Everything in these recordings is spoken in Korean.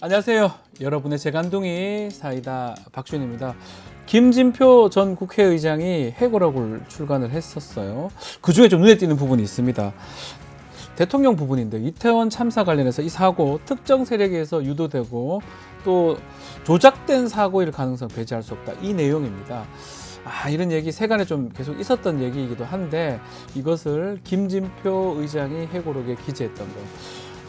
안녕하세요. 여러분의 재간둥이 사이다 박준입니다. 김진표 전 국회의장이 회고록을 출간을 했었어요. 그중에 좀 눈에 띄는 부분이 있습니다. 대통령 부분인데 이태원 참사 관련해서 이 사고 특정 세력에 의해서 유도되고 또 조작된 사고일 가능성 배제할 수 없다. 이 내용입니다. 이런 얘기 세간에 좀 계속 있었던 얘기이기도 한데 이것을 김진표 의장이 회고록에 기재했던 거.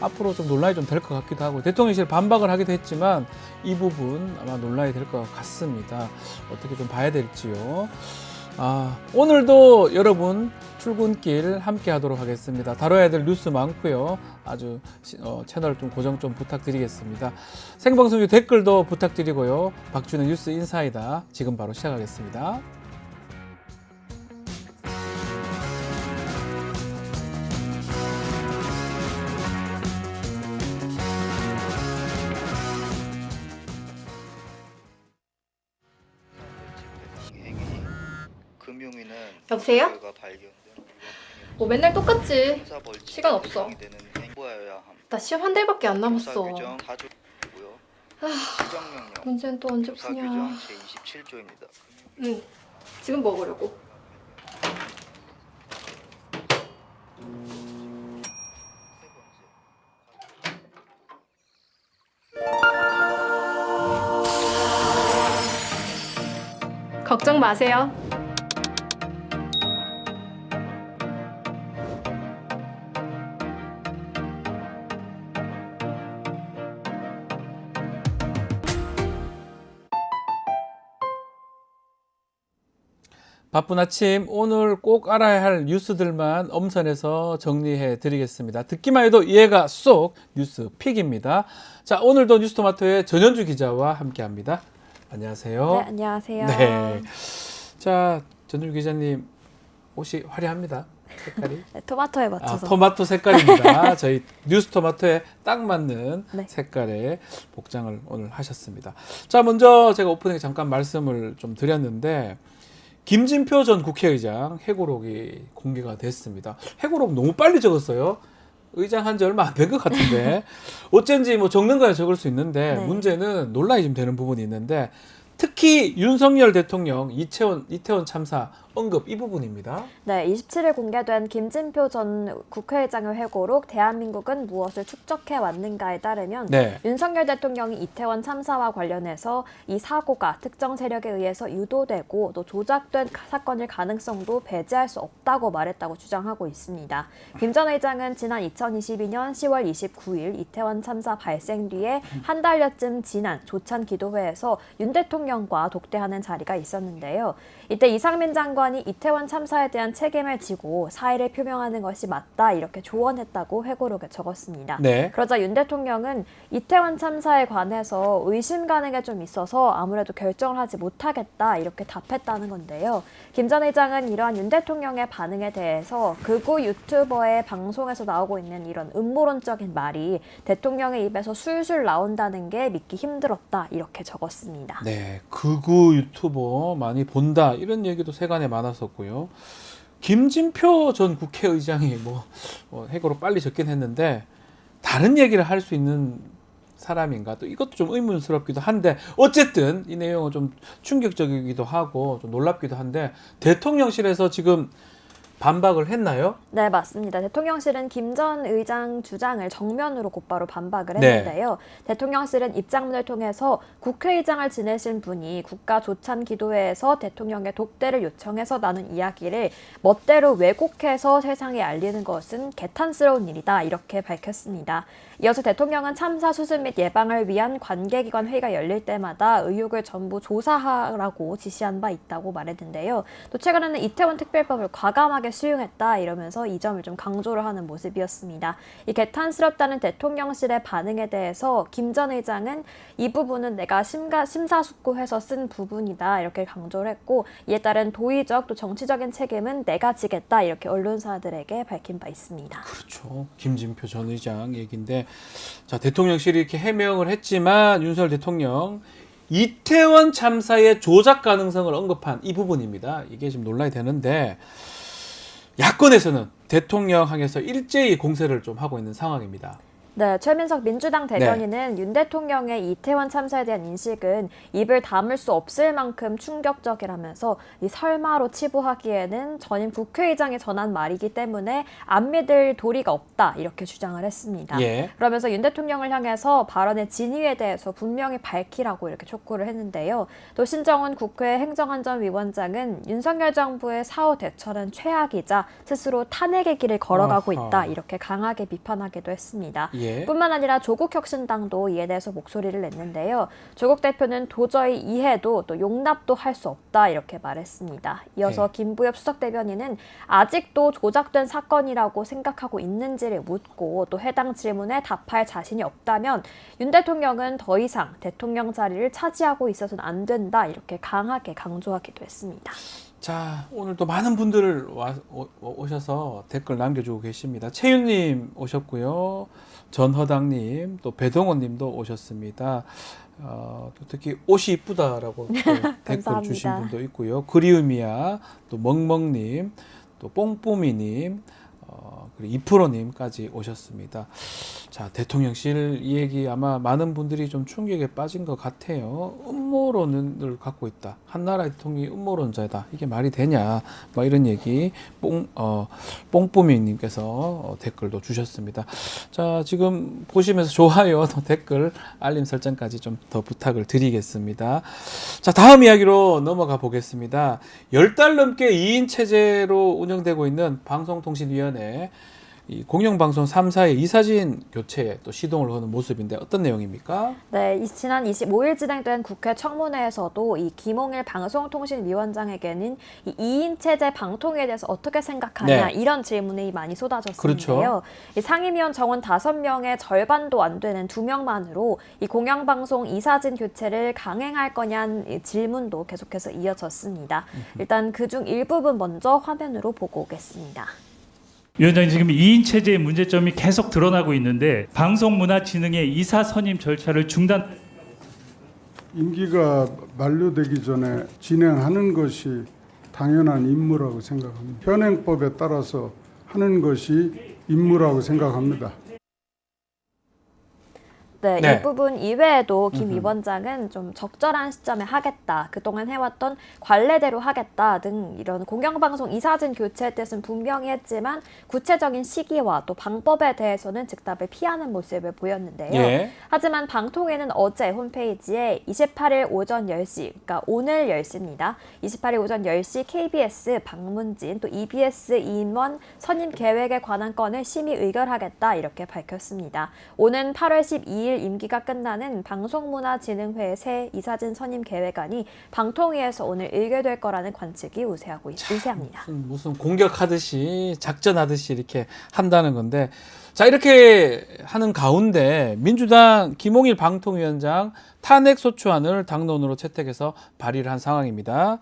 앞으로 좀 논란이 좀 될 것 같기도 하고 대통령실 반박을 하기도 했지만 이 부분 아마 논란이 될 것 같습니다. 어떻게 좀 봐야 될지요. 오늘도 여러분 출근길 함께 하도록 하겠습니다. 다뤄야 될 뉴스 많고요. 아주 채널 좀 고정 좀 부탁드리겠습니다. 생방송 중 댓글도 부탁드리고요. 박준의 뉴스 인사이다 지금 바로 시작하겠습니다. 여보세요? 뭐 맨날 똑같지. 시간 없어. 나 시험 한 달밖에 안 남았어. 문제는 또 언제 푸냐. 응, 지금 먹으려고. 걱정 마세요. 바쁜 아침 오늘 꼭 알아야 할 뉴스들만 엄선해서 정리해 드리겠습니다. 듣기만 해도 이해가 쏙 뉴스 픽입니다. 자, 오늘도 뉴스토마토의 전현주 기자와 함께 합니다. 안녕하세요. 네, 안녕하세요. 네. 자, 전현주 기자님 옷이 화려합니다. 색깔이. 네, 토마토에 맞춰서. 토마토 색깔입니다. 저희 뉴스토마토에 딱 맞는 네. 색깔의 복장을 오늘 하셨습니다. 자, 먼저 제가 오프닝에 잠깐 말씀을 좀 드렸는데 김진표 전 국회의장 회고록이 공개가 됐습니다. 회고록 너무 빨리 적었어요. 의장 한 지 얼마 안 된 것 같은데 어쩐지 뭐 적는 거야 적을 수 있는데 네. 문제는 논란이 좀 되는 부분이 있는데 특히 윤석열 대통령 이태원 참사 언급 이 부분입니다. 네, 27일 공개된 김진표 전 국회의장의 회고록 대한민국은 무엇을 축적해 왔는가에 따르면 네. 윤석열 대통령이 이태원 참사와 관련해서 이 사고가 특정 세력에 의해서 유도되고 또 조작된 사건일 가능성도 배제할 수 없다고 말했다고 주장하고 있습니다. 김 전 의장은 지난 2022년 10월 29일 이태원 참사 발생 뒤에 한 달여쯤 지난 조찬 기도회에서 윤 대통령과 독대하는 자리가 있었는데요. 이때 이상민 장관이 이태원 참사에 대한 책임을 지고 사의를 표명하는 것이 맞다 이렇게 조언했다고 회고록에 적었습니다. 네. 그러자 윤 대통령은 이태원 참사에 관해서 의심 가는 게 좀 있어서 아무래도 결정을 하지 못하겠다 이렇게 답했다는 건데요. 김 전 의장은 이러한 윤 대통령의 반응에 대해서 극우 유튜버의 방송에서 나오고 있는 이런 음모론적인 말이 대통령의 입에서 술술 나온다는 게 믿기 힘들었다 이렇게 적었습니다. 네, 극우 유튜버 많이 본다 이런 얘기도 세간에 많았었고요. 김진표 전 국회의장이 회고록 빨리 적긴 했는데 다른 얘기를 할 수 있는 사람인가 또 이것도 좀 의문스럽기도 한데 어쨌든 이 내용은 좀 충격적이기도 하고 좀 놀랍기도 한데 대통령실에서 지금 반박을 했나요? 네, 맞습니다. 대통령실은 김 전 의장 주장을 정면으로 곧바로 반박을 네. 했는데요. 대통령실은 입장문을 통해서 국회의장을 지내신 분이 국가조찬기도회에서 대통령의 독대를 요청해서 나눈 이야기를 멋대로 왜곡해서 세상에 알리는 것은 개탄스러운 일이다 이렇게 밝혔습니다. 이어서 대통령은 참사 수습 및 예방을 위한 관계기관 회의가 열릴 때마다 의혹을 전부 조사하라고 지시한 바 있다고 말했는데요. 또 최근에는 이태원 특별법을 과감하게 수용했다 이러면서 이 점을 좀 강조를 하는 모습이었습니다. 이 개탄스럽다는 대통령실의 반응에 대해서 김 전 의장은 이 부분은 내가 심사숙고해서 쓴 부분이다 이렇게 강조를 했고 이에 따른 도의적 또 정치적인 책임은 내가 지겠다 이렇게 언론사들에게 밝힌 바 있습니다. 그렇죠. 김진표 전 의장 얘기인데 자, 대통령실이 이렇게 해명을 했지만 윤석열 대통령 이태원 참사의 조작 가능성을 언급한 이 부분입니다. 이게 지금 논란이 되는데 야권에서는 대통령 향해서 일제히 공세를 좀 하고 있는 상황입니다. 네, 최민석 민주당 대변인은 윤 대통령의 이태원 참사에 대한 인식은 입을 다물 수 없을 만큼 충격적이라면서 이 설마로 치부하기에는 전임 국회의장이 전한 말이기 때문에 안 믿을 도리가 없다 이렇게 주장을 했습니다. 예. 그러면서 윤 대통령을 향해서 발언의 진위에 대해서 분명히 밝히라고 이렇게 촉구를 했는데요. 또 신정훈 국회 행정안전위원장은 윤석열 정부의 사후 대처는 최악이자 스스로 탄핵의 길을 걸어가고 아하. 있다 이렇게 강하게 비판하기도 했습니다. 예. 뿐만 아니라 조국혁신당도 이에 대해서 목소리를 냈는데요. 조국 대표는 도저히 이해도 또 용납도 할 수 없다 이렇게 말했습니다. 이어서 네. 김부엽 수석대변인은 아직도 조작된 사건이라고 생각하고 있는지를 묻고 또 해당 질문에 답할 자신이 없다면 윤 대통령은 더 이상 대통령 자리를 차지하고 있어서는 안 된다 이렇게 강하게 강조하기도 했습니다. 자, 오늘도 많은 분들 오셔서 댓글 남겨주고 계십니다. 채윤님 오셨고요. 전허당님, 또 배동원님도 오셨습니다. 또 특히 옷이 이쁘다라고 또 댓글 주신 분도 있고요. 그리움이야, 또 멍멍님, 또 뽕뽀미님, 그리고 이프로님까지 오셨습니다. 자, 대통령실 이 얘기 아마 많은 분들이 좀 충격에 빠진 것 같아요. 음모론을 갖고 있다. 한나라 대통령이 음모론자다. 이게 말이 되냐? 뭐 이런 얘기 뽕뽀미님께서 댓글도 주셨습니다. 자, 지금 보시면서 좋아요, 또 댓글, 알림 설정까지 좀 더 부탁을 드리겠습니다. 자, 다음 이야기로 넘어가 보겠습니다. 10달 넘게 2인 체제로 운영되고 있는 방송통신위원회 이 공영방송 3사의 이사진 교체에 또 시동을 거는 모습인데 어떤 내용입니까? 네, 지난 25일 진행된 국회 청문회에서도 이 김홍일 방송통신위원장에게는 이 2인 체제 방통위에 대해서 어떻게 생각하냐 네. 이런 질문이 많이 쏟아졌는데요. 그렇죠. 이 상임위원 정원 5명의 절반도 안 되는 2명만으로 이 공영방송 이사진 교체를 강행할 거냐는 질문도 계속해서 이어졌습니다. 일단 그중 일부분 먼저 화면으로 보고 오겠습니다. 위원장님, 지금 2인 체제의 문제점이 계속 드러나고 있는데 방송문화진흥의 이사 선임 절차를 중단. 임기가 만료되기 전에 진행하는 것이 당연한 임무라고 생각합니다. 현행법에 따라서 하는 것이 임무라고 생각합니다. 네, 네. 이 부분 이외에도 김 위원장은 좀 적절한 시점에 하겠다, 그동안 해왔던 관례대로 하겠다 등 이런 공영방송 이사진 교체의 뜻은 분명히 했지만 구체적인 시기와 또 방법에 대해서는 즉답을 피하는 모습을 보였는데요. 예. 하지만 방통위는 어제 홈페이지에 28일 오전 10시, 그러니까 오늘 10시입니다. 28일 오전 10시 KBS 박문진 또 EBS 이인원 선임 계획에 관한 건을 심의 의결하겠다 이렇게 밝혔습니다. 오는 8월 12일 임기가 끝나는 방송문화진흥회 새 이사진 선임 계획안이 방통위에서 오늘 의결될 거라는 관측이 우세합니다. 무슨 공격하듯이 작전하듯이 이렇게 한다는 건데, 자, 이렇게 하는 가운데 민주당 김홍일 방통위원장 탄핵소추안을 당론으로 채택해서 발의를 한 상황입니다.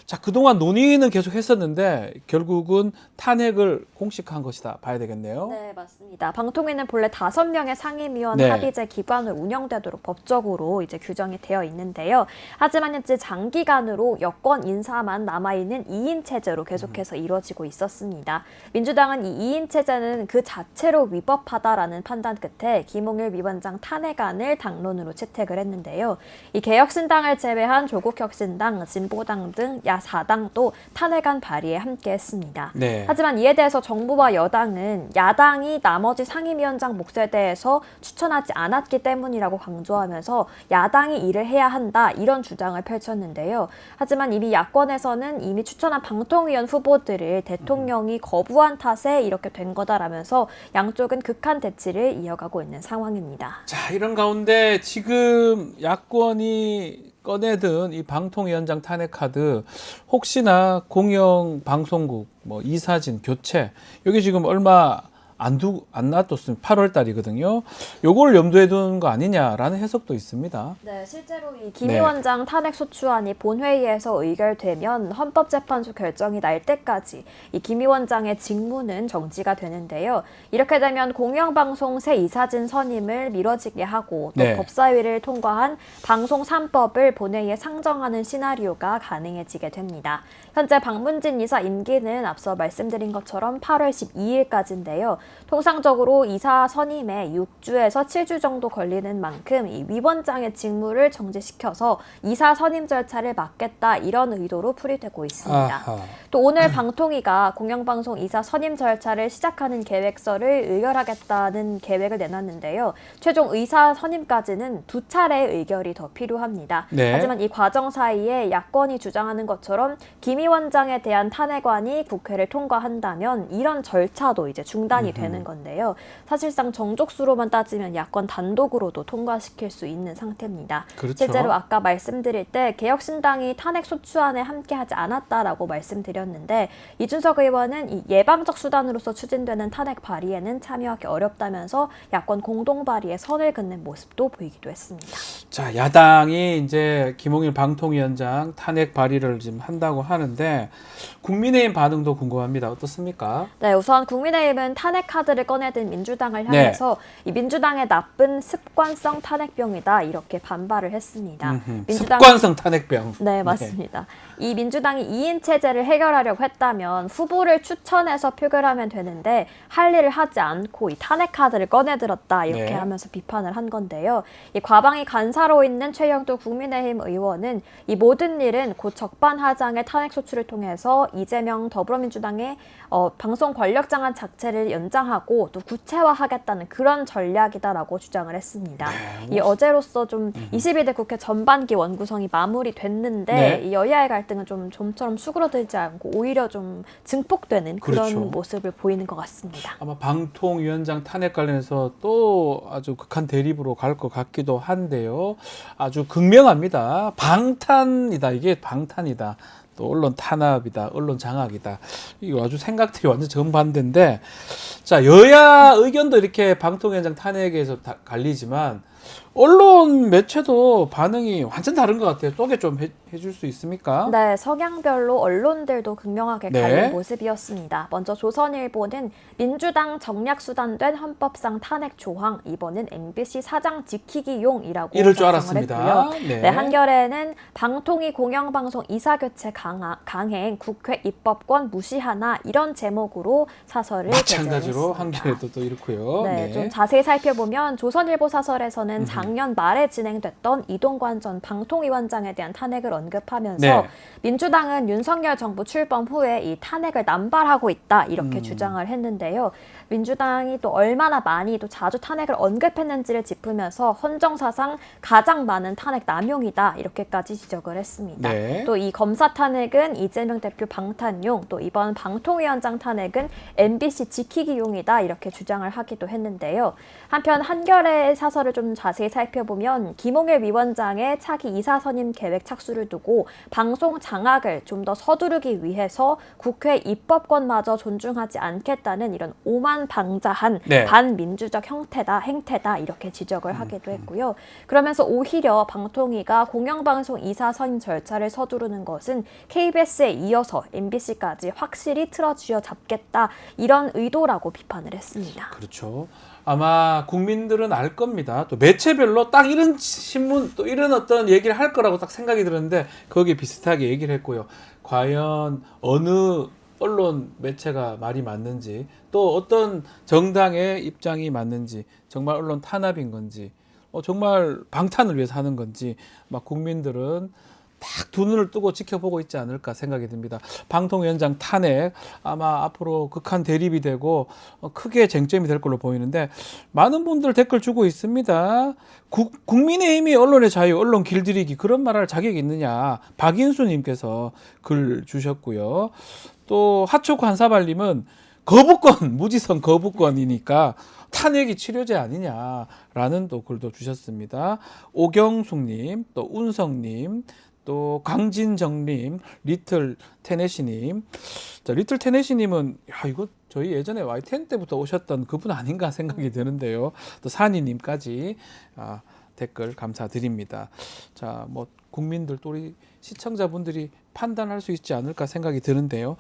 자, 그동안 논의는 계속 했었는데 결국은 탄핵을 공식화한 것이다 봐야 되겠네요. 네, 맞습니다. 방통위는 본래 5명의 상임위원 네. 합의제 기관으로 운영되도록 법적으로 이제 규정이 되어 있는데요. 하지만 현재 장기간으로 여권 인사만 남아있는 2인 체제로 계속해서 이루어지고 있었습니다. 민주당은 이 2인 체제는 그 자체로 위법하다라는 판단 끝에 김홍일 위원장 탄핵안을 당론으로 채택을 했는데요. 이 개혁신당을 제외한 조국혁신당, 진보당 등 야 4당도 탄핵안 발의에 함께했습니다. 네. 하지만 이에 대해서 정부와 여당은 야당이 나머지 상임위원장 몫에 대해서 추천하지 않았기 때문이라고 강조하면서 야당이 일을 해야 한다 이런 주장을 펼쳤는데요. 하지만 이미 야권에서는 이미 추천한 방통위원 후보들을 대통령이 거부한 탓에 이렇게 된 거다라면서 양쪽은 극한 대치를 이어가고 있는 상황입니다. 자, 이런 가운데 지금 야권이 꺼내든 이 방통위원장 탄핵 카드, 혹시나 공영방송국 뭐 이사진 교체, 여기 지금 얼마 안 놔뒀으면 8월 달이거든요. 요걸 염두에 두는 거 아니냐라는 해석도 있습니다. 네, 실제로 이 김 위원장 탄핵 소추안이 본회의에서 의결되면 헌법재판소 결정이 날 때까지 이 김 위원장의 직무는 정지가 되는데요. 이렇게 되면 공영방송 새 이사진 선임을 미뤄지게 하고 또 네. 법사위를 통과한 방송 3법을 본회의에 상정하는 시나리오가 가능해지게 됩니다. 현재 박문진 이사 임기는 앞서 말씀드린 것처럼 8월 12일까지인데요. 통상적으로 이사 선임에 6주에서 7주 정도 걸리는 만큼 이 위원장의 직무를 정지시켜서 이사 선임 절차를 막겠다 이런 의도로 풀이되고 있습니다. 아하. 또 오늘 방통위가 공영방송 이사 선임 절차를 시작하는 계획서를 의결하겠다는 계획을 내놨는데요. 최종 의사 선임까지는 2차례의 의결이 더 필요합니다. 네. 하지만 이 과정 사이에 야권이 주장하는 것처럼 김 위원장에 대한 탄핵안이 국회를 통과한다면 이런 절차도 이제 중단이 되는 건데요. 사실상 정족수로만 따지면 야권 단독으로도 통과시킬 수 있는 상태입니다. 그렇죠. 실제로 아까 말씀드릴 때 개혁신당이 탄핵 소추안에 함께하지 않았다라고 말씀드렸는데 이준석 의원은 이 예방적 수단으로서 추진되는 탄핵 발의에는 참여하기 어렵다면서 야권 공동 발의에 선을 긋는 모습도 보이기도 했습니다. 자, 야당이 이제 김홍일 방통위원장 탄핵 발의를 지금 한다고 하는데 국민의힘 반응도 궁금합니다. 어떻습니까? 네, 우선 국민의힘은 탄핵 카드를 꺼내든 민주당을 향해서 이 민주당의 나쁜 습관성 탄핵병이다 이렇게 반발을 했습니다. 습관성 탄핵병. 네, 맞습니다. 이 민주당이 2인 체제를 해결하려고 했다면 후보를 추천해서 표결하면 되는데 할 일을 하지 않고 이 탄핵 카드를 꺼내들었다 이렇게 네. 하면서 비판을 한 건데요. 이 과방위 간사로 있는 최영도 국민의힘 의원은 이 모든 일은 곧 적반하장의 탄핵 소추를 통해서 이재명 더불어민주당의 방송 권력장악 자체를 연장하고 또 구체화하겠다는 그런 전략이다라고 주장을 했습니다. 이 어제로서 좀 22대 국회 전반기 원구성이 마무리됐는데 네. 이 여야의 갈등은 좀 좀처럼 수그러들지 않고 오히려 좀 증폭되는 그런 그렇죠. 모습을 보이는 것 같습니다. 아마 방통위원장 탄핵 관련해서 또 아주 극한 대립으로 갈 것 같기도 한데요. 아주 극명합니다. 방탄이다. 이게 방탄이다. 또 언론 탄압이다. 언론 장악이다. 이거 아주 생각들이 완전 정반대인데, 자, 여야 의견도 이렇게 방통위원장 탄핵에서 갈리지만 언론 매체도 반응이 완전 다른 것 같아요. 소개 좀 해줄 수 있습니까? 네, 성향별로 언론들도 극명하게 네. 갈린 모습이었습니다. 먼저 조선일보는 민주당 정략 수단된 헌법상 탄핵 조항, 이번은 MBC 사장 지키기용이라고 이럴 줄 작성을 알았습니다. 했고요. 네. 네, 한겨레는 방통위 공영방송 이사교체 강행, 국회 입법권 무시하나 이런 제목으로 사설을 마찬가지로 게재했습니다. 한겨레도 또 이렇고요. 네, 좀 자세히 살펴보면 조선일보 사설에서는 작년 말에 진행됐던 이동관 전 방통위원장에 대한 탄핵을 언급하면서 네. 민주당은 윤석열 정부 출범 후에 이 탄핵을 남발하고 있다 이렇게 주장을 했는데요. 민주당이 또 얼마나 많이 또 자주 탄핵을 언급했는지를 짚으면서 헌정사상 가장 많은 탄핵 남용이다 이렇게까지 지적을 했습니다. 네. 또 이 검사 탄핵은 이재명 대표 방탄용, 또 이번 방통위원장 탄핵은 MBC 지키기용이다 이렇게 주장을 하기도 했는데요. 한편 한겨레 사설을 좀 자세히 살펴보면 김홍일 위원장의 차기 이사 선임 계획 착수를 두고 방송 장악을 좀 더 서두르기 위해서 국회 입법권마저 존중하지 않겠다는 이런 오만방자한 네. 반민주적 행태다 이렇게 지적을 하기도 했고요. 그러면서 오히려 방통위가 공영방송 이사 선임 절차를 서두르는 것은 KBS에 이어서 MBC까지 확실히 틀어쥐어 잡겠다 이런 의도라고 비판을 했습니다. 그렇죠. 아마 국민들은 알 겁니다. 또 매체별로 딱 이런 신문, 또 이런 어떤 얘기를 할 거라고 딱 생각이 들었는데 거기에 비슷하게 얘기를 했고요. 과연 어느 언론 매체가 말이 맞는지, 또 어떤 정당의 입장이 맞는지, 정말 언론 탄압인 건지, 정말 방탄을 위해서 하는 건지, 막 국민들은 딱 두 눈을 뜨고 지켜보고 있지 않을까 생각이 듭니다. 방통위원장 탄핵 아마 앞으로 극한 대립이 되고 크게 쟁점이 될 걸로 보이는데 많은 분들 댓글 주고 있습니다. 국민의힘이 언론의 자유, 언론 길들이기 그런 말할 자격이 있느냐. 박인수님께서 글 주셨고요. 또 하초코 한사발님은 거부권, 무지성 거부권이니까 탄핵이 치료제 아니냐라는 또 글도 주셨습니다. 오경숙님, 또 운성님, 또 강진정님, 리틀 테네시님. 자, 리틀 테네시님은 이거 저희 예전에 YTN 때부터 오셨던 그분 아닌가 생각이 드는데요. 또 산이님까지 댓글 감사드립니다. 자, 뭐 국민들 또 우리 시청자분들이 판단할 수 있지 않을까 생각이 드는데요.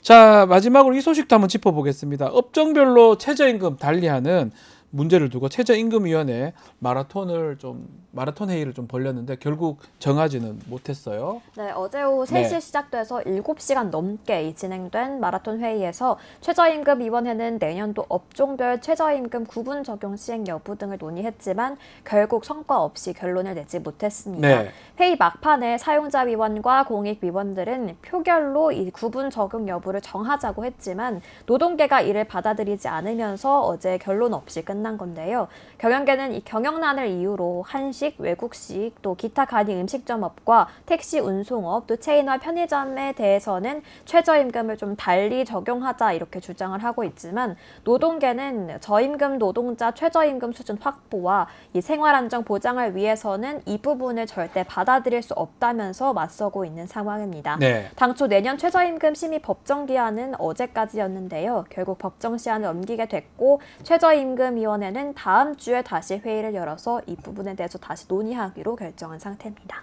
자, 마지막으로 이 소식도 한번 짚어보겠습니다. 업종별로 최저임금 달리하는 문제를 두고 최저임금위원회 마라톤 회의를 좀 벌렸는데 결국 정하지는 못했어요. 네, 어제 오후 네. 3시에 시작돼서 7시간 넘게 진행된 마라톤 회의에서 최저임금위원회는 내년도 업종별 최저임금 구분 적용 시행 여부 등을 논의했지만 결국 성과 없이 결론을 내지 못했습니다. 네. 회의 막판에 사용자위원과 공익위원들은 표결로 이 구분 적용 여부를 정하자고 했지만 노동계가 이를 받아들이지 않으면서 어제 결론 없이 끝난 건데요. 경영계는 이 경영난을 이유로 한식, 외국식, 또 기타 간이 음식점업과 택시 운송업, 또 체인화 편의점에 대해서는 최저임금을 좀 달리 적용하자 이렇게 주장을 하고 있지만 노동계는 저임금 노동자 최저임금 수준 확보와 이 생활안정 보장을 위해서는 이 부분을 절대 받아들일 수 없다면서 맞서고 있는 상황입니다. 네. 당초 내년 최저임금 심의 법정 기한은 어제까지였는데요. 결국 법정 시한을 넘기게 됐고 최저임금위원회는 다음 주에 다시 회의를 열어서 이 부분에 대해서 다시 논의하기로 결정한 상태입니다.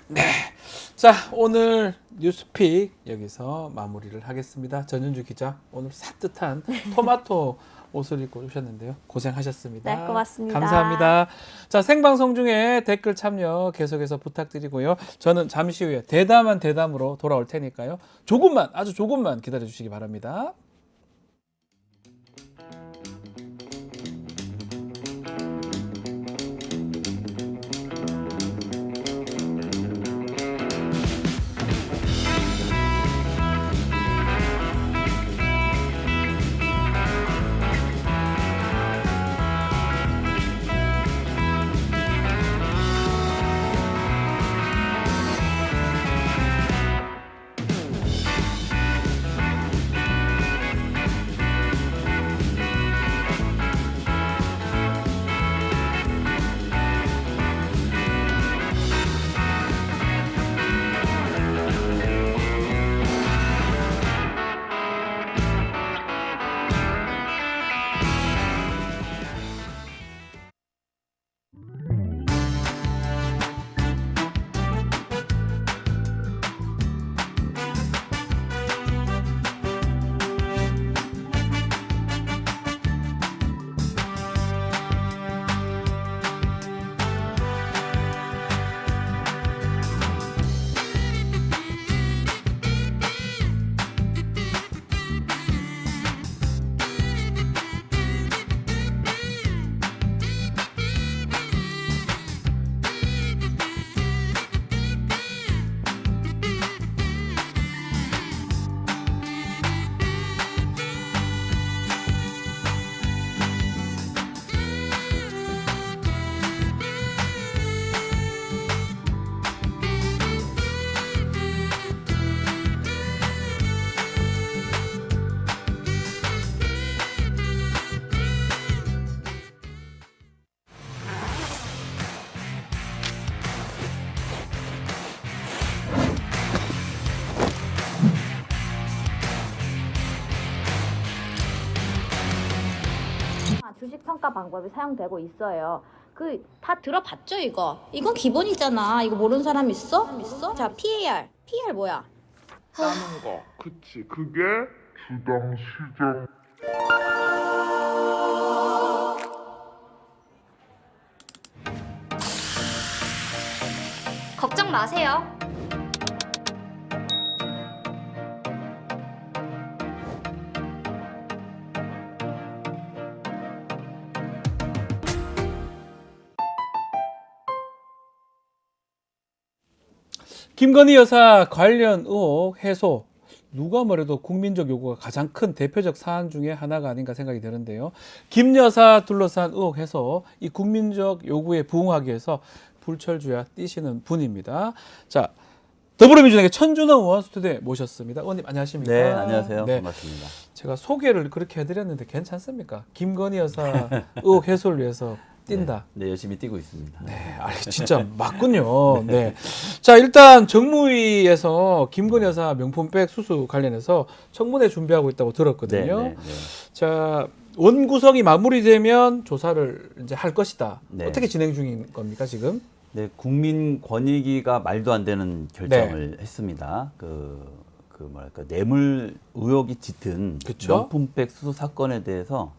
자, 오늘 뉴스픽 여기서 마무리를 하겠습니다. 전윤주 기자, 오늘 산뜻한 토마토 옷을 입고 오셨는데요. 고생하셨습니다. 네, 고맙습니다. 감사합니다. 자, 생방송 중에 댓글 참여 계속해서 부탁드리고요. 저는 잠시 후에 대담한 대담으로 돌아올 테니까요. 조금만, 아주 조금만 기다려 주시기 바랍니다. 주식 평가 방법이 사용되고 있어요. 그 다 들어봤죠 이거? 이건 기본이잖아. 이거 모르는 사람 있어? 자, PAR 뭐야? 남은 거. 그치. 그게 주당 시장. 걱정 마세요. 김건희 여사 관련 의혹 해소. 누가 뭐래도 국민적 요구가 가장 큰 대표적 사안 중에 하나가 아닌가 생각이 드는데요. 김 여사 둘러싼 의혹 해소, 이 국민적 요구에 부응하기 위해서 불철주야 뛰시는 분입니다. 자, 더불어민주당의 천준호 의원 스튜디오에 모셨습니다. 의원님 안녕하십니까? 네, 안녕하세요. 네. 반갑습니다. 제가 소개를 그렇게 해드렸는데 괜찮습니까? 김건희 여사 의혹 해소를 위해서 뛴다. 네, 열심히 뛰고 있습니다. 네, 진짜 맞군요. 네. 자, 일단 정무위에서 김건희 여사 명품백 수수 관련해서 청문회 준비하고 있다고 들었거든요. 네. 자, 원구성이 마무리되면 조사를 이제 할 것이다. 네. 어떻게 진행 중인 겁니까, 지금? 네, 국민권익위가 말도 안 되는 결정을 했습니다. 뭐랄까 뇌물 의혹이 짙은 그쵸? 명품백 수수 사건에 대해서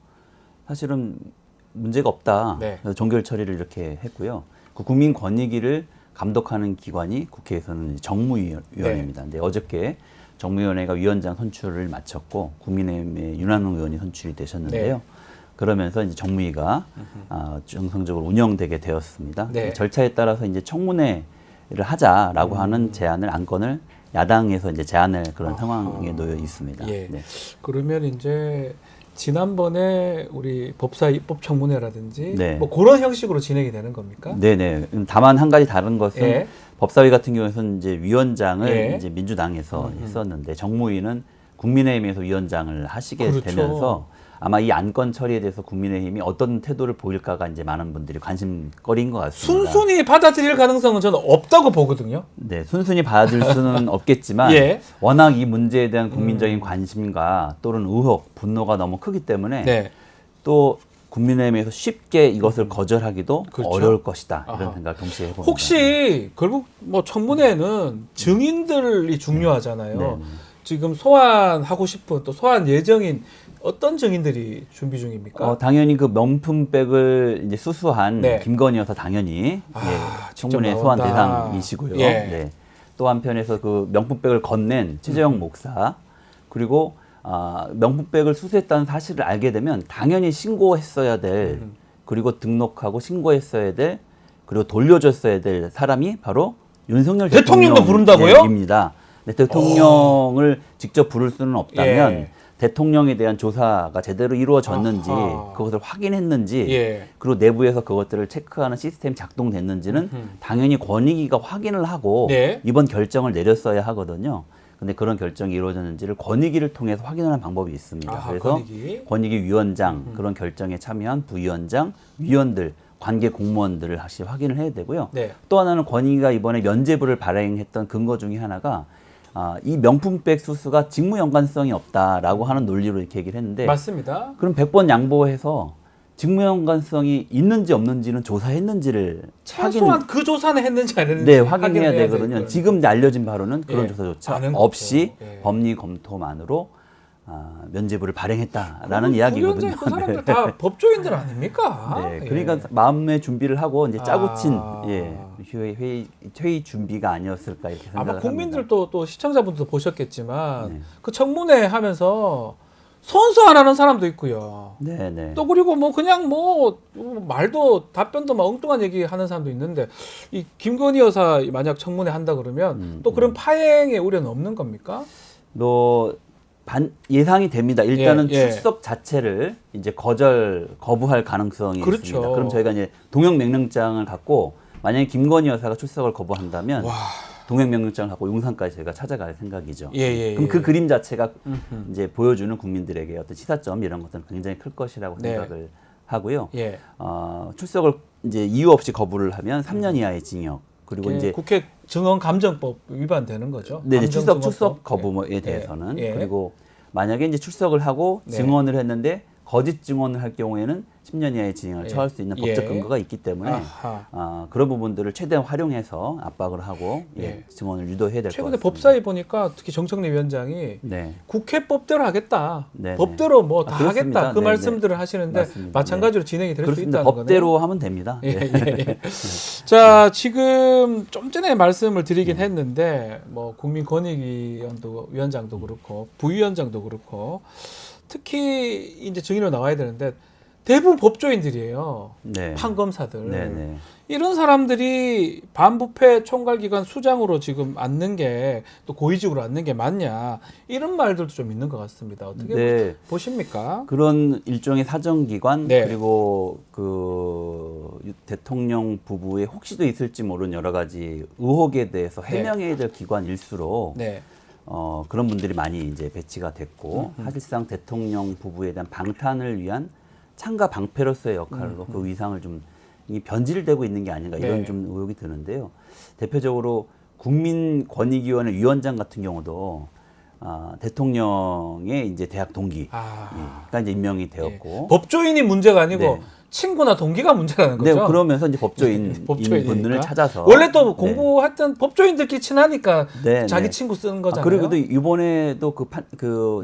사실은 문제가 없다. 네. 그래서 종결 처리를 이렇게 했고요. 그 국민권익위를 감독하는 기관이 국회에서는 정무위원회입니다. 근데 어저께 정무위원회가 위원장 선출을 마쳤고 국민의힘의 윤한홍 의원이 선출이 되셨는데요. 네. 그러면서 이제 정무위가 정상적으로 운영되게 되었습니다. 네. 절차에 따라서 이제 청문회를 하자라고 하는 제안을 안건을 야당에서 이제 제안을 그런 상황에 놓여 있습니다. 예. 네. 그러면 이제 지난번에 우리 법사 입법 청문회라든지 네. 뭐 그런 형식으로 진행이 되는 겁니까? 네네. 다만 한 가지 다른 것은 예. 법사위 같은 경우에는 이제 위원장을 예. 이제 민주당에서 했었는데 정무위는 국민의힘에서 위원장을 하시게 그렇죠. 되면서 아마 이 안건 처리에 대해서 국민의힘이 어떤 태도를 보일까가 이제 많은 분들이 관심거리인 것 같습니다. 순순히 받아들일 가능성은 저는 없다고 보거든요. 네, 순순히 받아줄 수는 없겠지만 예. 워낙 이 문제에 대한 국민적인 관심과 또는 의혹, 분노가 너무 크기 때문에 네. 또 국민의힘에서 쉽게 이것을 거절하기도 그렇죠. 어려울 것이다 이런 아하. 생각을 동시에 해봅니다. 혹시 결국 뭐 청문회는 증인들이 중요하잖아요. 네. 지금 소환하고 싶은 또 소환 예정인 어떤 증인들이 준비 중입니까? 당연히 그 명품백을 이제 수수한 네. 김건희 여사 당연히 직접 청문회 소환 나온다. 대상이시고요. 예. 네. 또 한편에서 그 명품백을 건넨 최재형 목사 그리고 명품백을 수수했다는 사실을 알게 되면 당연히 신고했어야 될 그리고 등록하고 신고했어야 될 그리고 돌려줬어야 될 사람이 바로 윤석열 대통령도 부른다고요? 입니다. 네, 대통령을 직접 부를 수는 없다면 예. 대통령에 대한 조사가 제대로 이루어졌는지 아하. 그것을 확인했는지 예. 그리고 내부에서 그것들을 체크하는 시스템이 작동됐는지는 당연히 권익위가 확인을 하고 네. 이번 결정을 내렸어야 하거든요. 근데 그런 결정이 이루어졌는지를 권익위를 통해서 확인하는 방법이 있습니다. 아하, 그래서 권익위 위원장 그런 결정에 참여한 부위원장, 위원들, 관계 공무원들을 다시 확인을 해야 되고요. 네. 또 하나는 권익위가 이번에 면죄부를 발행했던 근거 중에 하나가 이 명품백 수수가 직무 연관성이 없다라고 하는 논리로 이렇게 얘기를 했는데 맞습니다. 그럼 100번 양보해서 직무 연관성이 있는지 없는지는 조사했는지를 최소한 그 조사는 했는지 안 했는지 네, 확인해야 될 되거든요. 거예요. 지금 알려진 바로는 그런 예, 조사조차 아는 없이 거죠. 예. 법리 검토만으로 면죄부를 발행했다라는 이야기거든요. 그 사람들 다 법조인들 아닙니까? 네, 예. 그러니까 마음의 준비를 하고 이제 짜고 친 아. 회의 준비가 아니었을까 이렇게 생각을 아마 합니다. 국민들도 또 시청자분들도 보셨겠지만 네. 그 청문회 하면서 선서 안 하는 사람도 있고요. 네, 네. 또 그리고 뭐 그냥 뭐 말도 답변도 막 엉뚱한 얘기 하는 사람도 있는데 이 김건희 여사 만약 청문회 한다 그러면 또 그런 파행의 우려는 없는 겁니까? 예상이 됩니다. 일단은 예. 출석 자체를 이제 거부할 가능성이 그렇죠. 있습니다. 그럼 저희가 이제 동행명령장을 갖고 만약에 김건희 여사가 출석을 거부한다면 와. 동행명령장을 갖고 용산까지 저희가 찾아갈 생각이죠. 예. 그럼 그 그림 자체가 이제 보여주는 국민들에게 어떤 시사점 이런 것들은 굉장히 클 것이라고 네. 생각을 하고요. 예. 출석을 이제 이유 없이 거부를 하면 3년 이하의 징역 그리고 이제 국회 증언감정법 위반되는 거죠. 네, 감정증언법. 출석 거부에 대해서는 예. 그리고 만약에 이제 출석을 하고 네. 증언을 했는데 거짓 증언을 할 경우에는 10년 이하의 징역을 예. 처할 수 있는 예. 법적 근거가 있기 때문에 아하. 그런 부분들을 최대한 활용해서 압박을 하고 예. 증언을 유도해야 될 것 같습니다. 최근에 법사위 보니까 특히 정청래 위원장이 네. 국회법대로 하겠다. 네네. 법대로 뭐 다 그렇습니다. 하겠다. 그 네네. 말씀들을 하시는데 맞습니다. 마찬가지로 진행이 될 수 그렇습니다. 있다는 법대로 거네요. 하면 됩니다. 예, 네. 예. 자, 지금 좀 전에 말씀을 드리긴 했는데 뭐 국민권익위원장도 그렇고 부위원장도 그렇고 특히 이제 증인으로 나와야 되는데 대부분 법조인들이에요. 네. 판검사들. 네네. 이런 사람들이 반부패 총괄기관 수장으로 지금 앉는 게 또 고위직으로 앉는 게 맞냐 이런 말들도 좀 있는 것 같습니다. 어떻게 네. 보십니까? 그런 일종의 사정기관 네. 그리고 그 대통령 부부의 혹시도 있을지 모르는 여러 가지 의혹에 대해서 해명해야 될 기관일수록 네. 그런 분들이 많이 이제 배치가 됐고 사실상 대통령 부부에 대한 방탄을 위한 창가 방패로서의 역할로 그 위상을 좀 변질되고 있는 게 아닌가 이런 네. 좀 의혹이 드는데요. 대표적으로 국민권익위원회 위원장 같은 경우도 대통령의 이제 대학 동기, 그러니까 이제 임명이 되었고 법조인이 문제가 아니고 네. 친구나 동기가 문제라는 네, 거죠. 그러면서 이제 법조인 법조인이니까. 분들을 찾아서 원래 또 공부했던 법조인들끼리 친하니까 네, 자기 네. 친구 쓰는 거잖아요. 그리고 이번에도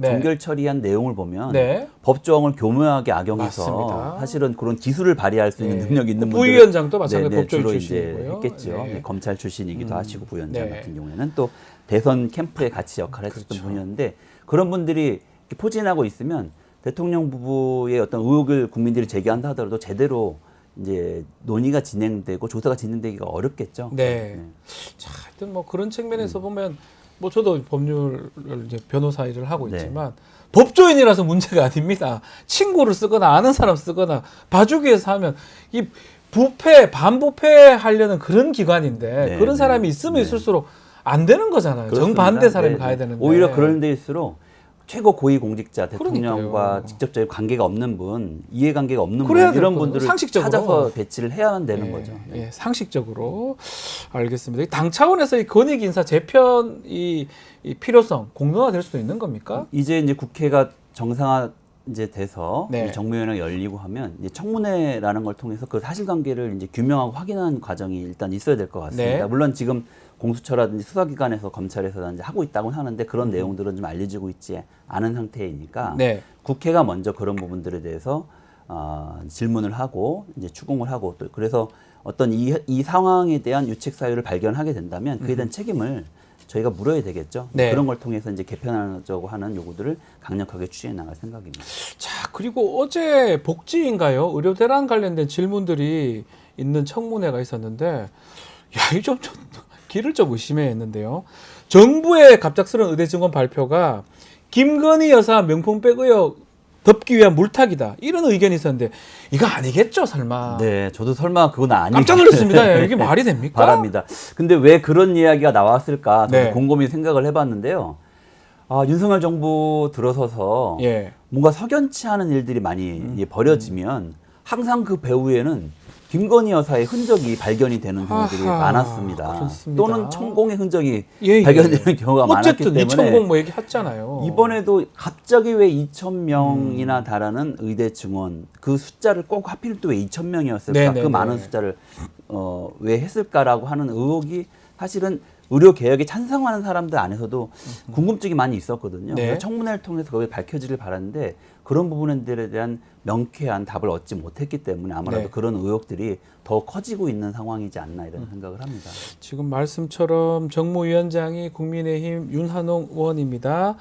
네. 종결 처리한 내용을 보면 네. 법조항을 교묘하게 악용해서 맞습니다. 사실은 그런 기술을 발휘할 수 있는 네. 능력이 있는 분들 부위원장도 마찬가지로 법조인 주로 출신이고요. 이제 했겠죠. 네. 검찰 출신이기도 하시고 부위원장 네. 같은 경우에는 또 대선 캠프에 같이 역할을 했었던 그렇죠. 분이었는데 그런 분들이 이렇게 포진하고 있으면 대통령 부부의 어떤 의혹을 국민들이 제기한다 하더라도 제대로 이제 논의가 진행되고 조사가 진행되기가 어렵겠죠. 네. 자, 하여튼 뭐 그런 측면에서 보면 뭐 저도 법률을 이제 변호사 일을 하고 네. 있지만 법조인이라서 문제가 아닙니다. 친구를 쓰거나 아는 사람 쓰거나 봐주기위해서 하면 이 부패, 반부패 하려는 그런 기관인데 네, 그런 네. 사람이 있으면 네. 있을수록 안 되는 거잖아요. 그렇습니다. 정반대 사람이 네, 가야 네. 되는데. 오히려 그런 데일수록 최고 고위 공직자 대통령과 그러니까요. 직접적인 관계가 없는 분, 이해관계가 없는 그래야 분 이런 될 분들을 상식적으로. 찾아서 배치를 해야만 되는 예, 거죠. 예, 상식적으로 알겠습니다. 당 차원에서 이 권익 인사 재편 이 필요성 공론화될 수도 있는 겁니까? 이제 국회가 정상화 이제 돼서 네. 이제 정무위원회가 열리고 하면 이제 청문회라는 걸 통해서 그 사실관계를 이제 규명하고 확인하는 과정이 일단 있어야 될 것 같습니다. 네. 물론 지금 공수처라든지 수사기관에서 검찰에서 이제 하고 있다고는 하는데 그런 내용들은 좀 알려지고 있지 않은 상태이니까 네. 국회가 먼저 그런 부분들에 대해서 질문을 하고 이제 추궁을 하고 또 그래서 어떤 이 상황에 대한 유책 사유를 발견하게 된다면 그에 대한 책임을 저희가 물어야 되겠죠. 네. 그런 걸 통해서 이제 개편하자고 하는 요구들을 강력하게 추진해 나갈 생각입니다. 자, 그리고 어제 복지인가요? 의료 대란 관련된 질문들이 있는 청문회가 있었는데, 야, 이거 좀 길을 좀 의심해 했는데요. 정부의 갑작스러운 의대 증원 발표가 김건희 여사 명품백 의혹 덮기 위한 물타기다. 이런 의견이 있었는데, 이거 아니겠죠, 설마? 네, 저도 설마 그건 아니. 깜짝 놀랐습니다. 야, 이게 말이 됩니까? 바랍니다. 근데 왜 그런 이야기가 나왔을까? 저도 네. 곰곰이 생각을 해봤는데요. 윤석열 정부 들어서서 예. 뭔가 석연치 않은 일들이 많이 벌어지면 항상 그 배후에는 김건희 여사의 흔적이 발견이 되는 경우들이 아하, 많았습니다. 그렇습니다. 또는 천공의 흔적이 예, 예. 발견되는 경우가 많았기 어쨌든 때문에 이천공 뭐 얘기했잖아요. 이번에도 갑자기 왜 2,000명이나 달하는 의대 증원 그 숫자를 꼭 하필 또 왜 2,000명이었을까? 네네네. 그 많은 숫자를 왜 했을까라고 하는 의혹이 사실은 의료 개혁에 찬성하는 사람들 안에서도 궁금증이 많이 있었거든요. 네. 그래서 청문회를 통해서 그게 밝혀지길 바랐는데 그런 부분들에 대한 명쾌한 답을 얻지 못했기 때문에 아무래도 네. 그런 의혹들이 더 커지고 있는 상황이지 않나 이런 생각을 합니다. 지금 말씀처럼 정무위원장이 국민의힘 윤한홍 의원입니다.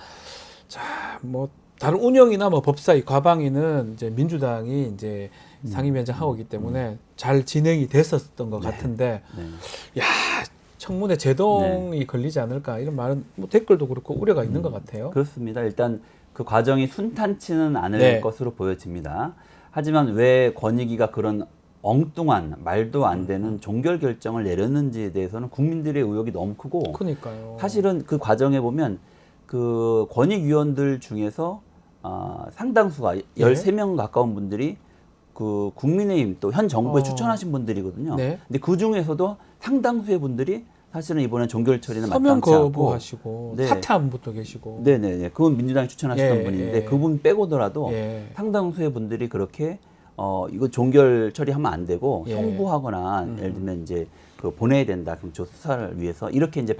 자, 뭐 다른 운영이나 뭐 법사위, 과방위는 이제 민주당이 이제 상임위원장 하고 있기 때문에 잘 진행이 됐었던 것 같은데, 네. 야, 청문회 제동이 걸리지 않을까 이런 말은 뭐 댓글도 그렇고 우려가 있는 것 같아요. 그렇습니다. 일단 그 과정이 순탄치는 않을 네. 것으로 보여집니다. 하지만 왜 권익위가 그런 엉뚱한 말도 안 되는 종결 결정을 내렸는지에 대해서는 국민들의 의혹이 너무 크고 그러니까요. 사실은 그 과정에 보면 그 권익위원들 중에서 상당수가 13명 가까운 분들이 그 국민의힘 또 현 정부에 추천하신 분들이거든요. 네. 근데 그 중에서도 상당수의 분들이 사실은 이번에 종결 처리는 서면 마땅치 않고 거부하시고 네. 사퇴한 분도 계시고. 네네네. 그건 민주당이 추천하셨던 예, 분인데 예. 그분 빼고더라도 예. 상당수의 분들이 그렇게 이거 종결 처리하면 안 되고 예. 형부하거나 예를 들면 이제 그 보내야 된다 경찰 수사를 위해서 이렇게 이제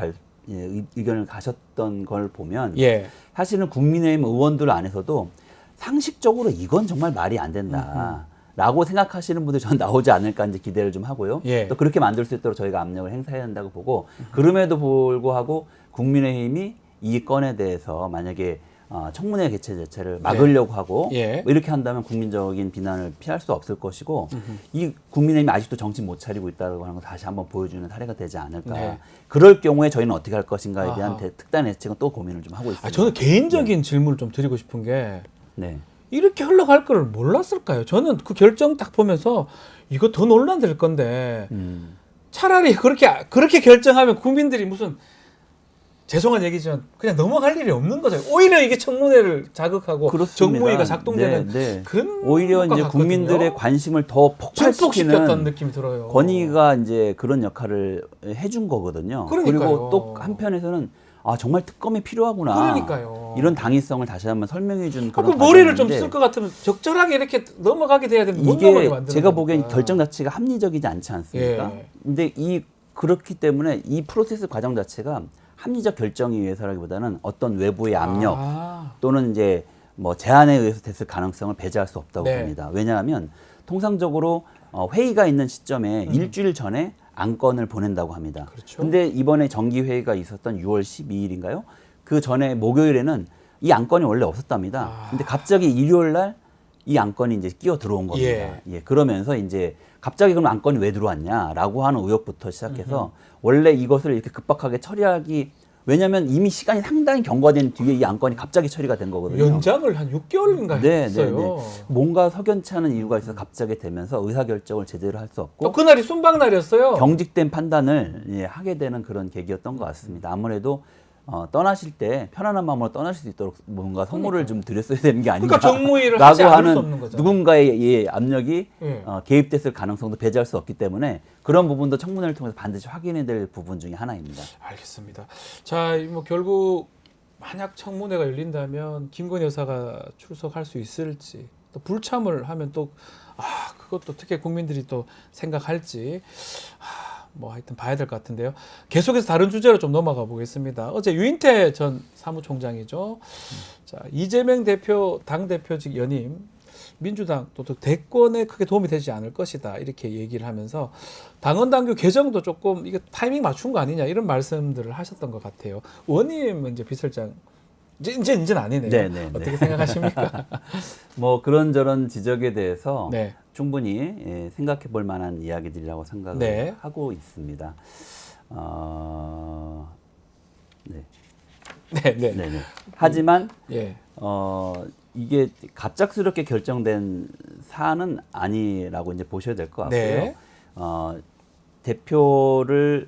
의견을 가셨던 걸 보면 예. 사실은 국민의힘 의원들 안에서도 상식적으로 이건 정말 말이 안 된다. 라고 생각하시는 분들이 전 나오지 않을까 이제 기대를 좀 하고요. 예. 또 그렇게 만들 수 있도록 저희가 압력을 행사해야 한다고 보고 그럼에도 불구하고 국민의힘이 이 건에 대해서 만약에 청문회 개최 자체를 막으려고 하고 예. 뭐 이렇게 한다면 국민적인 비난을 피할 수 없을 것이고 이 국민의힘이 아직도 정신 못 차리고 있다고 하는 걸 다시 한번 보여주는 사례가 되지 않을까. 네. 그럴 경우에 저희는 어떻게 할 것인가에 대한 아하. 특단 대책은 또 고민을 좀 하고 있습니다. 저는 개인적인 질문을 좀 드리고 싶은 게 네. 이렇게 흘러갈 걸 몰랐을까요? 저는 그 결정 딱 보면서 이거 더 논란될 건데 차라리 그렇게 결정하면 국민들이 무슨 죄송한 얘기지만 그냥 넘어갈 일이 없는 거죠. 오히려 이게 청문회를 자극하고 그렇습니다. 정무위가 작동되는 네, 네. 그런 오히려 것과 이제 같거든요. 국민들의 관심을 더 증폭시켰던 폭발시키는 느낌이 들어요. 권위가 이제 그런 역할을 해준 거거든요. 그러니까요. 그리고 또 한편에서는 아 정말 특검이 필요하구나. 그러니까요. 이런 당위성을 다시 한번 설명해 준 그 그런 머리를 좀 과정인데 쓸 것 같으면 적절하게 이렇게 넘어가게 돼야 되는데 못 넘어가게 이게 만드는 제가 거니까. 보기엔 결정 자체가 합리적이지 않지 않습니까? 예. 근데 그렇기 때문에 이 프로세스 과정 자체가 합리적 결정에 의해서라기보다는 어떤 외부의 압력 또는 이제 뭐 제안에 의해서 됐을 가능성을 배제할 수 없다고 네. 봅니다. 왜냐하면 통상적으로 회의가 있는 시점에 일주일 전에 안건을 보낸다고 합니다. 그렇죠. 근데 이번에 정기회의가 있었던 6월 12일인가요? 그 전에 목요일에는 이 안건이 원래 없었답니다. 근데 갑자기 일요일 날 이 안건이 이제 끼어 들어온 겁니다. 예, 그러면서 이제 갑자기 그럼 안건이 왜 들어왔냐라고 하는 의혹부터 시작해서 원래 이것을 이렇게 급박하게 처리하기 왜냐하면 이미 시간이 상당히 경과된 뒤에 이 안건이 갑자기 처리가 된 거거든요. 연장을 한 6개월인가 했어요. 뭔가 석연치 않은 이유가 있어서 갑자기 되면서 의사결정을 제대로 할 수 없고 또 그날이 순방날이었어요. 경직된 판단을 하게 되는 그런 계기였던 것 같습니다. 아무래도 떠나실 때 편안한 마음으로 떠나실 수 있도록 뭔가 선물을 좀 드렸어야 되는 게 아닌가 그러니까 정무위를 하지 라고 않을 수 하는 없는 거죠. 누군가의 압력이 예. 개입됐을 가능성도 배제할 수 없기 때문에 그런 부분도 청문회를 통해서 반드시 확인해야 될 부분 중에 하나입니다. 알겠습니다. 자, 뭐 결국 만약 청문회가 열린다면 김건희 여사가 출석할 수 있을지 또 불참을 하면 또 그것도 어떻게 국민들이 또 생각할지 뭐 하여튼 봐야 될 것 같은데요. 계속해서 다른 주제로 좀 넘어가 보겠습니다. 어제 유인태 전 사무총장이죠. 자, 이재명 대표 당대표직 연임 민주당 또 대권에 크게 도움이 되지 않을 것이다 이렇게 얘기를 하면서 당헌 당규 개정도 조금 이게 타이밍 맞춘 거 아니냐 이런 말씀들을 하셨던 것 같아요. 원님은 이제 비서실장 이제는 아니네요. 네. 어떻게 생각하십니까? 뭐 그런저런 지적에 대해서 네. 충분히 생각해 볼 만한 이야기들이라고 생각을 네. 하고 있습니다. 네. 하지만 예. 이게 갑작스럽게 결정된 사안은 아니라고 이제 보셔야 될 것 같고요. 네. 대표를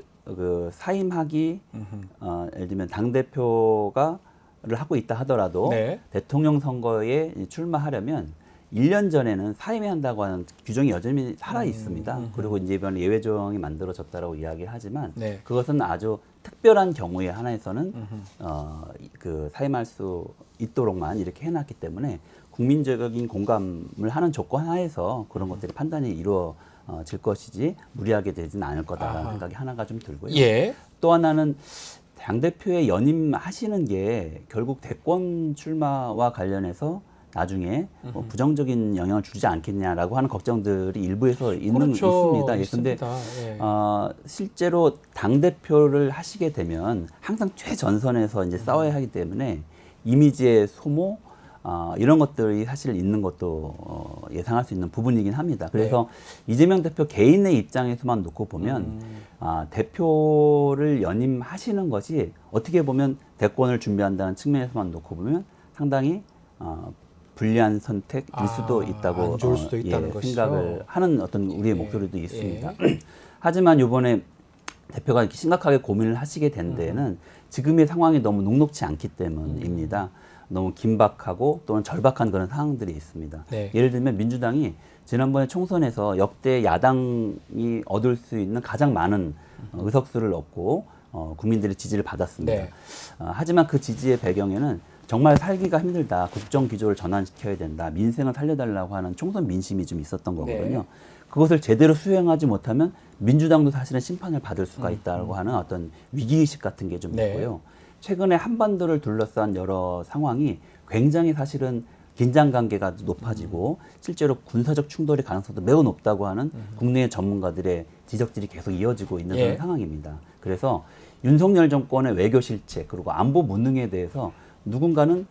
사임하기 예를 들면 당 대표가 를 하고 있다 하더라도 네. 대통령 선거에 출마하려면 1년 전에는 사임해야 한다고 하는 규정이 여전히 살아 있습니다. 그리고 이제 이번 예외 조항이 만들어졌다라고 이야기하지만 네. 그것은 아주 특별한 경우에 한해서는 사임할 수 있도록만 이렇게 해놨기 때문에 국민적인 공감을 하는 조건 하에서 그런 것들이 판단이 이루어질 것이지 무리하게 되지는 않을 거다라는 생각이 하나가 좀 들고요. 예. 또 하나는 당대표에 연임하시는 게 결국 대권 출마와 관련해서 나중에 뭐 부정적인 영향을 주지 않겠냐라고 하는 걱정들이 일부에서 있습니다. 그런데 실제로 당대표를 하시게 되면 항상 최전선에서 이제 싸워야 하기 때문에 이미지의 소모 이런 것들이 사실 있는 것도 예상할 수 있는 부분이긴 합니다. 그래서 이재명 대표 개인의 입장에서만 놓고 보면 대표를 연임하시는 것이 어떻게 보면 대권을 준비한다는 측면에서만 놓고 보면 상당히 불리한 선택일 수도 있다고 안 좋을 수도 있다는 것이죠. 생각을 하는 어떤 우리의 목소리도 있습니다. 하지만 이번에 대표가 이렇게 심각하게 고민을 하시게 된 데에는 지금의 상황이 너무 녹록치 않기 때문입니다. 너무 긴박하고 또는 절박한 그런 상황들이 있습니다. 네. 예를 들면 민주당이 지난번에 총선에서 역대 야당이 얻을 수 있는 가장 많은 의석수를 얻고 국민들의 지지를 받았습니다. 네. 하지만 그 지지의 배경에는 정말 살기가 힘들다. 국정 기조를 전환시켜야 된다. 민생을 살려달라고 하는 총선 민심이 좀 있었던 거거든요. 네. 그것을 제대로 수행하지 못하면 민주당도 사실은 심판을 받을 수가 있다고 하는 어떤 위기의식 같은 게 좀 네. 있고요. 최근에 한반도를 둘러싼 여러 상황이 굉장히 사실은 긴장 관계가 높아지고 실제로 군사적 충돌의 가능성도 매우 높다고 하는 국내의 전문가들의 지적들이 계속 이어지고 있는 그런 상황입니다. 그래서 윤석열 정권의 외교 실책 그리고 안보 무능에 대해서 누군가는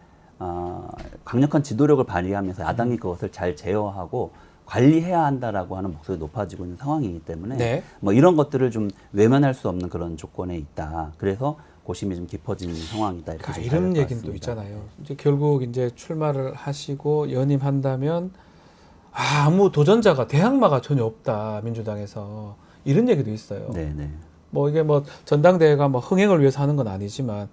강력한 지도력을 발휘하면서 야당이 그것을 잘 제어하고 관리해야 한다라고 하는 목소리 높아지고 있는 상황이기 때문에 뭐 이런 것들을 좀 외면할 수 없는 그런 조건에 있다. 그래서 고심이 좀 깊어지는 상황이다. 이렇게 좀 이런 봐야 될 것 얘기는 또 같습니다. 있잖아요. 이제 결국 이제 출마를 하시고 연임한다면 아무 도전자가 대항마가 전혀 없다 민주당에서 이런 얘기도 있어요. 네네. 뭐 이게 뭐 전당대회가 뭐 흥행을 위해서 하는 건 아니지만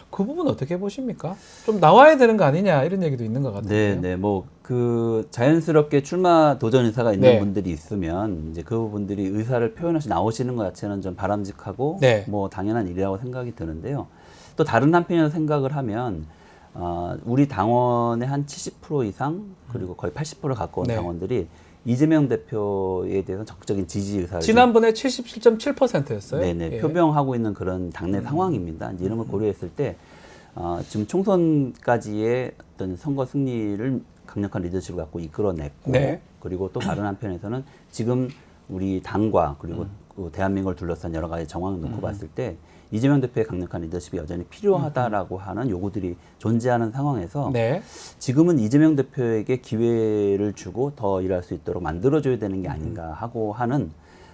그 부분 어떻게 보십니까? 좀 나와야 되는 거 아니냐 이런 얘기도 있는 것 같아요. 네네. 뭐 그 자연스럽게 출마 도전 의사가 있는 네. 분들이 있으면 이제 그 분들이 의사를 표현해서 나오시는 것 자체는 좀 바람직하고 네. 뭐 당연한 일이라고 생각이 드는데요. 또 다른 한편에서 생각을 하면 우리 당원의 한 70% 이상 그리고 거의 80% 가까운 네. 당원들이 이재명 대표에 대해서 적극적인 지지 의사를 지난번에 77.7%였어요. 네네, 예. 표명하고 있는 그런 당내 상황입니다. 이제 이런 걸 고려했을 때 지금 총선까지의 어떤 선거 승리를 강력한 리더십을 갖고 이끌어냈고 네. 그리고 또 다른 한편에서는 지금 우리 당과 그리고 그 대한민국을 둘러싼 여러 가지 정황을 놓고 봤을 때 이재명 대표의 강력한 리더십이 여전히 필요하다라고 하는 요구들이 존재하는 상황에서 네. 지금은 이재명 대표에게 기회를 주고 더 일할 수 있도록 만들어줘야 되는 게 아닌가 하고 하는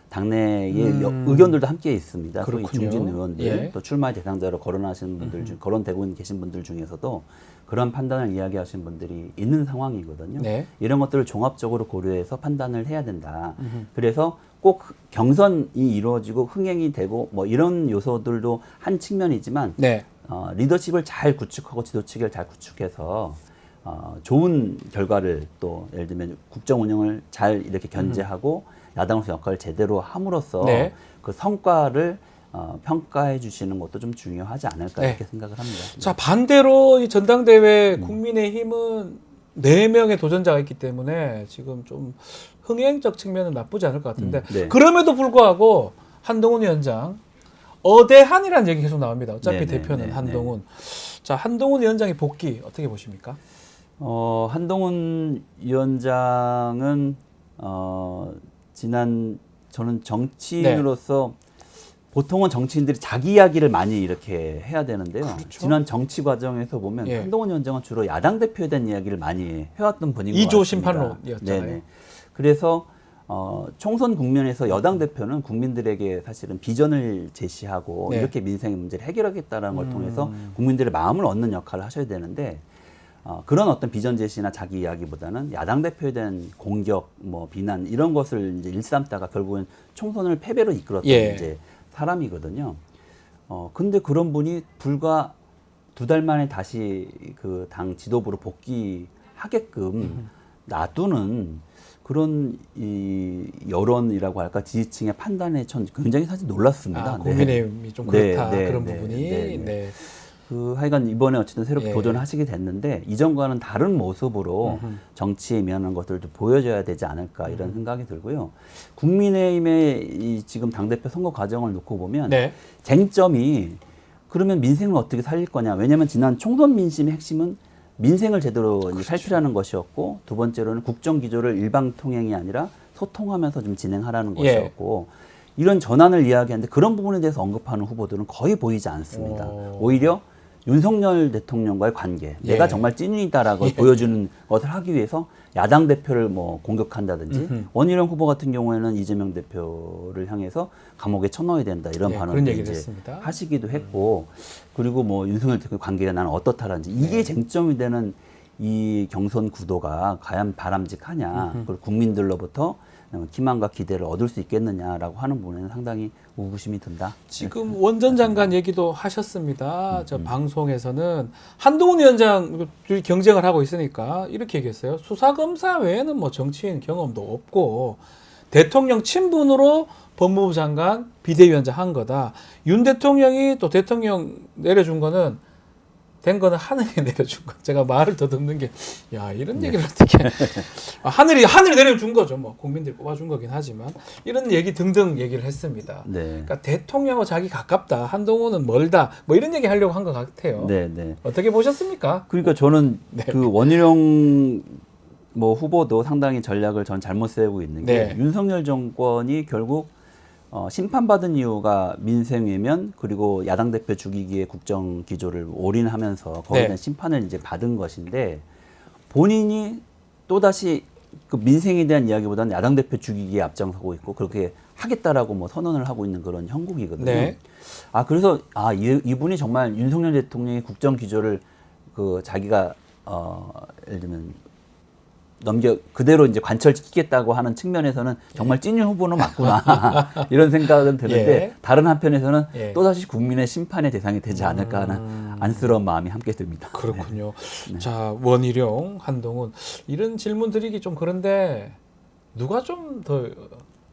당내의 의견들도 함께 있습니다. 또 이 그렇군요. 중진 의원들, 예. 또 출마 대상자로 거론하시는 분들 중, 거론되고 계신 분들 중에서도 그런 판단을 이야기하시는 분들이 있는 상황이거든요. 네. 이런 것들을 종합적으로 고려해서 판단을 해야 된다. 그래서 꼭 경선이 이루어지고 흥행이 되고 뭐 이런 요소들도 한 측면이지만 네. 리더십을 잘 구축하고 지도 체계를 잘 구축해서 좋은 결과를 또 예를 들면 국정 운영을 잘 이렇게 견제하고 야당으로서 역할을 제대로 함으로써 네. 그 성과를 평가해 주시는 것도 좀 중요하지 않을까 네. 이렇게 생각을 합니다. 자, 반대로 이 전당대회 국민의힘은 4명의 도전자가 있기 때문에 지금 좀 흥행적 측면은 나쁘지 않을 것 같은데 네. 그럼에도 불구하고 한동훈 위원장 어대한이라는 얘기 계속 나옵니다. 어차피 네, 대표는 네, 한동훈. 자, 한동훈 위원장의 복귀 어떻게 보십니까? 한동훈 위원장은 저는 정치인으로서 보통은 정치인들이 자기 이야기를 많이 이렇게 해야 되는데요. 그렇죠. 지난 정치 과정에서 보면 예. 한동훈 위원장은 주로 야당 대표에 대한 이야기를 많이 해왔던 분인 것 같습니다. 2조 심판론이었잖아요. 네네. 그래서 총선 국면에서 여당 대표는 국민들에게 사실은 비전을 제시하고 네. 이렇게 민생의 문제를 해결하겠다는 걸 통해서 국민들의 마음을 얻는 역할을 하셔야 되는데 그런 어떤 비전 제시나 자기 이야기보다는 야당 대표에 대한 공격, 뭐 비난 이런 것을 이제 일삼다가 결국은 총선을 패배로 이끌었던 예. 이제 사람이거든요. 근데 그런 분이 불과 2달 만에 다시 그 당 지도부로 복귀하게끔 놔두는 그런 이 여론이라고 할까 지지층의 판단에 전 굉장히 사실 놀랐습니다. 국민의힘이 좀 그렇다 네, 그런 네, 부분이. 네, 네. 네. 하여간 이번에 어쨌든 새롭게 예. 도전하시게 됐는데 이전과는 다른 모습으로 정치에 임하는 것들도 보여줘야 되지 않을까 이런 생각이 들고요. 국민의힘의 이 지금 당대표 선거 과정을 놓고 보면 네. 쟁점이 그러면 민생을 어떻게 살릴 거냐. 왜냐하면 지난 총선 민심의 핵심은 민생을 제대로 이제 살피라는 것이었고 두 번째로는 국정 기조를 일방통행이 아니라 소통하면서 좀 진행하라는 예. 것이었고 이런 전환을 이야기하는데 그런 부분에 대해서 언급하는 후보들은 거의 보이지 않습니다. 오히려 윤석열 대통령과의 관계, 예. 내가 정말 찐이다라고 보여주는 것을 하기 위해서 야당 대표를 뭐 공격한다든지 원희룡 후보 같은 경우에는 이재명 대표를 향해서 감옥에 쳐넣어야 된다 이런 예, 그런 발언을 얘기를 이제 했습니다. 하시기도 했고 그리고 뭐 윤석열 대표 관계가 나는 어떻다라든지 이게 쟁점이 되는 이 경선 구도가 과연 바람직하냐 그리고 국민들로부터 희망과 기대를 얻을 수 있겠느냐라고 하는 부분에는 상당히 의구심이 든다. 지금 원전 장관 얘기도 하셨습니다. 저 방송에서는 한동훈 위원장 둘이 경쟁을 하고 있으니까 이렇게 얘기했어요. 수사검사 외에는 뭐 정치인 경험도 없고 대통령 친분으로 법무부 장관 비대위원장 한 거다. 윤 대통령이 또 대통령 내려준 거는 된 거는 하늘이 내려준 거. 제가 말을 더듬는 게, 야, 이런 얘기를 어떻게. 하늘이 내려준 거죠. 뭐, 국민들이 뽑아준 거긴 하지만. 이런 얘기 등등 얘기를 했습니다. 네. 그러니까 대통령하고 자기 가깝다. 한동훈은 멀다. 뭐 이런 얘기 하려고 한 것 같아요. 네, 네. 어떻게 보셨습니까? 그러니까 저는 그 원희룡 뭐 후보도 상당히 전략을 전 잘못 세우고 있는 게 네. 윤석열 정권이 결국 심판받은 이유가 민생 외면 그리고 야당 대표 죽이기에 국정 기조를 올인하면서 거기에 대한 심판을 이제 받은 것인데 본인이 또다시 그 민생에 대한 이야기보다는 야당 대표 죽이기에 앞장서고 있고 그렇게 하겠다라고 뭐 선언을 하고 있는 그런 형국이거든요. 네. 그래서 이분이 정말 윤석열 대통령의 국정 기조를 그 자기가 예를 들면 그대로 이제 관철시키겠다고 하는 측면에서는 정말 찐인 후보는 맞구나. 이런 생각은 드는데 예. 다른 한편에서는 예. 또다시 국민의 심판의 대상이 되지 않을까 하는 안쓰러운 마음이 함께 듭니다. 그렇군요. 자, 원희룡, 한동훈. 이런 질문 드리기 좀 그런데 누가 좀 더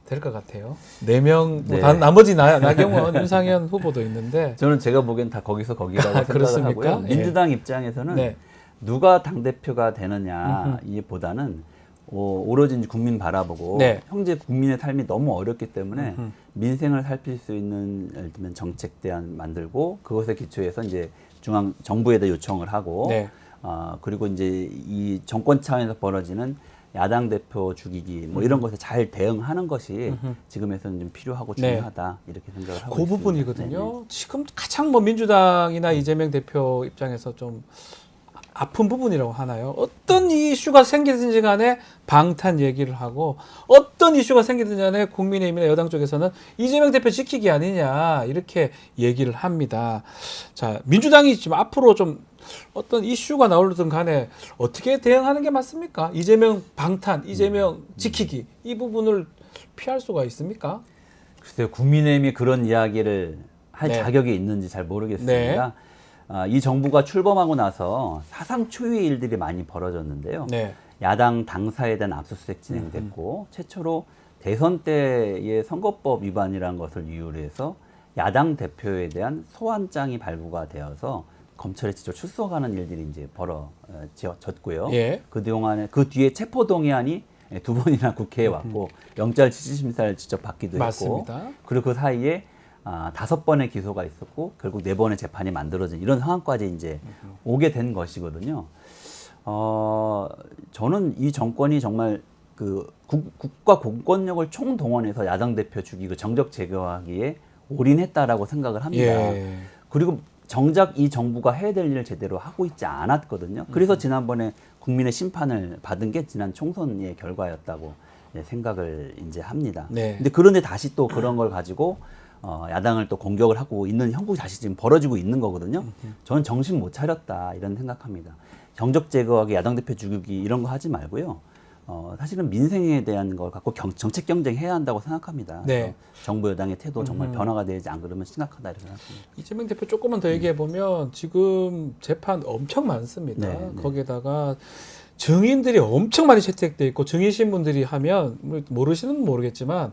될 것 같아요. 4명, 네. 나머지 나경원, 윤상현 후보도 있는데. 저는 제가 보기엔 다 거기서 거기라고 생각을 그렇습니까? 하고요. 예. 민주당 입장에서는 네. 누가 당대표가 되느냐 이보다는 오로지 이제 국민 바라보고 네. 현재 국민의 삶이 너무 어렵기 때문에 민생을 살필 수 있는 예를 들면 정책 대안 만들고 그것에 기초해서 이제 중앙 정부에다 요청을 하고 네. 그리고 이제 이 정권 차원에서 벌어지는 야당 대표 죽이기 뭐 이런 것에 잘 대응하는 것이 지금에서는 좀 필요하고 네. 중요하다 이렇게 생각을 하고 그 있습니다. 부분이거든요. 네, 네. 지금 가장 뭐 민주당이나 이재명 대표 입장에서 좀 아픈 부분이라고 하나요? 어떤 이슈가 생기든지 간에 방탄 얘기를 하고 어떤 이슈가 생기든지 간에 국민의힘이나 여당 쪽에서는 이재명 대표 지키기 아니냐 이렇게 얘기를 합니다. 자, 민주당이 지금 앞으로 좀 어떤 이슈가 나오든 간에 어떻게 대응하는 게 맞습니까? 이재명 방탄, 이재명 지키기 이 부분을 피할 수가 있습니까? 글쎄요, 국민의힘이 그런 이야기를 할 네. 자격이 있는지 잘 모르겠습니다. 네. 이 정부가 출범하고 나서 사상 초유의 일들이 많이 벌어졌는데요. 네. 야당 당사에 대한 압수수색 진행됐고 최초로 대선 때의 선거법 위반이라는 것을 이유로 해서 야당 대표에 대한 소환장이 발부가 되어서 검찰에 직접 출석하는 일들이 이제 벌어졌고요. 예. 그 뒤에 체포동의안이 2번이나 국회에 왔고 영장 지지심사를 직접 받기도 맞습니다. 했고 그리고 그 사이에 5번의 기소가 있었고 결국 4번의 재판이 만들어진 이런 상황까지 이제 오게 된 것이거든요. 저는 이 정권이 정말 그 국가 공권력을 총동원해서 야당 대표 죽이고 정적 제거하기에 올인했다라고 생각을 합니다. 예. 그리고 정작 이 정부가 해야 될 일을 제대로 하고 있지 않았거든요. 그래서 지난번에 국민의 심판을 받은 게 지난 총선의 결과였다고 생각을 이제 합니다. 네. 근데 그런데 다시 또 그런 걸 가지고 야당을 또 공격을 하고 있는 형국이 다시 지금 벌어지고 있는 거거든요. 저는 정신 못 차렸다 이런 생각합니다. 정적 제거하기, 야당 대표 죽이기 이런 거 하지 말고요. 사실은 민생에 대한 걸 갖고 정책 경쟁해야 한다고 생각합니다. 네. 정부 여당의 태도 정말 변화가 되지 안 그러면 심각하다 이렇게 생각합니다. 이재명 대표 조금만 더 얘기해 보면 지금 재판 엄청 많습니다. 네, 네. 거기에다가 증인들이 엄청 많이 채택돼 있고 증인 신문들이 하면 모르시는 모르겠지만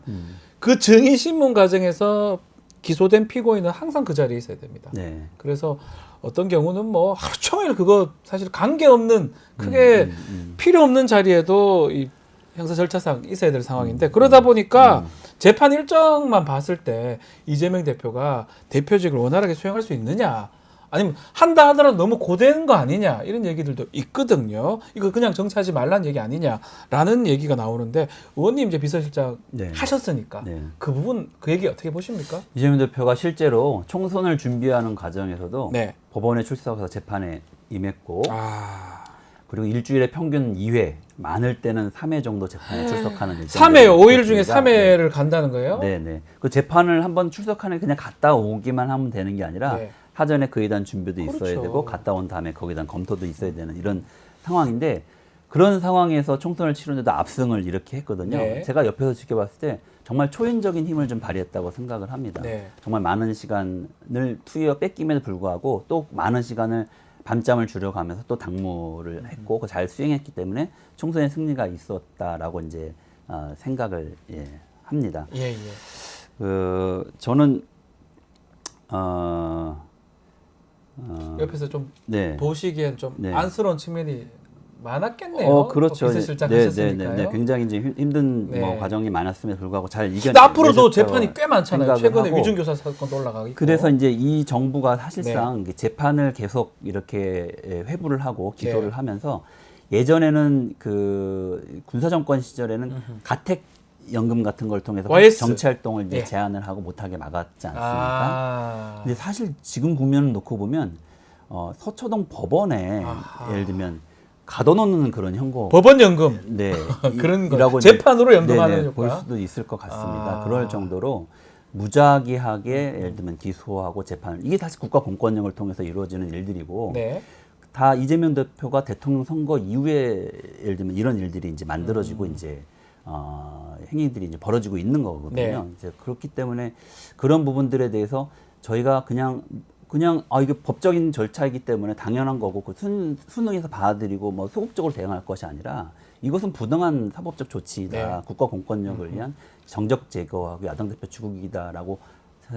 그 증인 신문 과정에서 기소된 피고인은 항상 그 자리에 있어야 됩니다. 네. 그래서 어떤 경우는 뭐 하루 종일 그거 사실 관계없는 크게 필요 없는 자리에도 이 형사 절차상 있어야 될 상황인데 그러다 보니까 재판 일정만 봤을 때 이재명 대표가 대표직을 원활하게 수행할 수 있느냐 아니면 한다 하더라도 너무 고된 거 아니냐 이런 얘기들도 있거든요. 이거 그냥 정치하지 말라는 얘기 아니냐라는 얘기가 나오는데 의원님 이제 비서실장 네. 하셨으니까 네. 그 부분 그 얘기 어떻게 보십니까? 이재명 대표가 실제로 총선을 준비하는 과정에서도 네. 법원에 출석해서 재판에 임했고 아, 그리고 일주일에 평균 2회, 많을 때는 3회 정도 재판에 출석하는 일정. 3회요. 5일 중에 3회를 간다는 거예요? 네네. 그 재판을 한번 출석하는 그냥 갔다 오기만 하면 되는 게 아니라 네. 사전에 그에 대한 준비도 있어야 그렇죠. 되고 갔다 온 다음에 거기에 대한 검토도 있어야 되는 이런 상황인데 그런 상황에서 총선을 치르는데도 압승을 이렇게 했거든요. 네. 제가 옆에서 지켜봤을 때 정말 초인적인 힘을 좀 발휘했다고 생각을 합니다. 네. 정말 많은 시간을 투여 뺏김에도 불구하고 또 많은 시간을 밤잠을 줄여가면서 또 당무를 했고 그걸 잘 수행했기 때문에 총선의 승리가 있었다라고 이제 생각을 합니다. 예, 예. 저는 옆에서 좀 네. 보시기엔 좀 네. 안쓰러운 측면이 많았겠네요. 그렇죠. 비서실장 하셨으니까요. 굉장히 이제 힘든 네. 뭐 과정이 많았음에도 불구하고 잘 이겨냈다고 근데 앞으로도 재판이 꽤 많잖아요. 생각을 최근에 하고. 위중교사 사건도 올라가고 있고. 그래서 이제 이 정부가 사실상 네. 이게 재판을 계속 이렇게 회부를 하고 기소를 네. 하면서 예전에는 그 군사정권 시절에는 가택 연금 같은 걸 통해서 YS. 정치 활동을 이제 예. 제한을 하고 못하게 막았지 않습니까? 아. 근데 사실 지금 국면을 놓고 보면 서초동 법원에 아하. 예를 들면 가둬놓는 그런 형고 법원 연금 네 그런 거 이라고 이제 재판으로 연금하는 네네, 효과. 볼 수도 있을 것 같습니다. 아. 그럴 정도로 무작위하게 예를 들면 기소하고 재판 이게 다시 국가 공권력을 통해서 이루어지는 일들이고 네. 다 이재명 대표가 대통령 선거 이후에 예를 들면 이런 일들이 이제 만들어지고 이제 행위들이 이제 벌어지고 있는 거거든요. 네. 이제 그렇기 때문에 그런 부분들에 대해서 저희가 그냥 이게 법적인 절차이기 때문에 당연한 거고 그 수능에서 받아들이고 뭐 소극적으로 대응할 것이 아니라 이것은 부당한 사법적 조치이다. 네. 국가 공권력을 위한 정적 제거하고 야당 대표 주국이다라고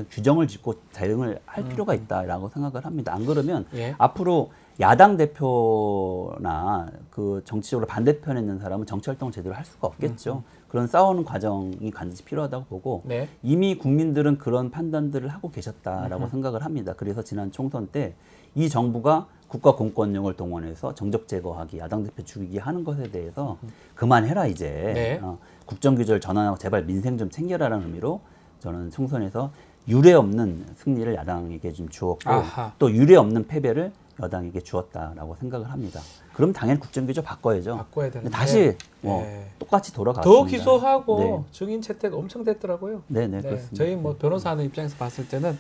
규정을 짓고 대응을 할 필요가 있다라고 생각을 합니다. 안 그러면 예. 앞으로 야당 대표나 그 정치적으로 반대편에 있는 사람은 정치 활동을 제대로 할 수가 없겠죠. 그런 싸우는 과정이 반드시 필요하다고 보고 네. 이미 국민들은 그런 판단들을 하고 계셨다라고 생각을 합니다. 그래서 지난 총선 때 이 정부가 국가 공권력을 동원해서 정적 제거하기, 야당 대표 죽이기 하는 것에 대해서 그만해라 이제. 네. 국정규제를 전환하고 제발 민생 좀 챙겨라라는 의미로 저는 총선에서 유례 없는 승리를 야당에게 좀 주었고 아하. 또 유례 없는 패배를 여당에게 주었다라고 생각을 합니다. 그럼 당연히 국정규제 바꿔야죠. 바꿔야 되는데. 다시 네. 똑같이 돌아갔습니다. 더 기소하고 네. 증인 채택 엄청 됐더라고요. 네, 그렇습니다. 저희 뭐 변호사 하는 입장에서 봤을 때는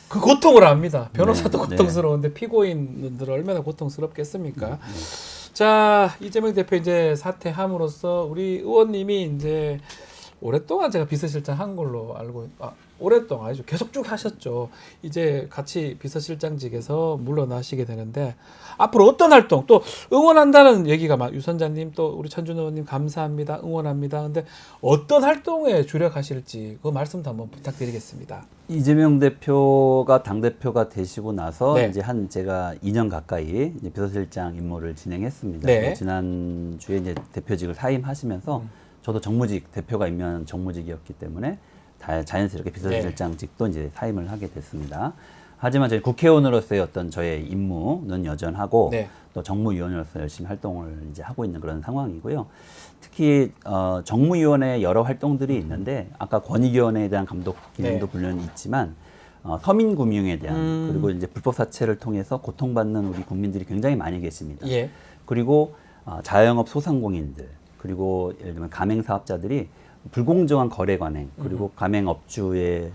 그 고통을 압니다. 변호사도 네, 고통스러운데 피고인들 얼마나 고통스럽겠습니까? 자, 이재명 대표 이제 사퇴함으로써 우리 의원님이 이제 오랫동안 제가 비서실장 한 걸로 알고 오랫동안 아니죠. 계속 쭉 하셨죠. 이제 같이 비서실장직에서 물러나시게 되는데 앞으로 어떤 활동 또 응원한다는 얘기가 막 유선자님 또 우리 천준 의원님 감사합니다. 응원합니다. 근데 어떤 활동에 주력하실지 그 말씀도 한번 부탁드리겠습니다. 이재명 대표가 당대표가 되시고 나서 네. 이제 제가 2년 가까이 이제 비서실장 임무를 진행했습니다. 네. 지난주에 이제 대표직을 사임하시면서 저도 정무직 대표가 임명한 정무직이었기 때문에 자연스럽게 비서실장직도 이제 사임을 하게 됐습니다. 하지만 저희 국회의원으로서의 어떤 저의 임무는 여전하고 네. 또 정무위원으로서 열심히 활동을 이제 하고 있는 그런 상황이고요. 특히 정무위원회 여러 활동들이 있는데 아까 권익위원회에 대한 감독 기능도 네. 물론 있지만 서민금융에 대한 그리고 이제 불법 사채를 통해서 고통받는 우리 국민들이 굉장히 많이 계십니다. 예. 그리고 자영업 소상공인들 그리고 예를 들면 가맹사업자들이 불공정한 거래 관행 그리고 가맹업주에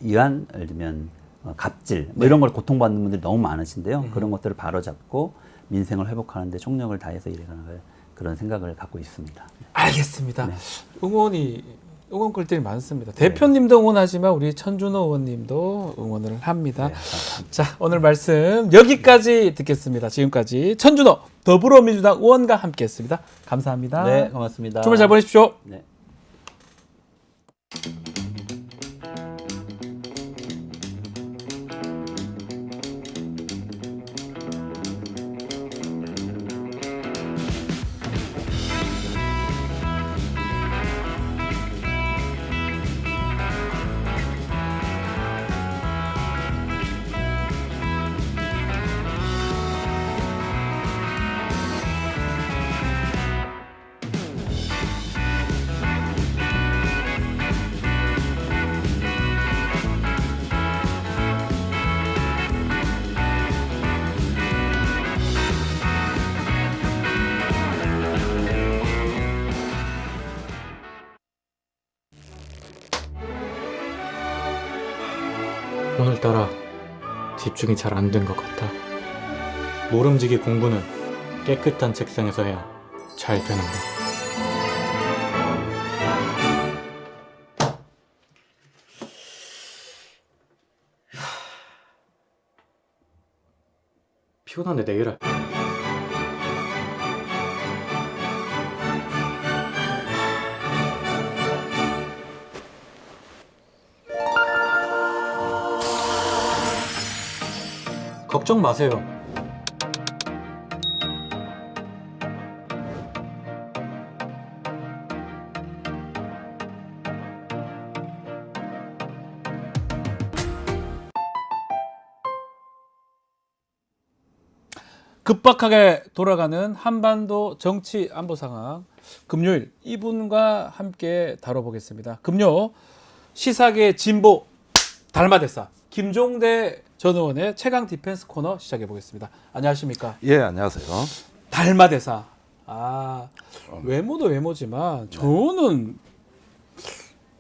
의한 예를 들면 갑질 뭐 이런 걸 고통받는 분들이 너무 많으신데요. 그런 것들을 바로잡고 민생을 회복하는 데 총력을 다해서 일해가는 그런 생각을 갖고 있습니다. 알겠습니다. 네. 응원 글들이 많습니다. 대표님도 응원하지만 우리 천준호 의원님도 응원을 합니다. 네, 감사합니다. 자, 오늘 말씀 여기까지 듣겠습니다. 지금까지 천준호 더불어민주당 의원과 함께했습니다. 감사합니다. 네, 고맙습니다. 주말 잘 보내십시오. 네. 오늘따라 집중이 잘 안 된 것 같아. 모름지기 공부는 깨끗한 책상에서 해야 잘 되는 거. 피곤한데 내일 할. 걱정 마세요. 급박하게 돌아가는 한반도 정치 안보 상황 금요일 이분과 함께 다뤄보겠습니다. 금요 시사계 진보 달마대사 김종대 전 의원의 최강 디펜스 코너 시작해 보겠습니다. 안녕하십니까? 예, 안녕하세요. 달마대사. 외모도 외모지만 저는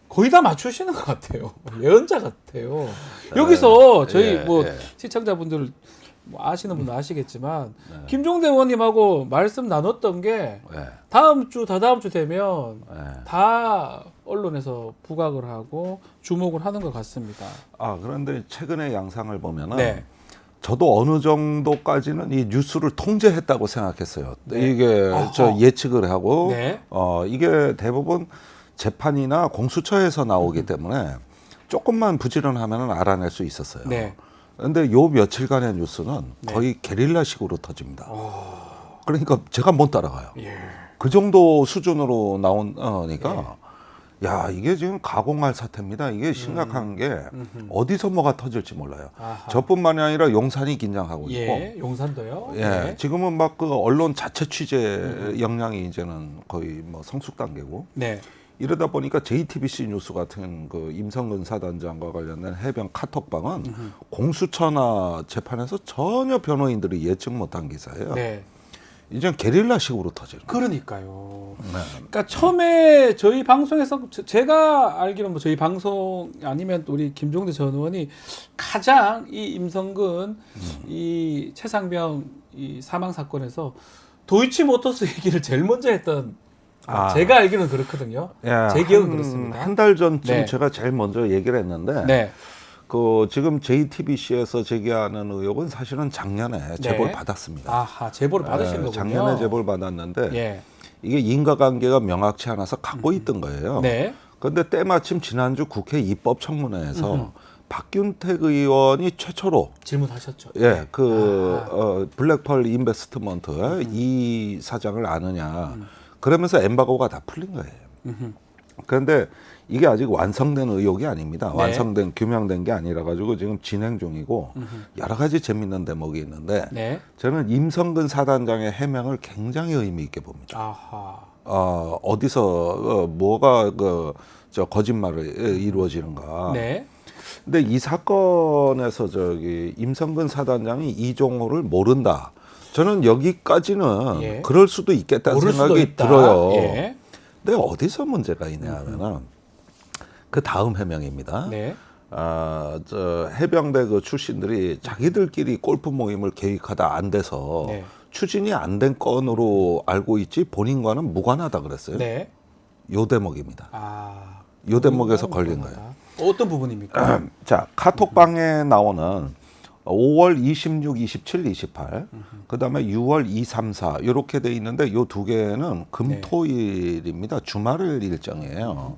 거의 다 맞추시는 것 같아요. 예언자 같아요. 여기서 저희 시청자분들 아시는 분은 아시겠지만 김종대 의원님하고 말씀 나눴던 게 다음 주, 다다음 주 되면 다 언론에서 부각을 하고 주목을 하는 것 같습니다. 그런데 최근의 양상을 보면은 저도 어느 정도까지는 이 뉴스를 통제했다고 생각했어요. 네. 이게 저 예측을 하고 네. 이게 대부분 재판이나 공수처에서 나오기 때문에 조금만 부지런하면 알아낼 수 있었어요. 네. 그런데 요 며칠간의 뉴스는 네. 거의 게릴라식으로 터집니다. 그러니까 제가 못 따라가요. 예. 그 정도 수준으로 나오니까 야, 이게 지금 가공할 사태입니다. 이게 심각한 게 어디서 뭐가 터질지 몰라요. 아하. 저뿐만이 아니라 용산이 긴장하고 있고, 예, 용산도요. 예, 네. 지금은 막 그 언론 자체 취재 역량이 이제는 거의 뭐 성숙 단계고, 네. 이러다 보니까 JTBC 뉴스 같은 그 임성근 사단장과 관련된 해병 카톡방은 공수처나 재판에서 전혀 변호인들이 예측 못한 기사예요. 네. 이젠 게릴라식으로 터지는 거예요. 그러니까요. 네. 그러니까 처음에 저희 방송에서 제가 알기로는 뭐 저희 방송 아니면 또 우리 김종대 전 의원이 가장 이 임성근 이 최상병 이 사망 사건에서 도이치모터스 얘기를 제일 먼저 했던 제가 알기로는 그렇거든요. 예, 제 기억은 그렇습니다. 한 달 전쯤 네. 제가 제일 먼저 얘기를 했는데 네. 그 지금 JTBC에서 제기하는 의혹은 사실은 작년에 제보를 받았습니다. 아하, 제보를 받으신 거군요. 작년에 제보를 받았는데 예. 이게 인과관계가 명확치 않아서 갖고 있던 거예요. 네. 그런데 때마침 지난주 국회 입법청문회에서 박균택 의원이 최초로 질문하셨죠. 예, 블랙펄 인베스트먼트 이 사장을 아느냐 그러면서 엠바고가 다 풀린 거예요. 그런데 이게 아직 완성된 의혹이 아닙니다. 네. 완성된 규명된 게 아니라 가지고 지금 진행 중이고 여러 가지 재밌는 대목이 있는데 네. 저는 임성근 사단장의 해명을 굉장히 의미 있게 봅니다. 아하. 어디서 뭐가 저 거짓말을 이루어지는가. 네. 근데 이 사건에서 저기 임성근 사단장이 이종호를 모른다. 저는 여기까지는 예. 그럴 수도 있겠다는 모를 수도 생각이 있다. 들어요. 예. 근데 어디서 문제가 있냐 하면은 그 다음 해명입니다. 네. 저 해병대 그 출신들이 자기들끼리 골프 모임을 계획하다 안 돼서 네. 추진이 안 된 건으로 알고 있지 본인과는 무관하다 그랬어요. 네. 요 대목입니다. 아. 요 대목에서 걸린 거예요. 어떤 부분입니까? 자, 카톡방에 나오는 5월 26, 27, 28, 그 다음에 6월 2, 3, 4 이렇게 돼 있는데 요 두 개는 금토일입니다. 주말 일정이에요.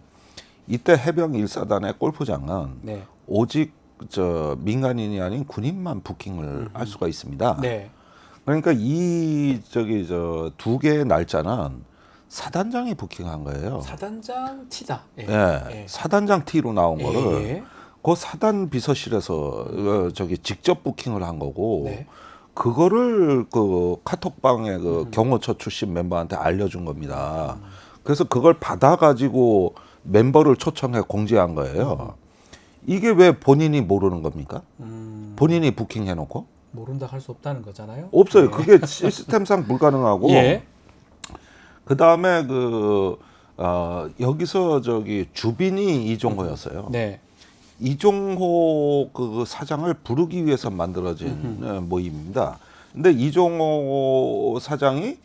이때 해병 1사단의 골프장은 네. 오직 저 민간인이 아닌 군인만 부킹을 할 수가 있습니다. 네. 그러니까 이 저기 저 두 개의 날짜는 사단장이 부킹한 거예요. 사단장 T다. 예. 예, 사단장 T로 나온 거를 예. 그 사단 비서실에서 저기 직접 부킹을 한 거고 네. 그거를 그 카톡방에 그 경호처 출신 멤버한테 알려준 겁니다. 그래서 그걸 받아가지고 멤버를 초청해 공지한 거예요. 이게 왜 본인이 모르는 겁니까? 본인이 부킹해놓고? 모른다 할 수 없다는 거잖아요. 없어요. 네. 그게 시스템상 불가능하고. 예. 그 다음에 여기서 저기 주빈이 이종호였어요. 네. 이종호 그 사장을 부르기 위해서 만들어진 모임입니다. 근데 이종호 사장이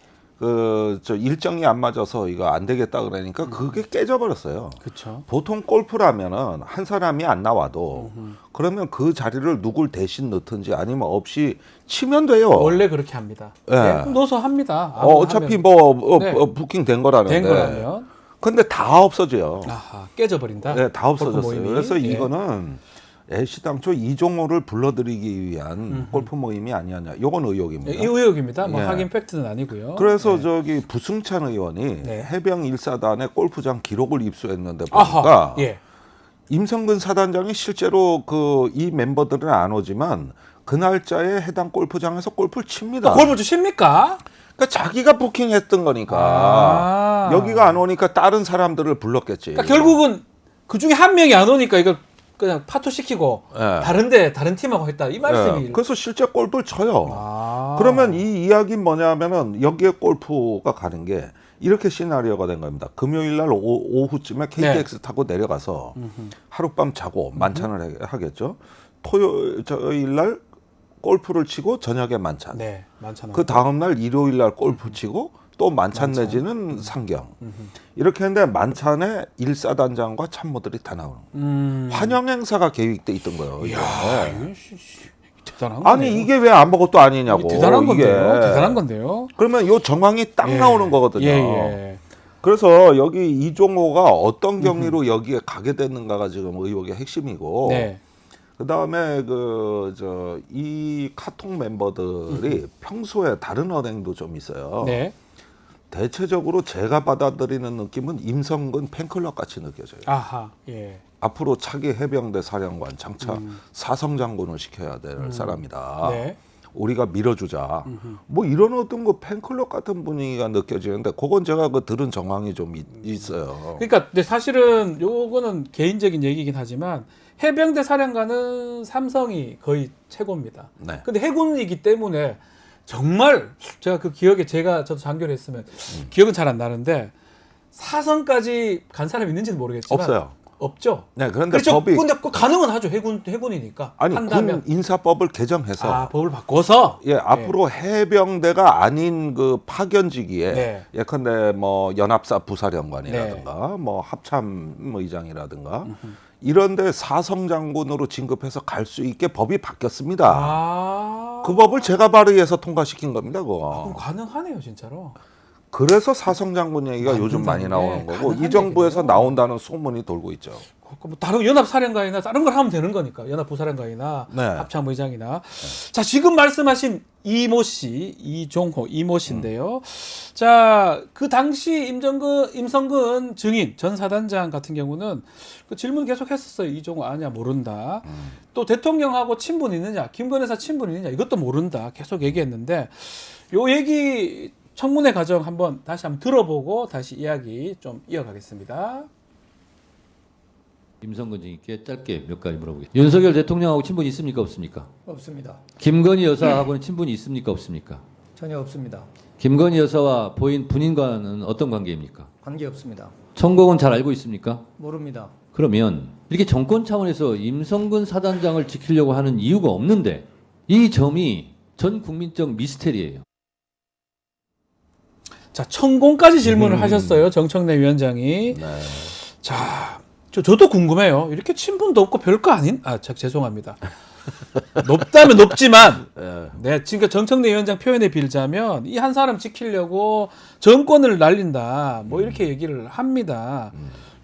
저 일정이 안 맞아서 이거 안 되겠다 그러니까 그게 깨져버렸어요. 그렇죠. 보통 골프라면은 한 사람이 안 나와도 그러면 그 자리를 누굴 대신 넣든지 아니면 없이 치면 돼요. 원래 그렇게 합니다. 예. 네. 넣어서 합니다. 어차피 네. 부킹 된 거라는데. 된 거라면. 근데 다 없어져요. 아하, 깨져버린다. 네, 다 없어졌어요. 골프 모임이. 그래서 예. 이거는 애시당초 이종호를 불러들이기 위한 골프 모임이 아니었냐. 이건 의혹입니다. 이 의혹입니다. 뭐 예. 확인 팩트는 아니고요. 그래서 네. 저기 부승찬 의원이 네. 해병 1사단의 골프장 기록을 입수했는데 보니까 아하, 예. 임성근 사단장이 실제로 이 멤버들은 안 오지만 그 날짜에 해당 골프장에서 골프를 칩니다. 골프 주십니까? 그러니까 자기가 부킹했던 거니까 여기가 안 오니까 다른 사람들을 불렀겠지. 그러니까 결국은 그 중에 한 명이 안 오니까 이거 그냥 파토 시키고 다른 팀하고 했다 이 말씀이. 그래서 실제 골프를 쳐요. 그러면 이 이야기는 뭐냐면은 여기에 골프가 가는 게 이렇게 시나리오가 된 겁니다. 금요일 날 오후쯤에 KTX 타고 내려가서 하룻밤 자고 만찬을 하겠죠. 토요일 날 골프를 치고 저녁에 만찬. 네, 만찬. 그 다음 날 일요일 날 골프 치고 또 만찬 내지는 상경. 이렇게 했는데 만찬에 1사단장과 참모들이 다 나오는 거예요. 환영 행사가 계획돼 있던 거예요. 이야, 이게. 이건 대단한 아니 거네요. 이게 왜 아무것도 아니냐고. 이게 대단한 이게. 건데요. 대단한 건데요. 그러면 요 정황이 딱 예. 나오는 거거든요. 예. 그래서 여기 이종호가 어떤 경위로 여기에 가게 됐는가가 지금 의혹의 핵심이고. 네. 그다음에 이 카톡 멤버들이 평소에 다른 언행도 좀 있어요. 네. 대체적으로 제가 받아들이는 느낌은 임성근 팬클럽 같이 느껴져요. 아하. 예. 앞으로 차기 해병대 사령관 장차 사성장군을 시켜야 될 사람이다. 네. 우리가 밀어주자. 뭐 이런 어떤 그 팬클럽 같은 분위기가 느껴지는데 그건 제가 들은 정황이 좀 있어요. 그러니까 근데 사실은 요거는 개인적인 얘기긴 하지만 해병대 사령관은 삼성이 거의 최고입니다. 네. 근데 해군이기 때문에 정말 제가 그 기억에 저도 장교를 했으면 기억은 잘 안 나는데 사성까지 간 사람이 있는지는 모르겠지만 없어요. 없죠. 네, 그런데 그렇죠. 법이 근데 가능은 하죠. 해군이니까 아니 한다면 군 인사법을 개정해서 법을 바꿔서 앞으로 해병대가 아닌 그 파견직위에 네. 예컨대 뭐 연합사 부사령관이라든가 뭐 합참 의장이라든가 이런데 사성장군으로 진급해서 갈 수 있게 법이 바뀌었습니다. 그 법을 제가 발의해서 통과시킨 겁니다. 그럼 가능하네요, 진짜로. 그래서 사성장군 얘기가 요즘 많이 나오는 거고 이 정부에서 나온다는 소문이 돌고 있죠. 뭐 다른 연합사령관이나 다른 걸 하면 되는 거니까 연합부사령관이나 네. 합참의장이나 자 지금 말씀하신 이모 씨 이종호 이모 씨인데요. 자 그 당시 임성근 증인 전 사단장 같은 경우는 그 질문 계속 했었어요. 이종호 아냐 모른다. 또 대통령하고 친분 있느냐 김건희 여사 친분 있느냐 이것도 모른다. 계속 얘기했는데 요 얘기 청문회 과정 다시 한번 들어보고 다시 이야기 좀 이어가겠습니다. 임성근 증인께 짧게 몇 가지 물어보겠습니다. 윤석열 대통령하고 친분이 있습니까 없습니까? 없습니다. 김건희 여사하고는 친분이 있습니까 없습니까? 전혀 없습니다. 김건희 여사와 부인과는 어떤 관계입니까? 관계 없습니다. 천공은 잘 알고 있습니까? 모릅니다. 그러면 이렇게 정권 차원에서 임성근 사단장을 지키려고 하는 이유가 없는데 이 점이 전 국민적 미스테리예요. 자, 천공까지 질문을 하셨어요. 정청래 위원장이. 네. 자, 저도 궁금해요. 이렇게 친분도 없고 별거 아닌, 죄송합니다. 높다면 높지만, 네, 지금 정청래 위원장 표현에 빌자면, 이 한 사람 지키려고 정권을 날린다. 뭐 이렇게 얘기를 합니다.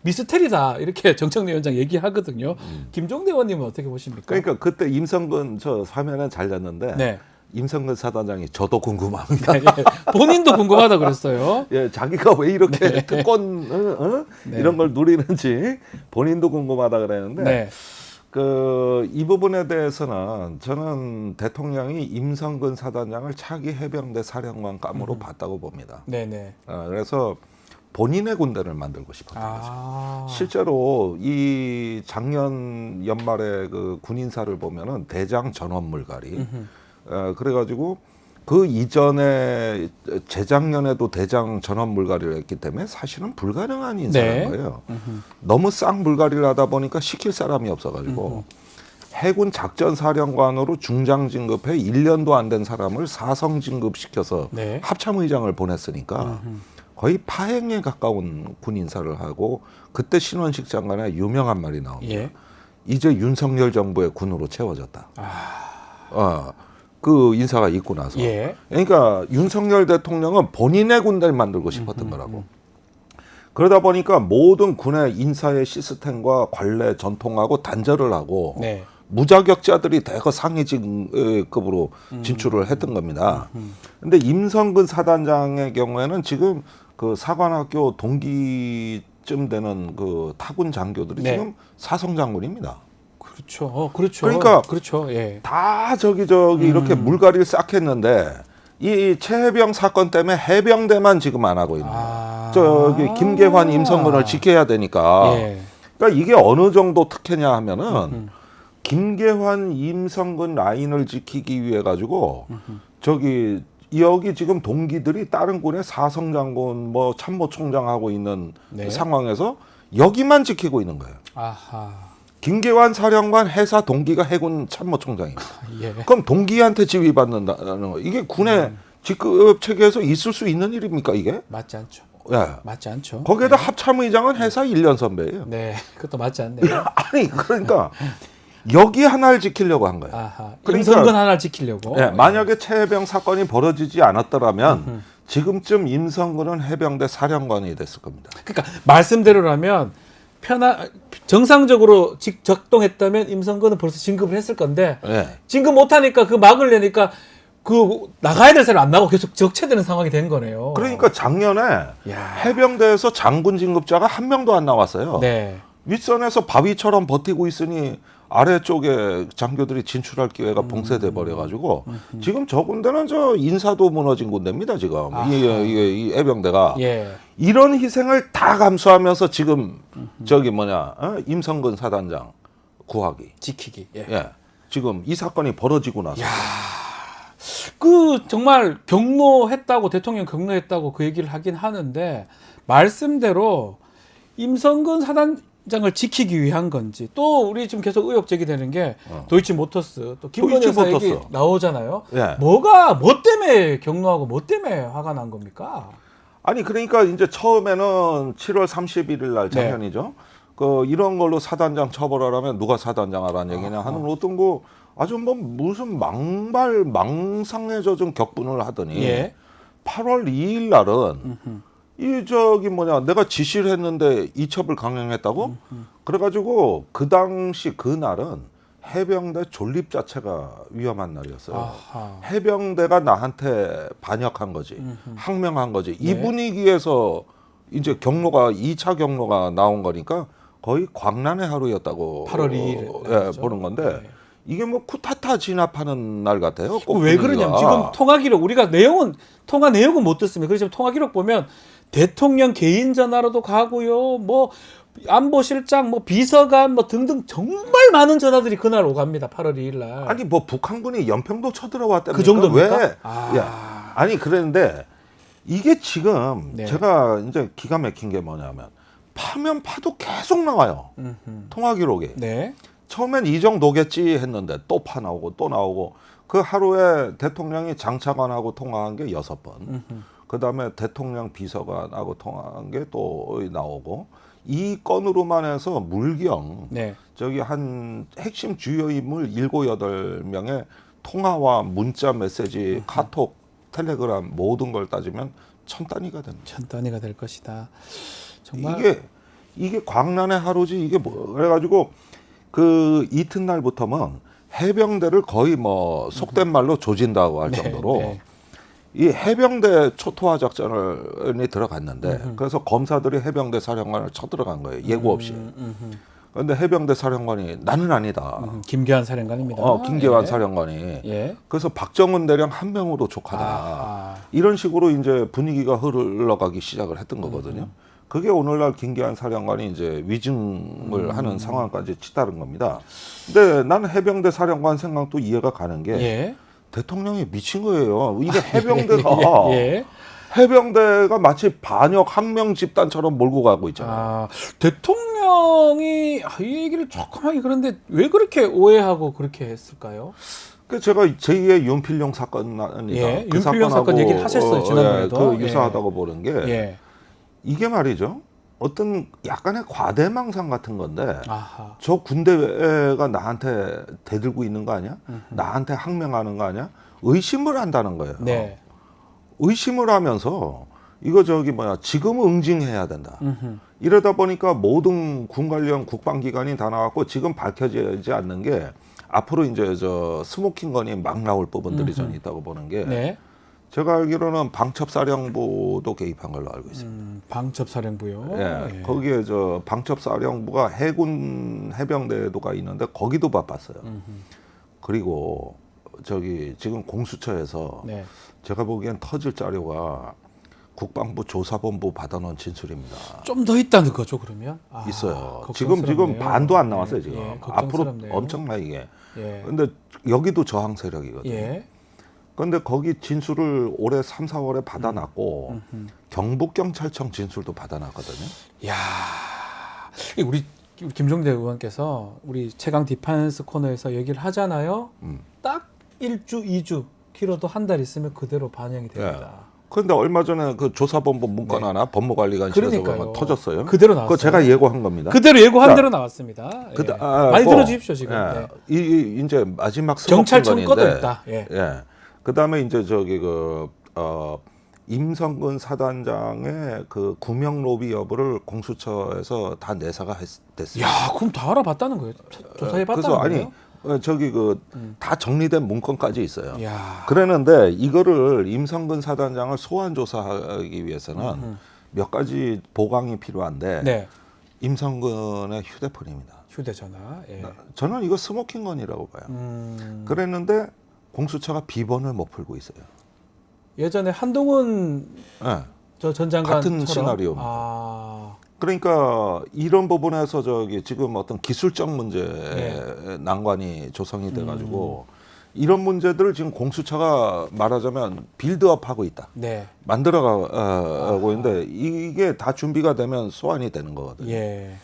미스테리다. 이렇게 정청래 위원장 얘기하거든요. 김종대 의원님은 어떻게 보십니까? 그러니까 그때 임성근 화면은 잘 냈는데 네. 임성근 사단장이 저도 궁금합니다. 네, 본인도 궁금하다 그랬어요. 예, 자기가 왜 이렇게 특권 이런 걸 누리는지 본인도 궁금하다 그랬는데 이 부분에 대해서는 저는 대통령이 임성근 사단장을 차기 해병대 사령관감으로 봤다고 봅니다. 네네. 그래서 본인의 군대를 만들고 싶었던 거죠. 실제로 이 작년 연말에 그 군인사를 보면은 대장 전원 물갈이. 그래가지고 그 이전에 재작년에도 대장 전원 물갈이를 했기 때문에 사실은 불가능한 인사인 거예요. 너무 쌍 물갈이를 하다 보니까 시킬 사람이 없어가지고 해군 작전사령관으로 중장 진급해 1년도 안 된 사람을 사성 진급시켜서 합참의장을 보냈으니까 거의 파행에 가까운 군 인사를 하고 그때 신원식 장관의 유명한 말이 나옵니다. 이제 윤석열 정부의 군으로 채워졌다. 그 인사가 있고 나서. 그러니까 윤석열 대통령은 본인의 군대를 만들고 싶었던 거라고. 그러다 보니까 모든 군의 인사의 시스템과 관례 전통하고 단절을 하고 무자격자들이 대거 상위직급으로 진출을 했던 겁니다. 근데 임성근 사단장의 경우에는 지금 그 사관학교 동기쯤 되는 그 타군 장교들이 지금 사성장군입니다. 그렇죠. 그렇죠. 그러니까 그렇죠. 다 저기 이렇게 물갈이를 싹 했는데 이 최해병 사건 때문에 해병대만 지금 안 하고 있는 거예요. 저기 김계환, 임성근을 지켜야 되니까. 그러니까 이게 어느 정도 특혜냐 하면은 김계환, 임성근 라인을 지키기 위해 가지고 여기 지금 동기들이 다른 군의 사성장군 뭐 참모총장 하고 있는 상황에서 여기만 지키고 있는 거예요. 김계환 사령관 해사 동기가 해군 참모총장입니다. 그럼 동기한테 지휘받는다는 거 이게 군의 직급 체계에서 있을 수 있는 일입니까 이게? 맞지 않죠. 맞지 않죠. 거기에다 합참의장은 해사 1년 선배예요. 그것도 맞지 않네요. 아니 그러니까 여기 하나를 지키려고 한 거예요. 아하. 그러니까- 임성근 하나를 지키려고. 예, 만약에 최해병 사건이 벌어지지 않았더라면 지금쯤 임성근은 해병대 사령관이 됐을 겁니다. 그러니까 말씀대로라면 정상적으로 작동했다면 임성근은 벌써 진급을 했을 건데 예. 진급 못하니까 그 막으려니까 그 나가야 될 사람 안 나고 계속 적체되는 상황이 된 거네요. 그러니까 작년에 야. 해병대에서 장군 진급자가 한 명도 안 나왔어요. 네. 윗선에서 바위처럼 버티고 있으니 아래쪽에 장교들이 진출할 기회가 봉쇄돼 버려가지고 지금 저 군대는 저 인사도 무너진 군대입니다. 지금 이 해병대가 예. 이런 희생을 다 감수하면서 지금 저기 임성근 사단장 구하기 지키기. 예. 예. 지금 이 사건이 벌어지고 나서 그 정말 경로했다고 대통령 경로했다고 그 얘기를 하긴 하는데 말씀대로 임성근 사단장을 지키기 위한 건지 또 우리 지금 계속 의혹 제기되는 게 도이치모터스 또 김건희 여사 얘기 도이치모터스. 나오잖아요. 예. 뭐 때문에 경로하고 뭐 때문에 화가 난 겁니까? 아니 그러니까 이제 처음에는 7월 31일 날 작년이죠. 그 이런 걸로 사단장 처벌하라면 누가 사단장 하라는 얘기냐 하는 어떤 거 아주 뭐 무슨 망상에 젖은 격분을 하더니 예. 8월 2일 날은 내가 지시를 했는데 이첩을 강행했다고? 그래가지고 그 당시 그날은 해병대 존립 자체가 위험한 날이었어요. 아하. 해병대가 나한테 반역한 거지, 항명한 거지. 이 네. 분위기에서 이제 경로가 2차 경로가 나온 거니까 거의 광란의 하루였다고 8월 2일 예, 보는 건데 이게 뭐 쿠타타 진압하는 날 같아요. 꼭 왜 분위기가. 그러냐면 지금 통화 기록 우리가 통화 내용은 못 듣습니다. 그렇지만 통화 기록 보면 대통령 개인 전화로도 가고요. 뭐 안보실장, 뭐 비서관, 뭐 등등 정말 많은 전화들이 그날 오갑니다. 8월 2일 날. 아니 뭐 북한군이 연평도 쳐들어왔다니까 그 정도입니까? 왜? 아. 아니 그랬는데 이게 지금 네. 제가 이제 기가 막힌 게 뭐냐면 파면 파도 계속 나와요. 통화 기록이. 네. 처음엔 이 정도겠지 했는데 또 파 나오고 또 나오고 그 하루에 대통령이 장차관하고 통화한 게 6번. 그다음에 대통령 비서관하고 통화한 게 또 나오고 이 건으로만 해서 물경 네. 저기 한 핵심 주요 인물 7, 8명의 통화와 문자 메시지, 카톡, 텔레그램 모든 걸 따지면 1000단위가 됩니다. 1000단위가 될 것이다. 정말 이게 광란의 하루지 이게 뭐 그래가지고 그 이튿날부터는 해병대를 거의 뭐 속된 말로 조진다고 할 정도로 네. 이 해병대 초토화 작전이 들어갔는데 그래서 검사들이 해병대 사령관을 쳐들어간 거예요. 예고 없이. 그런데 해병대 사령관이 나는 아니다. 김계환 사령관입니다. 김계환 예. 사령관이. 예. 그래서 박정훈 대령 한 명으로 족하다. 아하. 이런 식으로 이제 분위기가 흘러가기 시작을 했던 거거든요. 그게 오늘날 김계환 사령관이 이제 위증을 하는 상황까지 치달은 겁니다. 근데 나는 해병대 사령관 생각도 이해가 가는 게 예. 대통령이 미친 거예요. 이게 해병대가 예. 해병대가 마치 반역 항명 집단처럼 몰고 가고 있잖아요. 대통령이 이 얘기를 조금 하기 그런데 왜 그렇게 오해하고 그렇게 했을까요? 그 제가 제2의 윤필용 사건이나 예, 그 윤필용 사건 얘기를 하셨어요, 지난번에도. 그 유사하다고 보는 게 이게 말이죠. 어떤 약간의 과대망상 같은 건데 아하. 저 군대가 나한테 대들고 있는 거 아니야? 나한테 항명하는 거 아니야? 의심을 한다는 거예요. 네. 의심을 하면서 이거 지금은 응징해야 된다. 이러다 보니까 모든 군 관련 국방기관이 다 나왔고 지금 밝혀지지 않는 게 앞으로 이제 저 스모킹 건이 막 나올 부분들이 전 있다고 보는 게 네. 제가 알기로는 방첩사령부도 개입한 걸로 알고 있습니다. 방첩사령부요. 예, 거기에 저 방첩사령부가 해군 해병대도가 있는데 거기도 바빴어요. 그리고 저기 지금 공수처에서 네. 제가 보기엔 터질 자료가 국방부 조사본부 받아놓은 진술입니다. 좀 더 있다는 거죠, 그러면? 있어요. 걱정스럽네요. 지금 반도 안 나왔어요. 지금 예, 앞으로 걱정스럽네요. 엄청나게. 예. 근데 여기도 저항 세력이거든요. 예. 그런데 거기 진술을 올해 3, 4월에 받아놨고 경북경찰청 진술도 받아놨거든요. 야, 우리 김종대 의원께서 우리 최강 디펜스 코너에서 얘기를 하잖아요. 딱 1주, 2주, 길어도 한 달 있으면 그대로 반영이 됩니다. 그런데 얼마 전에 그 조사본부 문건 네. 하나 법무관리관실에서 그러니까요. 터졌어요. 그대로 나왔어요. 그거 제가 예고한 겁니다. 그대로 예고한 자, 대로 나왔습니다. 예. 많이 뭐, 들어주십시오 지금. 예. 네. 이 이제 마지막 경찰청 스모킹건인데, 꺼냈다. 예. 예. 그다음에 이제 저기 임성근 사단장의 그 구명 로비 여부를 공수처에서 다 내사가 됐습니다. 야, 그럼 다 알아봤다는 거예요? 조사해봤다는 그래서 거예요? 저기 다 정리된 문건까지 있어요. 야. 그랬는데 이거를 임성근 사단장을 소환 조사하기 위해서는 몇 가지 보강이 필요한데 네. 임성근의 휴대폰입니다. 휴대전화. 예. 저는 이거 스모킹건이라고 봐요. 그랬는데 공수처가 비번을 못 풀고 있어요. 예전에 한동훈 네. 전 장관 같은 시나리오. 그러니까 이런 부분에서 저기 지금 어떤 기술적 문제 난관이 조성이 돼가지고 이런 문제들을 지금 공수처가 말하자면 빌드업하고 있다. 네. 만들어가고 있는데 이게 다 준비가 되면 소환이 되는 거거든요. 예.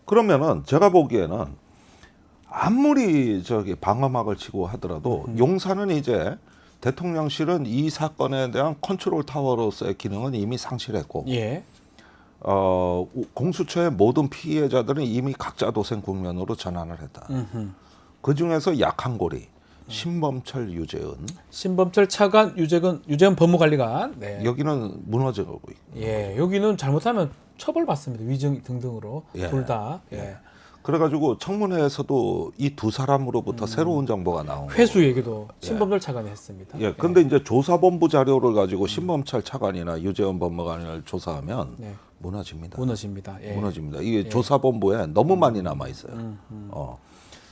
그러면은 제가 보기에는 아무리 저기 방어막을 치고 하더라도 용산은 이제 대통령실은 이 사건에 대한 컨트롤 타워로서의 기능은 이미 상실했고, 예. 공수처의 모든 피해자들은 이미 각자 도생 국면으로 전환을 했다. 그 중에서 약한 고리 신범철, 유재은, 신범철 차관, 유재은 법무관리관. 네. 여기는 무너져가고 있고. 예, 여기는 잘못하면 처벌받습니다. 위증 등등으로 예. 둘 다. 예. 예. 그래가지고 청문회에서도 이 두 사람으로부터 새로운 정보가 나온 거예요. 회수 얘기도 신범철 차관이 했습니다. 예, 근데 이제 조사본부 자료를 가지고 신범철 차관이나 유재원 법무관을 조사하면 네. 무너집니다. 무너집니다. 예. 무너집니다. 이게 조사본부에 너무 많이 남아 있어요.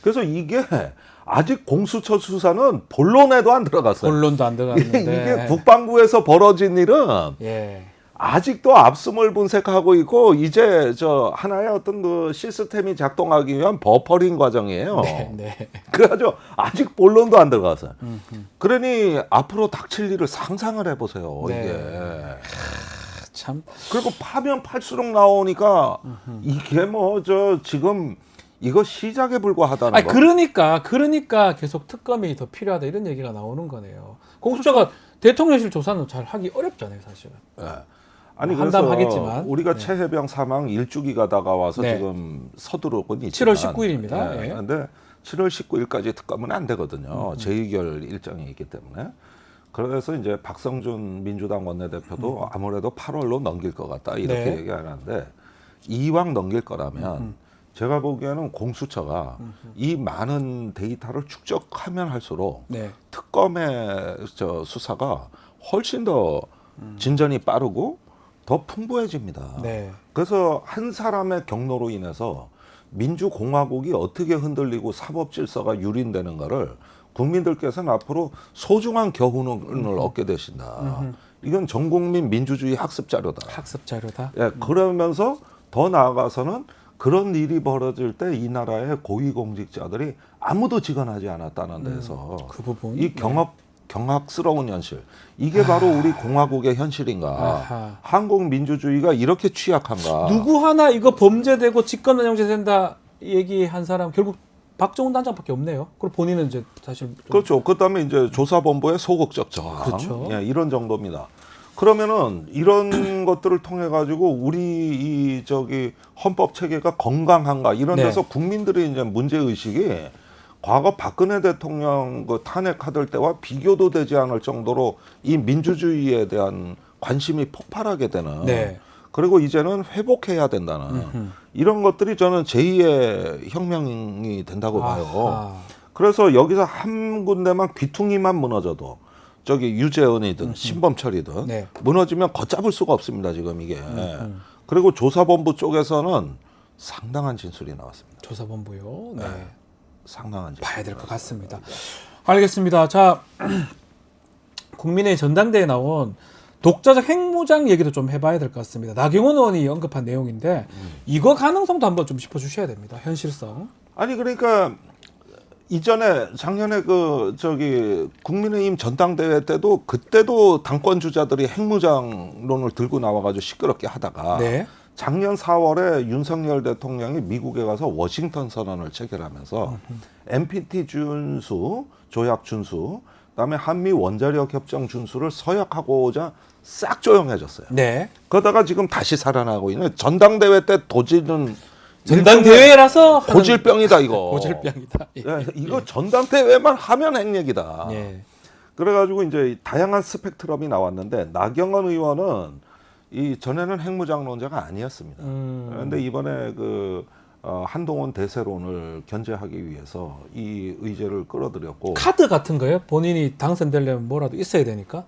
그래서 이게 아직 공수처 수사는 본론에도 안 들어갔어요. 본론도 안 들어갔는데 이게 국방부에서 벌어진 일은 예. 아직도 압수물 분석하고 있고 이제 저 하나의 어떤 그 시스템이 작동하기 위한 버퍼링 과정이에요. 네, 네. 그래가지고 아직 본론도 안 들어갔어요. 그러니 앞으로 닥칠 일을 상상을 해보세요. 네. 이게 참. 그리고 파면 팔수록 나오니까 이게 뭐 저 지금 이거 시작에 불과하다는 아니 거. 그러니까 계속 특검이 더 필요하다 이런 얘기가 나오는 거네요. 공수처가 대통령실 조사는 잘 하기 어렵잖아요, 사실은. 네. 아니 그래서 한담하겠지만 우리가 네. 최혜병 사망 1주기가 다가와서 네. 지금 서두르고 있지만 7월 19일입니다. 예. 그런데 7월 19일까지 특검은 안 되거든요. 재의결 일정이 있기 때문에. 그래서 이제 박성준 민주당 원내대표도 아무래도 8월로 넘길 것 같다 이렇게 네. 얘기하는데 이왕 넘길 거라면 제가 보기에는 공수처가 이 많은 데이터를 축적하면 할수록 네. 특검의 저 수사가 훨씬 더 진전이 빠르고 더 풍부해집니다. 네. 그래서 한 사람의 경로로 인해서 민주공화국이 어떻게 흔들리고 사법 질서가 유린되는가를 국민들께서는 앞으로 소중한 교훈을 얻게 되신다. 이건 전국민 민주주의 학습 자료다. 학습 자료다. 예, 그러면서 더 나아가서는 그런 일이 벌어질 때 이 나라의 고위공직자들이 아무도 직언하지 않았다는 데서 그 부분. 이 경악스러운 현실. 이게 바로 우리 공화국의 현실인가. 아하. 한국 민주주의가 이렇게 취약한가. 누구 하나 이거 범죄되고 직권남용죄 된다 얘기한 사람 결국 박정훈 단장밖에 없네요. 그리고 본인은 이제 사실 좀 그렇죠. 그다음에 이제 조사본부의 소극적 저항. 그렇죠. 예, 이런 정도입니다. 그러면은 이런 것들을 통해 가지고 우리 이 저기 헌법 체계가 건강한가 이런 네. 데서 국민들의 이제 문제 의식이 과거 박근혜 대통령 그 탄핵하던 때와 비교도 되지 않을 정도로 이 민주주의에 대한 관심이 폭발하게 되는. 네. 그리고 이제는 회복해야 된다는 이런 것들이 저는 제2의 혁명이 된다고 봐요. 아하. 그래서 여기서 한 군데만 귀퉁이만 무너져도 저기 유재은이든 신범철이든 네. 무너지면 걷잡을 수가 없습니다. 지금 이게. 그리고 조사본부 쪽에서는 상당한 진술이 나왔습니다. 조사본부요. 네. 상당한 진술. 봐야 될 것 같습니다. 알겠습니다. 자, 국민의 전당대회에 나온 독자적 핵무장 얘기도 좀 해봐야 될 것 같습니다. 나경원 의원이 언급한 내용인데 이거 가능성도 한번 좀 짚어주셔야 됩니다. 현실성. 아니 그러니까 이전에 작년에 그 저기 국민의힘 전당대회 때도 그때도 당권 주자들이 핵무장론을 들고 나와가지고 시끄럽게 하다가 네. 작년 4월에 윤석열 대통령이 미국에 가서 워싱턴 선언을 체결하면서 NPT 준수, 조약 준수, 그다음에 한미 원자력 협정 준수를 서약하고자 싹 조용해졌어요. 네. 그러다가 지금 다시 살아나고 있는 전당대회 때 도지는 전당대회라서 하는 고질병이다 이거. 고질병이다. 예. 야, 이거 전당대회만 하면 핵얘기다. 예. 그래가지고 이제 다양한 스펙트럼이 나왔는데 나경원 의원은 이 전에는 핵무장론자가 아니었습니다. 그런데 이번에 그 한동훈 대세론을 견제하기 위해서 이 의제를 끌어들였고 카드 같은 거요? 본인이 당선되려면 뭐라도 있어야 되니까.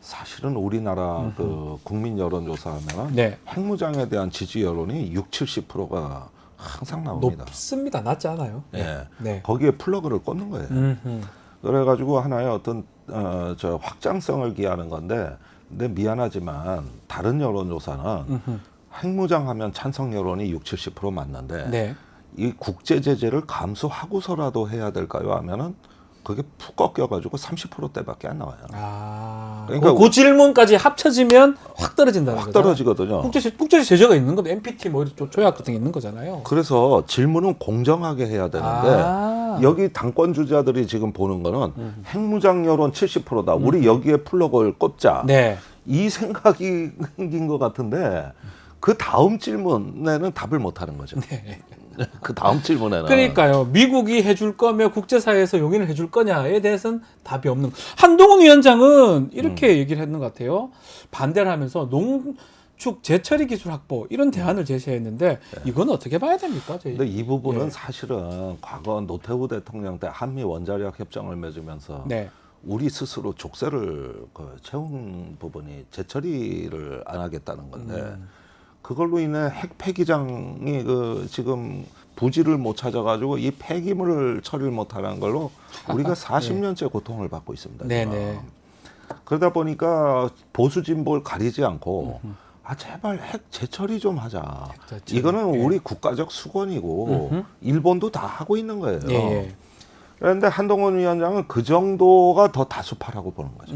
사실은 우리나라 그 국민 여론조사하면 네. 핵무장에 대한 지지 여론이 60~70%가 항상 나옵니다. 높습니다. 낮지 않아요. 예. 네. 거기에 플러그를 꽂는 거예요. 그래가지고 하나의 어떤 저 확장성을 기하는 건데, 근데 미안하지만 다른 여론조사는 핵무장하면 찬성 여론이 60~70% 맞는데 네. 이 국제 제재를 감수하고서라도 해야 될까요? 하면은 그게 푹 꺾여가지고 30%대밖에 안 나와요. 아, 그러니까 그 질문까지 합쳐지면 확 떨어진다는 확 거죠. 떨어지거든요. 국제 제재가 있는 건데 NPT 뭐 조약 같은 게 있는 거잖아요. 그래서 질문은 공정하게 해야 되는데 아. 여기 당권 주자들이 지금 보는 거는 핵무장 여론 70%다. 우리 여기에 플러그를 꼽자. 네. 이 생각이 생긴 것 같은데 그 다음 질문에는 답을 못 하는 거죠. 네. 그 다음 질문에는. 그러니까요. 미국이 해줄 거며 국제사회에서 용인을 해줄 거냐에 대해서는 답이 없는. 한동훈 위원장은 이렇게 얘기를 했는 것 같아요. 반대를 하면서 농축 재처리 기술 확보 이런 대안을 제시했는데 이건 어떻게 봐야 됩니까? 저희? 근데 이 부분은 예. 사실은 과거 노태우 대통령 때 한미 원자력 협정을 맺으면서 네. 우리 스스로 족쇄를 채운 부분이 재처리를 안 하겠다는 건데 그걸로 인해 핵 폐기장이 지금 부지를 못 찾아가지고 이 폐기물을 처리를 못하는 걸로 우리가 40년째 고통을 받고 있습니다. 네네. 그러다 보니까 보수 진보를 가리지 않고 제발 핵 재처리 좀 하자. 재처리. 이거는 예. 우리 국가적 수건이고 일본도 다 하고 있는 거예요. 예. 그런데 한동훈 위원장은 그 정도가 더 다수파라고 보는 거죠.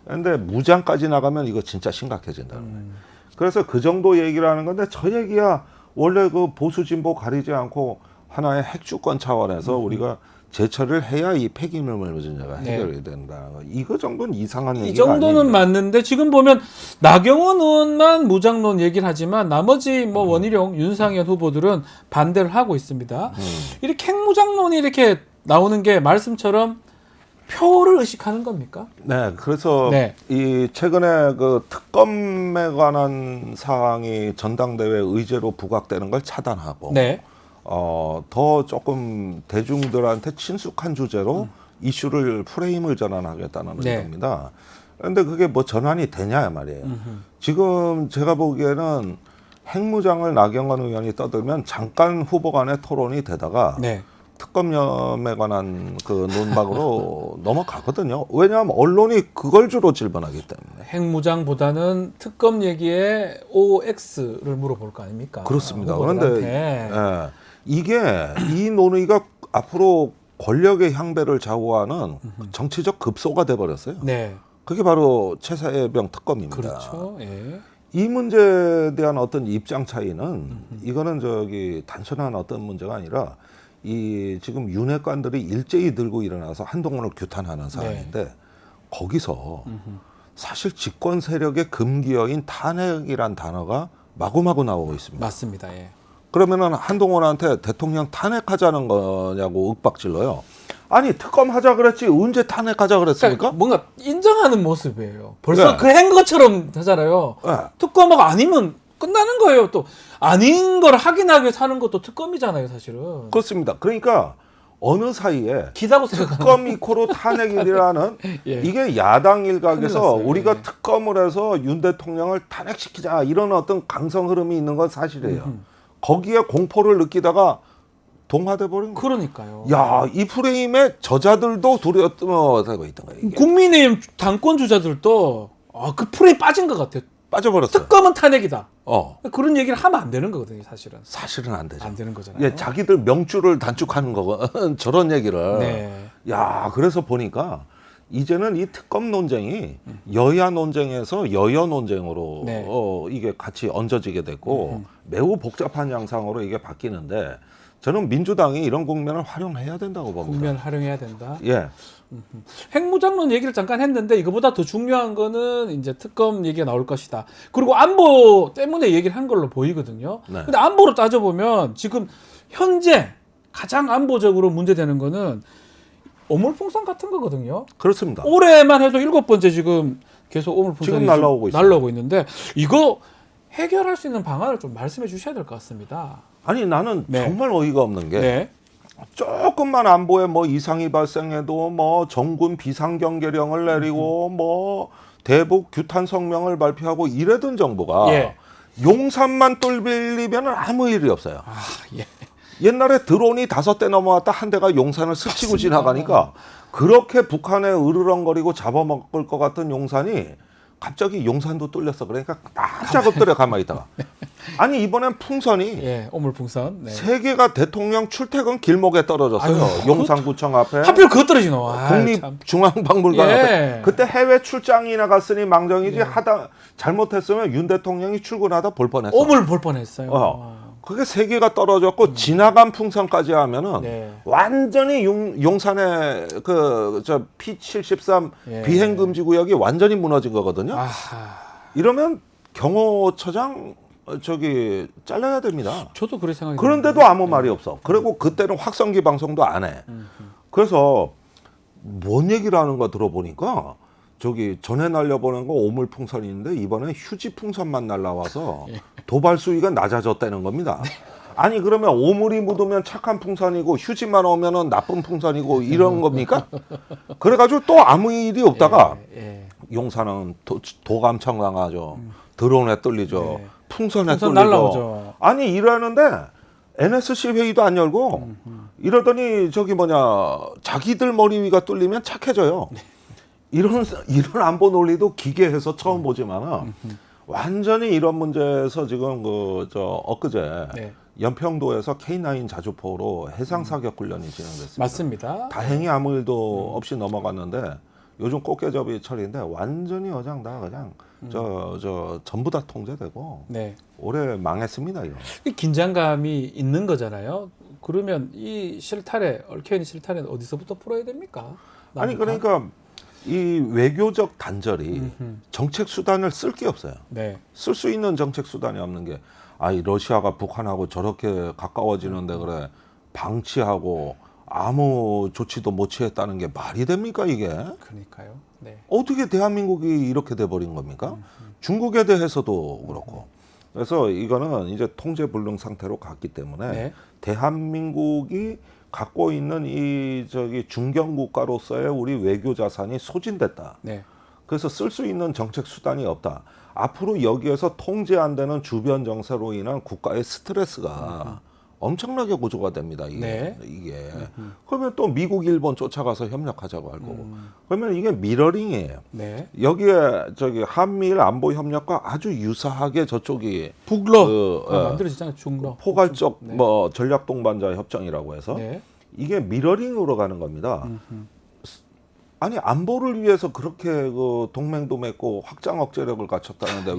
그런데 무장까지 나가면 이거 진짜 심각해진다는 거예요. 그래서 그 정도 얘기를 하는 건데 저 얘기야 원래 그 보수 진보 가리지 않고 하나의 핵주권 차원에서 우리가 제처리를 해야 이 폐기물 문제가 해결이 된다. 이거 정도는 이상한 얘기가 이 정도는 아닙니다. 맞는데 지금 보면 나경원 의원만 무장론 얘기를 하지만 나머지 뭐 원희룡, 윤상현 후보들은 반대를 하고 있습니다. 이렇게 핵무장론이 이렇게 나오는 게 말씀처럼 표를 의식하는 겁니까? 네, 그래서 네. 이 최근에 그 특검에 관한 사항이 전당대회 의제로 부각되는 걸 차단하고 네. 더 조금 대중들한테 친숙한 주제로 이슈를 프레임을 전환하겠다는 네. 의도입니다. 그런데 그게 뭐 전환이 되냐 말이에요. 지금 제가 보기에는 핵무장을 나경원 의원이 떠들면 잠깐 후보 간의 토론이 되다가 네. 특검에 관한 그 논박으로 넘어가거든요. 왜냐하면 언론이 그걸 주로 질문하기 때문에. 핵무장보다는 특검 얘기에 OX를 물어볼 거 아닙니까? 그렇습니다. 후보들한테. 그런데 이게 이 논의가 앞으로 권력의 향배를 좌우하는 정치적 급소가 돼버렸어요. 네. 그게 바로 최사해병 특검입니다. 그렇죠. 예. 이 문제에 대한 어떤 입장 차이는 이거는 단순한 어떤 문제가 아니라 이 지금 윤핵관들이 일제히 들고 일어나서 한동훈을 규탄하는 상황인데 거기서 사실 집권 세력의 금기어인 탄핵이란 단어가 마구마구 나오고 있습니다. 맞습니다. 예. 그러면은 한동훈한테 대통령 탄핵하자는 거냐고 윽박질러요. 아니 특검 하자 그랬지 언제 탄핵하자 그랬습니까? 그러니까 뭔가 인정하는 모습이에요. 벌써 네. 그 한 것처럼 하잖아요. 네. 특검하고 아니면 끝나는 거예요. 또 아닌 걸 확인하기 위해서 하는 것도 특검이잖아요, 사실은. 그렇습니다. 그러니까 어느 사이에 기다고 생각하는 특검 이코로 탄핵이라는 예. 이게 야당 일각에서 큰일 났어요. 우리가 예. 특검을 해서 윤 대통령을 탄핵시키자 이런 어떤 강성 흐름이 있는 건 사실이에요. 거기에 공포를 느끼다가 동화돼 버린 거예요. 그러니까요. 야, 이 프레임에 저자들도 두려워하고 있던 거예요. 이게. 국민의힘 당권 주자들도 그 풀에 빠진 것 같아요. 빠져버렸어요. 특검은 탄핵이다. 그런 얘기를 하면 안 되는 거거든요, 사실은. 사실은 안 되죠. 안 되는 거잖아요. 예, 자기들 명주를 단축하는 거고 저런 얘기를. 네. 야, 그래서 보니까 이제는 이 특검 논쟁이 여야 논쟁에서 여여 논쟁으로 네. 이게 같이 얹어지게 됐고 매우 복잡한 양상으로 이게 바뀌는데 저는 민주당이 이런 국면을 활용해야 된다고 봅니다. 국면 활용해야 된다. 예. 핵무장론 얘기를 잠깐 했는데 이거보다 더 중요한 거는 이제 특검 얘기가 나올 것이다. 그리고 안보 때문에 얘기를 한 걸로 보이거든요. 네. 근데 안보로 따져보면 지금 현재 가장 안보적으로 문제되는 거는 오물풍선 같은 거거든요. 그렇습니다. 올해만 해도 7번째 지금 계속 오물풍선이 지금 날라오고 있어요. 날라오고 있는데 이거 해결할 수 있는 방안을 좀 말씀해 주셔야 될 것 같습니다. 아니 나는 네. 정말 어이가 없는 게 네. 조금만 안보에 뭐 이상이 발생해도 뭐 정군 비상경계령을 내리고 뭐 대북 규탄 성명을 발표하고 이래던 정부가 예. 용산만 뚫리면 아무 일이 없어요. 아, 예. 옛날에 드론이 5대 넘어왔다 한 대가 용산을 스치고 지나가니까 그렇게 북한에 으르렁거리고 잡아먹을 것 같은 용산이 갑자기 용산도 뚫렸어. 그러니까 깜짝 엎드려 가만히 있다가 아니 이번엔 풍선이 예, 오물풍선. 네. 세 개가 대통령 출퇴근 길목에 떨어졌어요. 아유, 용산구청 앞에 하필 그거 떨어지노. 아, 참. 국립중앙박물관 예. 앞에. 그때 해외 출장이나 갔으니 망정이지 하다 잘못했으면 윤 대통령이 출근하다 볼 뻔했어. 오물 볼 뻔했어요. 그게 세 개가 떨어졌고 지나간 풍선까지 하면은 네. 완전히 용산의 그 저 P73 예. 비행 금지 구역이 완전히 무너진 거거든요. 아하. 이러면 경호처장 저기 잘라야 됩니다. 저도 그렇게 생각이 그런데도 드는데. 아무 말이 없어. 그리고 그때는 확성기 방송도 안 해. 그래서 뭔 얘기를 하는가 들어보니까 저기 전에 날려보낸 거 오물풍선인데 이번에 휴지풍선만 날라와서 도발 수위가 낮아졌다는 겁니다. 아니 그러면 오물이 묻으면 착한 풍선이고 휴지만 오면은 나쁜 풍선이고 이런 겁니까? 그래가지고 또 아무 일이 없다가 예. 용산은 도감청 당하죠. 드론에 뚫리죠. 네. 풍선에 풍선 뚫리죠. 날라오죠. 아니 이러는데 NSC 회의도 안 열고 이러더니 저기 뭐냐 자기들 머리 위가 뚫리면 착해져요. 이런 안보 논리도 기괴해서 처음 보지만은 완전히 이런 문제에서 지금 그 저 엊그제 네. 연평도에서 K9 자주포로 해상 사격 훈련이 진행됐습니다. 맞습니다. 다행히 아무 일도 없이 넘어갔는데 요즘 꽃게접이 철인데 완전히 어장 다 그냥 저 전부 다 통제되고 네. 올해 망했습니다 이거. 이 긴장감이 있는 거잖아요. 그러면 이 실타래, 얽혀있는 실타래는 어디서부터 풀어야 됩니까? 아니 남북한? 그러니까 이 외교적 단절이 정책 수단을 쓸 게 없어요. 네. 쓸 수 있는 정책 수단이 없는 게 아이 러시아가 북한하고 저렇게 가까워지는데 그래 방치하고 아무 조치도 못 취했다는 게 말이 됩니까 이게? 그러니까요. 네. 어떻게 대한민국이 이렇게 돼버린 겁니까? 중국에 대해서도 그렇고. 그래서 이거는 이제 통제불능 상태로 갔기 때문에 네. 대한민국이 갖고 있는 이 저기 중견 국가로서의 우리 외교 자산이 소진됐다. 네. 그래서 쓸 수 있는 정책 수단이 없다. 앞으로 여기에서 통제 안 되는 주변 정세로 인한 국가의 스트레스가 엄청나게 고조가 됩니다. 이게. 네. 이게. 그러면 또 미국, 일본 쫓아가서 협력하자고 할 거고. 그러면 이게 미러링이에요. 네. 여기에 저기 한미일 안보 협력과 아주 유사하게 저쪽이 북러 그, 만들어지잖아요. 중러. 포괄적 네. 뭐 전략 동반자 협정이라고 해서 네. 이게 미러링으로 가는 겁니다. 아니 안보를 위해서 그렇게 그 동맹도 맺고 확장 억제력을 갖췄다는데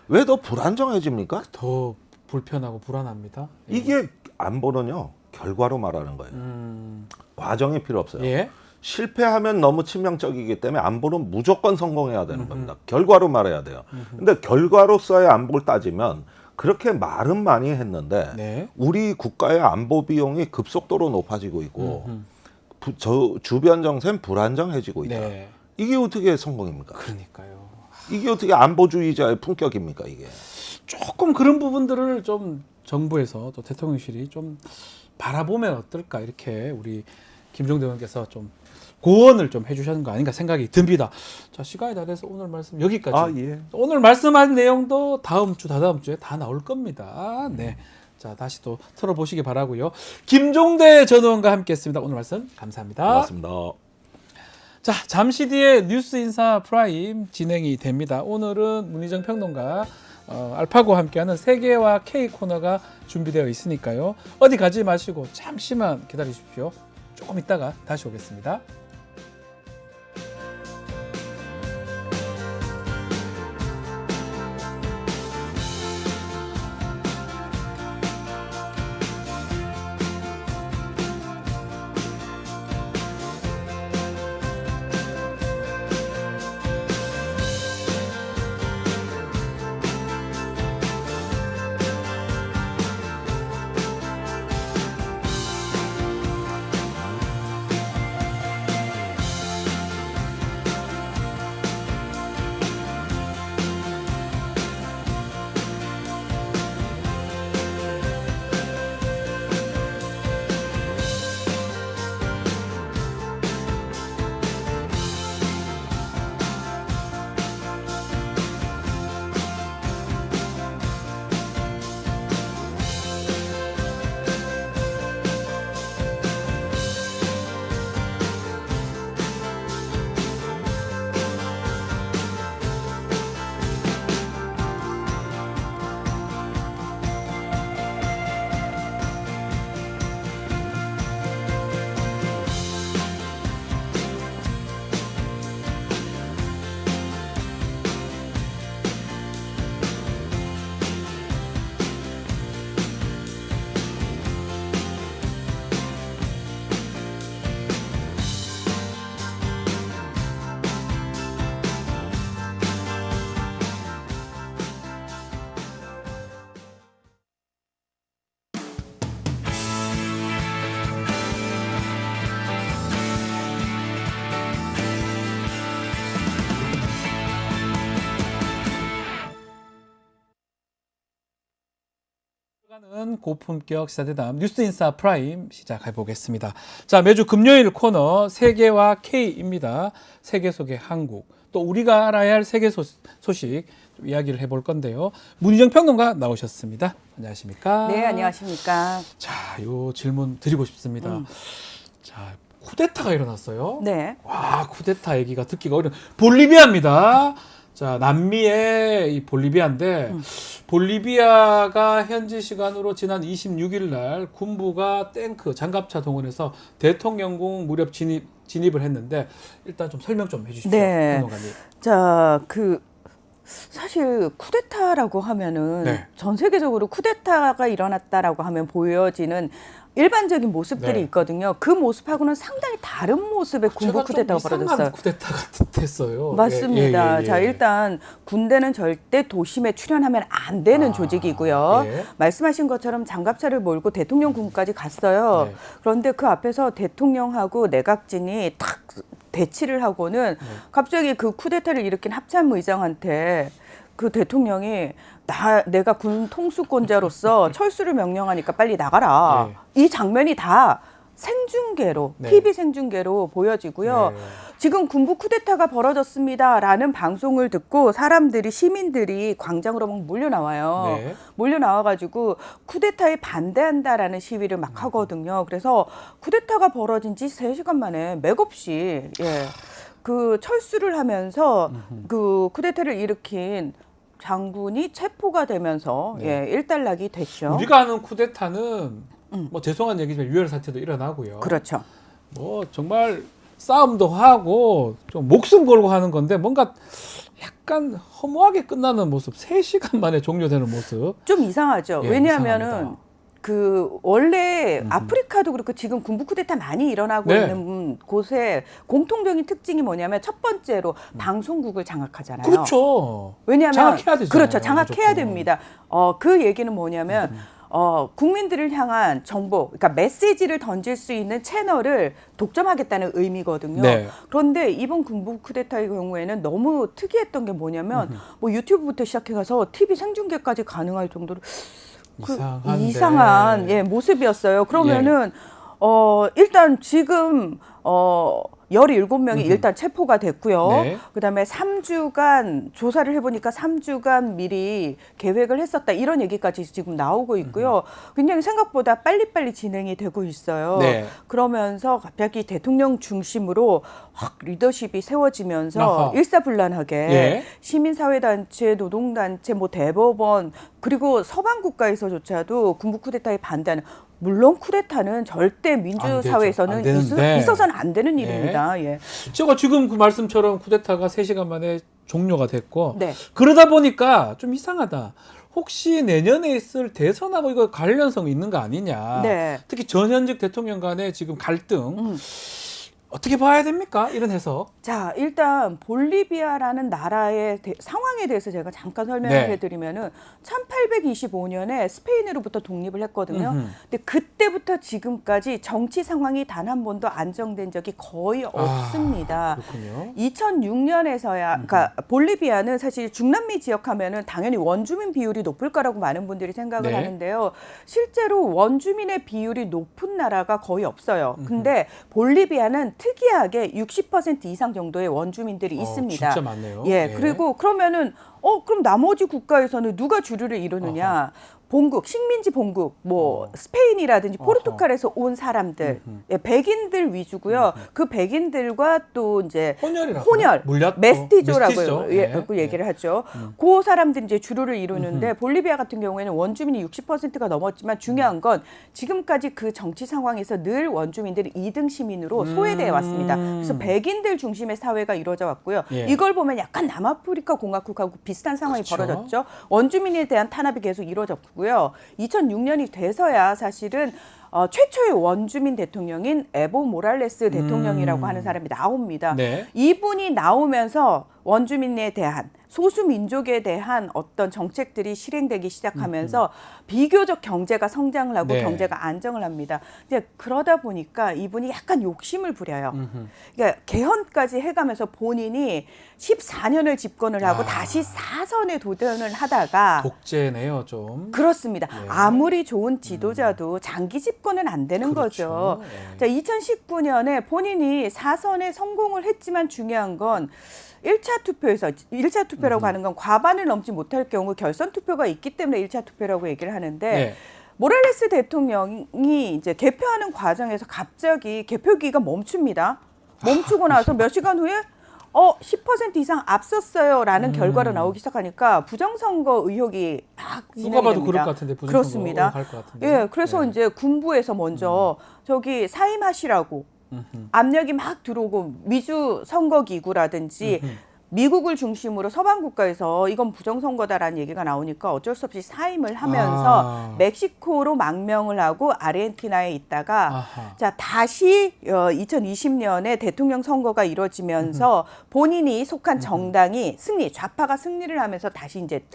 왜 더 불안정해집니까? 더 불편하고 불안합니다. 예. 이게 안보는요 결과로 말하는 거예요. 과정이 필요 없어요. 예. 실패하면 너무 치명적이기 때문에 안보는 무조건 성공해야 되는 겁니다. 결과로 말해야 돼요. 근데 결과로서의 안보를 따지면 그렇게 말은 많이 했는데 네. 우리 국가의 안보 비용이 급속도로 높아지고 있고 주변 정세는 불안정해지고 있다. 네. 이게 어떻게 성공입니까? 그러니까요. 이게 어떻게 안보주의자의 품격입니까 이게? 조금 그런 부분들을 좀 정부에서 또 대통령실이 좀 바라보면 어떨까 이렇게 우리 김종대 의원께서 좀 고언을 좀 해주시는 거 아닌가 생각이 듭니다. 자, 시간이 다 돼서 오늘 말씀 여기까지. 아 예. 오늘 말씀한 내용도 다음 주, 다다음 주에 다 나올 겁니다. 네. 자, 다시 또 틀어보시기 바라고요. 김종대 전 의원과 함께했습니다. 오늘 말씀 감사합니다. 고맙습니다. 자, 잠시 뒤에 뉴스 인사 프라임 진행이 됩니다. 오늘은 문희정 평론가 알파고와 함께하는 세계와 K 코너가 준비되어 있으니까요. 어디 가지 마시고 잠시만 기다리십시오. 조금 있다가 다시 오겠습니다. 는 고품격 시사대담 뉴스인사 프라임 시작해 보겠습니다. 자, 매주 금요일 코너 세계와 K입니다. 세계 속의 한국, 또 우리가 알아야 할 세계 소식 좀 이야기를 해볼 건데요. 문희정 평론가 나오셨습니다. 안녕하십니까? 네, 안녕하십니까? 자, 요 질문 드리고 싶습니다. 자, 쿠데타가 일어났어요. 네. 와, 쿠데타 얘기가 듣기가 어려운 볼리비아입니다. 자, 남미의 이 볼리비아인데 볼리비아가 현지 시간으로 지난 26일 날 군부가 탱크 장갑차 동원해서 대통령궁 무렵 진입을 했는데 일단 좀 설명 좀 해주십시오. 네. 평론가님. 자, 사실 쿠데타라고 하면은 네. 전 세계적으로 쿠데타가 일어났다라고 하면 보여지는 일반적인 모습들이 네. 있거든요. 그 모습하고는 상당히 다른 모습의 군부 쿠데타가 벌어졌어요. 쿠데타 같았어요. 맞습니다. 예. 자, 일단 군대는 절대 도심에 출현하면 안 되는 조직이고요. 예. 말씀하신 것처럼 장갑차를 몰고 대통령궁까지 갔어요. 네. 그런데 그 앞에서 대통령하고 내각진이 탁 대치를 하고는 갑자기 그 쿠데타를 일으킨 합참 의장한테 그 대통령이 내가 군 통수권자로서 철수를 명령하니까 빨리 나가라. 이 장면이 다 생중계로, 네. TV 생중계로 보여지고요. 네. 지금 군부 쿠데타가 벌어졌습니다라는 방송을 듣고 시민들이 광장으로 막 몰려나와요. 네. 몰려나와가지고 쿠데타에 반대한다라는 시위를 막 하거든요. 그래서 쿠데타가 벌어진 지 3시간 만에 맥없이 그 철수를 하면서 그 쿠데타를 일으킨 장군이 체포가 되면서 일단락이 됐죠. 우리가 아는 쿠데타는 뭐 죄송한 얘기지만 유혈 사태도 일어나고요. 그렇죠. 뭐 정말 싸움도 하고 좀 목숨 걸고 하는 건데 뭔가 약간 허무하게 끝나는 모습, 3시간 만에 종료되는 모습. 좀 이상하죠. 예, 왜냐하면은 이상합니다. 원래 아프리카도 그렇고 지금 군부 쿠데타 많이 일어나고 네. 있는 곳에 공통적인 특징이 뭐냐면 첫 번째로 방송국을 장악하잖아요. 그렇죠. 왜냐하면 장악해야 되잖아요. 그렇죠. 장악해야 무조건. 됩니다. 그 얘기는 뭐냐면 국민들을 향한 정보, 그러니까 메시지를 던질 수 있는 채널을 독점하겠다는 의미거든요. 네. 그런데 이번 군부 쿠데타의 경우에는 너무 특이했던 게 뭐냐면 뭐 유튜브부터 시작해서 TV 생중계까지 가능할 정도로 이상한 모습이었어요. 그러면은 일단 지금 17명이 일단 체포가 됐고요. 네. 그다음에 3주간 조사를 해보니까 3주간 미리 계획을 했었다. 이런 얘기까지 지금 나오고 있고요. 굉장히 생각보다 빨리빨리 진행이 되고 있어요. 네. 그러면서 갑자기 대통령 중심으로 확 리더십이 세워지면서 아하. 일사불란하게 예. 시민사회단체, 노동단체, 뭐 대법원 그리고 서방 국가에서조차도 군부 쿠데타에 반대하는 물론 쿠데타는 절대 민주사회에서는 안 되는데. 있어서는 안 되는 일입니다. 예. 제가 지금 그 말씀처럼 쿠데타가 3시간 만에 종료가 됐고 네. 그러다 보니까 좀 이상하다. 혹시 내년에 있을 대선하고 이거 관련성이 있는 거 아니냐. 네. 특히 전현직 대통령 간의 지금 갈등 어떻게 봐야 됩니까? 이런 해석. 자, 일단 볼리비아라는 나라의 상황에 대해서 제가 잠깐 설명을 해드리면은 1825년에 스페인으로부터 독립을 했거든요. 근데 그때부터 지금까지 정치 상황이 단 한 번도 안정된 적이 거의 없습니다. 그렇군요. 2006년에서야, 그러니까 볼리비아는 사실 중남미 지역 하면은 당연히 원주민 비율이 높을 거라고 많은 분들이 생각을 네. 하는데요. 실제로 원주민의 비율이 높은 나라가 거의 없어요. 근데 볼리비아는 특이하게 60% 이상 정도의 원주민들이 있습니다. 진짜 많네요. 예, 네. 그리고 그러면은 그럼 나머지 국가에서는 누가 주류를 이루느냐? 본국, 식민지 본국, 뭐 스페인이라든지 포르투갈에서 온 사람들, 백인들 위주고요. 그 백인들과 또 이제 혼혈, 메스티조라고 얘기를 하죠. 그 사람들이 이제 주류를 이루는데 볼리비아 같은 경우에는 원주민이 60%가 넘었지만 중요한 건 지금까지 그 정치 상황에서 늘 원주민들이 2등 시민으로 소외되어 왔습니다. 그래서 백인들 중심의 사회가 이루어져 왔고요. 이걸 보면 약간 남아프리카 공화국하고 비슷한 상황이 벌어졌죠. 원주민에 대한 탄압이 계속 이루어졌고요. 2006년이 돼서야 사실은 최초의 원주민 대통령인 에보 모랄레스 대통령이라고 하는 사람이 나옵니다. 네. 이분이 나오면서 원주민에 대한 소수 민족에 대한 어떤 정책들이 실행되기 시작하면서 비교적 경제가 성장을 하고 네. 경제가 안정을 합니다. 이제 그러다 보니까 이분이 약간 욕심을 부려요. 그러니까 개헌까지 해가면서 본인이 14년을 집권을 하고 다시 4선에 도전을 하다가 독재네요, 좀. 그렇습니다. 네. 아무리 좋은 지도자도 장기 집권은 안 되는 그렇죠. 거죠. 네. 자, 2019년에 본인이 4선에 성공을 했지만 중요한 건 1차 투표에서 1차 투표라고 하는 건 과반을 넘지 못할 경우 결선 투표가 있기 때문에 1차 투표라고 얘기를 하는데 네. 모랄레스 대통령이 이제 개표하는 과정에서 갑자기 개표기가 멈춥니다. 멈추고 나서 몇 시간 후에 10% 이상 앞섰어요라는 결과로 나오기 시작하니까 부정선거 의혹이 막 누가 진행이 봐도 됩니다. 그럴 것 같은데 부정선거 그렇습니다. 갈 것 같은데. 예, 그래서 네. 이제 군부에서 먼저 저기 사임하시라고 압력이 막 들어오고 미주 선거기구라든지 미국을 중심으로 서방 국가에서 이건 부정선거다라는 얘기가 나오니까 어쩔 수 없이 사임을 하면서 멕시코로 망명을 하고 아르헨티나에 있다가 자 다시 2020년에 대통령 선거가 이루어지면서 본인이 속한 정당이 좌파가 승리를 하면서 다시 이제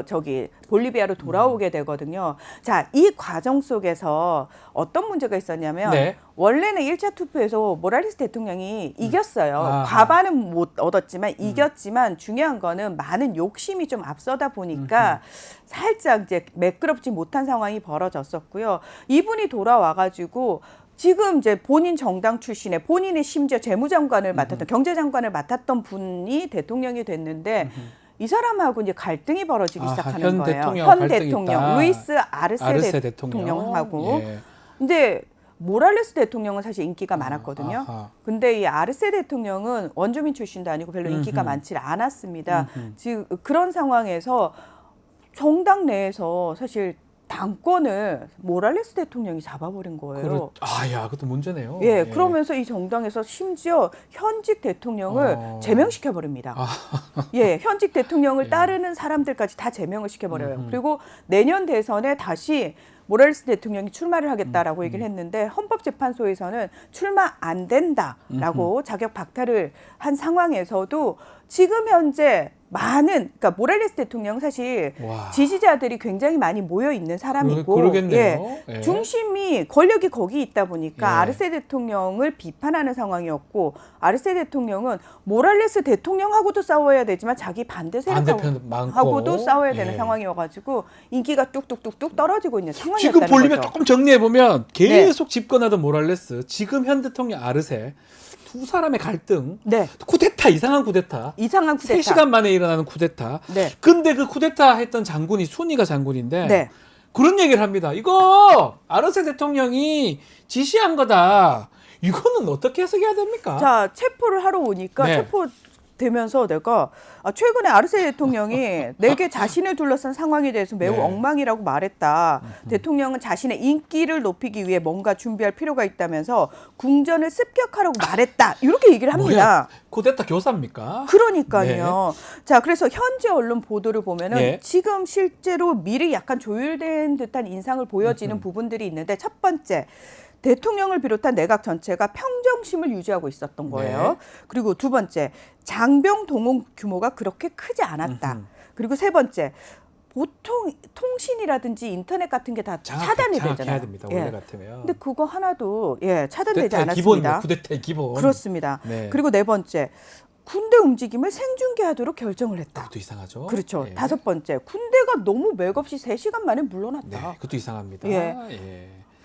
저기 볼리비아로 돌아오게 되거든요. 자, 이 과정 속에서 어떤 문제가 있었냐면 네. 원래는 1차 투표에서 모랄레스 대통령이 이겼어요. 과반은 못 얻었지만 이겼지만 중요한 거는 많은 욕심이 좀 앞서다 보니까 살짝 이제 매끄럽지 못한 상황이 벌어졌었고요. 이분이 돌아와가지고 지금 이제 본인 정당 출신의 본인의 심지어 재무장관을 맡았던 경제장관을 맡았던 분이 대통령이 됐는데 이 사람하고 이제 갈등이 벌어지기 시작하는 거예요. 현 대통령 루이스 아르세 대통령하고. 예. 근데 모랄레스 대통령은 사실 인기가 많았거든요. 근데 이 아르세 대통령은 원주민 출신도 아니고 별로 인기가 많지 않았습니다. 지금 그런 상황에서 정당 내에서 사실 당권을 모랄레스 대통령이 잡아버린 거예요. 야, 그것도 문제네요. 예, 그러면서 이 정당에서 심지어 현직 대통령을 제명시켜 버립니다. 예, 현직 대통령을 따르는 사람들까지 다 제명을 시켜버려요. 그리고 내년 대선에 다시 모랄레스 대통령이 출마를 하겠다라고 얘기를 했는데 헌법재판소에서는 출마 안 된다라고 자격 박탈을 한 상황에서도 지금 현재 그러니까 모랄레스 대통령 사실 지지자들이 굉장히 많이 모여 있는 사람이고, 그러겠네요. 예, 중심이 권력이 거기 있다 보니까 아르세 대통령을 비판하는 상황이었고, 아르세 대통령은 모랄레스 대통령하고도 싸워야 되지만 자기 반대 세력하고도 싸워야 되는 상황이어가지고 인기가 뚝뚝뚝뚝 떨어지고 있는 상황이었다는 지금 볼리비아 거죠. 조금 정리해 보면 계속 집권하던 모랄레스, 지금 현 대통령 아르세. 두 사람의 갈등, 쿠데타, 이상한 쿠데타. 3시간 만에 일어나는 쿠데타. 근데 그 쿠데타 했던 장군이 순위가 장군인데 그런 얘기를 합니다. 이거 아르세 대통령이 지시한 거다. 이거는 어떻게 해석해야 됩니까? 자, 체포를 하러 오니까 체포되면서 내가 최근에 아르세 대통령이 내게 자신을 둘러싼 상황에 대해서 매우 엉망이라고 말했다. 대통령은 자신의 인기를 높이기 위해 뭔가 준비할 필요가 있다면서 궁전을 습격하라고 말했다. 이렇게 얘기를 합니다. 쿠데타 교사입니까? 그러니까요. 자, 그래서 현지 언론 보도를 보면은 지금 실제로 미리 약간 조율된 듯한 인상을 보여지는 부분들이 있는데 첫 번째, 대통령을 비롯한 내각 전체가 평정심을 유지하고 있었던 거예요. 그리고 두 번째, 장병 동원 규모가 그렇게 크지 않았다. 그리고 세 번째, 보통 통신이라든지 인터넷 같은 게 다 차단이 되잖아요. 됩니다. 원래 같으면. 근데 그거 하나도 차단되지 않았습니다. 기본이요. 쿠데타의 기본. 그렇습니다. 그리고 네 번째, 군대 움직임을 생중계하도록 결정을 했다. 그것도 이상하죠. 그렇죠. 다섯 번째, 군대가 너무 맥없이 3시간 만에 물러났다. 그것도 이상합니다.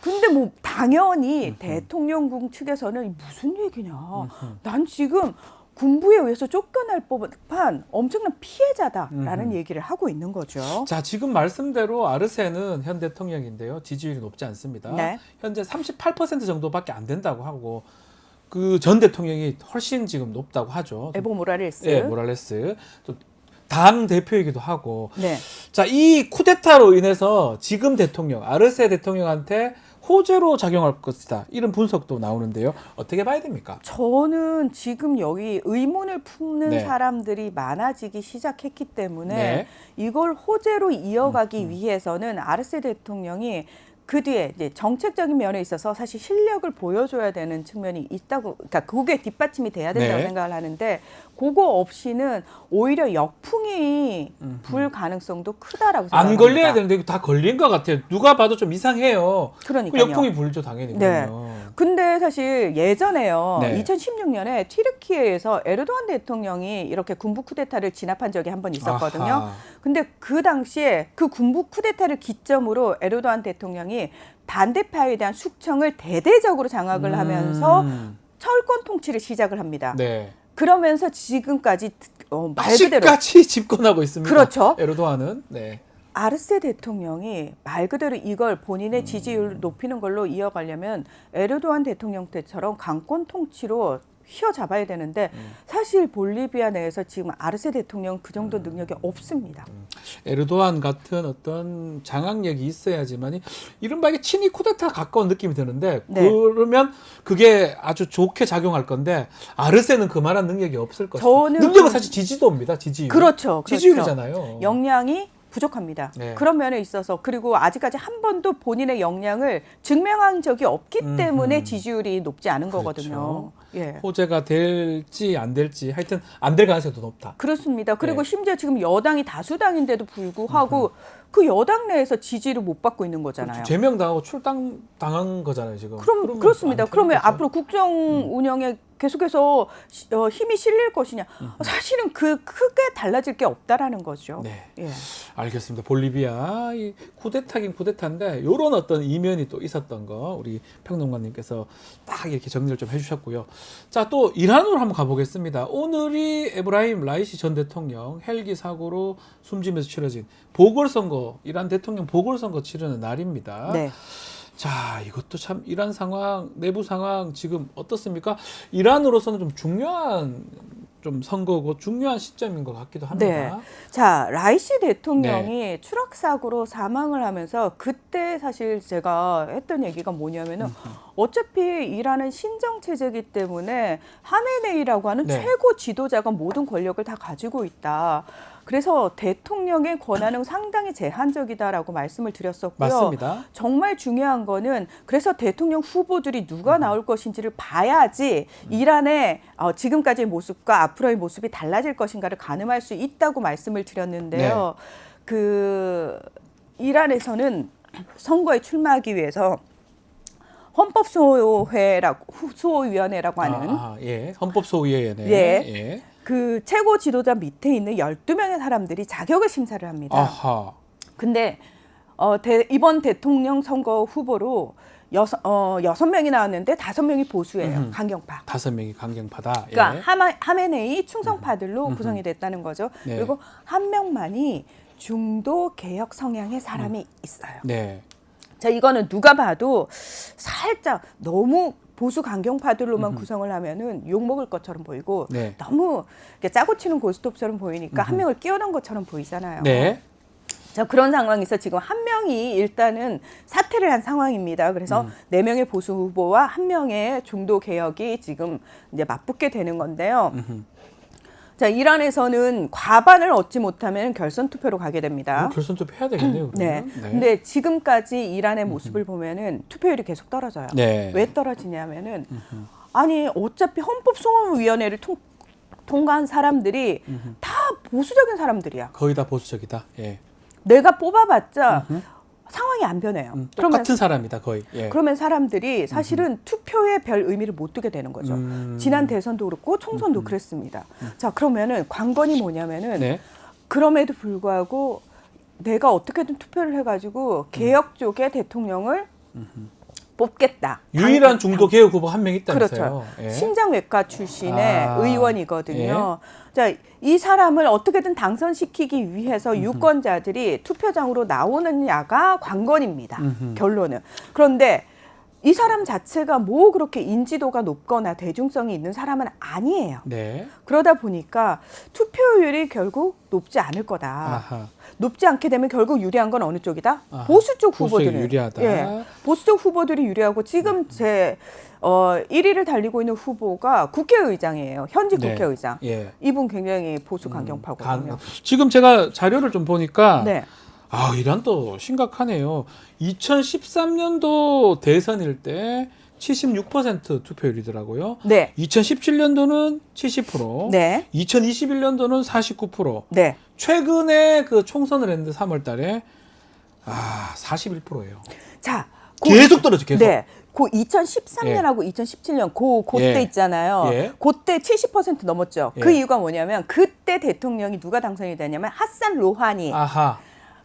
근데 뭐 당연히 대통령궁 측에서는 무슨 얘기냐. 난 지금 군부에 의해서 쫓겨날 법한 엄청난 피해자다라는 얘기를 하고 있는 거죠. 자, 지금 말씀대로 아르세는 현 대통령인데요. 지지율이 높지 않습니다. 현재 38% 정도밖에 안 된다고 하고 그 전 대통령이 훨씬 지금 높다고 하죠. 에보 모랄레스. 네, 모랄레스. 또 당 대표이기도 하고. 자, 이 쿠데타로 인해서 지금 대통령 아르세 대통령한테 호재로 작용할 것이다. 이런 분석도 나오는데요. 어떻게 봐야 됩니까? 저는 지금 여기 의문을 품는 사람들이 많아지기 시작했기 때문에 이걸 호재로 이어가기 위해서는 아르세 대통령이 그 뒤에 이제 정책적인 면에 있어서 사실 실력을 보여줘야 되는 측면이 있다고, 그러니까 그게 뒷받침이 돼야 된다고 네. 생각을 하는데 그거 없이는 오히려 역풍이 불 가능성도 크다라고 생각합니다. 안 걸려야 되는데 이거 다 걸린 것 같아요. 누가 봐도 좀 이상해요. 그러니까요. 그 역풍이 불죠 당연히. 네. 그러면. 근데 사실 예전에요. 네. 2016년에 튀르키예에서 에르도안 대통령이 이렇게 군부 쿠데타를 진압한 적이 한 번 있었거든요. 아하. 근데 그 당시에 그 군부 쿠데타를 기점으로 에르도안 대통령이 반대파에 대한 숙청을 대대적으로 장악을 하면서 철권 통치를 시작을 합니다. 네. 그러면서 지금까지 말 그대로 아직까지 집권하고 있습니다. 그렇죠. 에르도안은. 네. 아르세 대통령이 말 그대로 이걸 본인의 지지율을 높이는 걸로 이어가려면 에르도안 대통령 때처럼 강권 통치로 휘어잡아야 되는데 사실 볼리비아 내에서 지금 아르세 대통령 그 정도 능력이 없습니다. 에르도안 같은 어떤 장악력이 있어야지만 이른바 이게 친위 쿠데타 가까운 느낌이 드는데 네. 그러면 그게 아주 좋게 작용할 건데 아르세는 그만한 능력이 없을 것이다. 저는 능력은 사실 지지도입니다. 지지율. 그렇죠. 지지율이잖아요. 역량이 부족합니다. 네. 그런 면에 있어서 그리고 아직까지 한 번도 본인의 역량을 증명한 적이 없기 때문에 지지율이 높지 않은 거거든요. 예. 호재가 될지 안 될지 하여튼 안 될 가능성이 더 높다. 그렇습니다. 그리고 네. 심지어 지금 여당이 다수당인데도 불구하고 그 여당 내에서 지지를 못 받고 있는 거잖아요. 제명당하고 출당당한 거잖아요 지금. 그럼 그렇습니다. 그러면 거죠. 앞으로 국정 운영에 계속해서 힘이 실릴 것이냐? 사실은 그 크게 달라질 게 없다라는 거죠. 네. 예. 알겠습니다. 볼리비아 이 쿠데타긴 쿠데타인데 이런 어떤 이면이 또 있었던 거 우리 평론가님께서 딱 이렇게 정리를 좀 해주셨고요. 자, 또 이란으로 한번 가보겠습니다. 오늘이 에브라임 라이시 전 대통령 헬기 사고로 숨지면서 치러진 보궐선거, 이란 대통령 보궐선거 치르는 날입니다. 네. 자, 이것도 참 이란 상황, 내부 상황 지금 어떻습니까? 이란으로서는 좀 중요한 좀 선거고 중요한 시점인 것 같기도 합니다. 네. 자, 라이시 대통령이 추락 사고로 사망을 하면서 그때 사실 제가 했던 얘기가 뭐냐면은 어차피 이란은 신정 체제이기 때문에 하메네이라고 하는 네. 최고 지도자가 모든 권력을 다 가지고 있다. 그래서 대통령의 권한은 상당히 제한적이다라고 말씀을 드렸었고요. 맞습니다. 정말 중요한 거는 그래서 대통령 후보들이 누가 나올 것인지를 봐야지 이란의 지금까지의 모습과 앞으로의 모습이 달라질 것인가를 가늠할 수 있다고 말씀을 드렸는데요. 그 이란에서는 선거에 출마하기 위해서 헌법소위원회라고 하는 예. 헌법소위원회. 예. 예. 그 최고 지도자 밑에 있는 12명의 사람들이 자격을 심사를 합니다. 아하. 근데 이번 대통령 선거 후보로 6명이 나왔는데 5명이 보수예요. 강경파. 5명이 강경파다. 그러니까 예. 하메네이 충성파들로 구성이 됐다는 거죠. 네. 그리고 한 명만이 중도 개혁 성향의 사람이 있어요. 네. 자, 이거는 누가 봐도 살짝 너무 보수 강경파들로만 구성을 하면은 욕먹을 것처럼 보이고 네. 너무 이렇게 짜고 치는 고스톱처럼 보이니까 한 명을 끼워넣은 것처럼 보이잖아요. 네. 자, 그런 상황에서 지금 한 명이 일단은 사퇴를 한 상황입니다. 그래서 4명의 보수 후보와 1명의 중도 개혁이 지금 이제 맞붙게 되는 건데요. 자, 이란에서는 과반을 얻지 못하면 결선 투표로 가게 됩니다. 결선 투표 해야 되겠네요. 네. 그러면. 네. 근데 지금까지 이란의 모습을 보면은 투표율이 계속 떨어져요. 네. 왜 떨어지냐면은 아니 어차피 헌법소위원회를 통과한 사람들이 다 보수적인 사람들이야. 거의 다 보수적이다. 예. 내가 뽑아봤자 상황이 안 변해요. 똑같은 사람이다 거의. 예. 그러면 사람들이 사실은 투표에 별 의미를 못 두게 되는 거죠. 지난 대선도 그렇고 총선도 그랬습니다. 자, 그러면은 관건이 뭐냐면은 네. 그럼에도 불구하고 내가 어떻게든 투표를 해가지고 개혁 쪽의 대통령을 뽑겠다. 유일한 중도 개혁 후보 한 명 있다면서요. 그렇죠. 예. 심장외과 출신의 아, 의원이거든요. 자, 이 사람을 어떻게든 당선시키기 위해서 유권자들이 투표장으로 나오느냐가 관건입니다. 결론은. 그런데 이 사람 자체가 뭐 그렇게 인지도가 높거나 대중성이 있는 사람은 아니에요. 네. 그러다 보니까 투표율이 결국 높지 않을 거다. 아하. 높지 않게 되면 결국 유리한 건 어느 쪽이다? 아하. 보수 쪽 보수에 후보들이 유리하다. 예, 보수 쪽 후보들이 유리하고 지금 제 1위를 달리고 있는 후보가 국회의장이에요. 현직 네. 국회의장. 예. 이분 굉장히 보수 강경파거든요. 지금 제가 자료를 좀 보니까 네. 아, 이란도 심각하네요. 2013년도 대선일 때 76% 투표율이더라고요. 네. 2017년도는 70%, 네. 2021년도는 49%. 네. 최근에 그 총선을 했는데 3월 달에 41%예요. 자, 계속 떨어져, 계속. 네. 그 2013년하고 2017년 그때 예. 있잖아요. 예. 그때 70% 넘었죠. 예. 그 이유가 뭐냐면 그때 대통령이 누가 당선이 되냐면 하산 로하니 아하.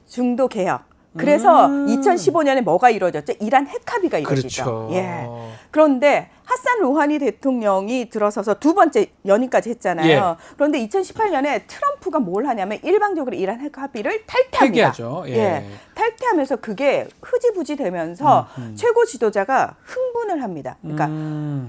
중도 개혁. 그래서 2015년에 뭐가 이루어졌죠? 이란 핵 합의가 이루어지죠. 그렇죠. 예. 그런데 하산 로하니 대통령이 들어서서 두 번째 연임까지 했잖아요. 예. 그런데 2018년에 트럼프가 뭘 하냐면 일방적으로 이란 핵 합의를 탈퇴합니다. 폐기하죠. 예. 탈퇴하면서 그게 흐지부지 되면서 최고 지도자가 흥분을 합니다. 그러니까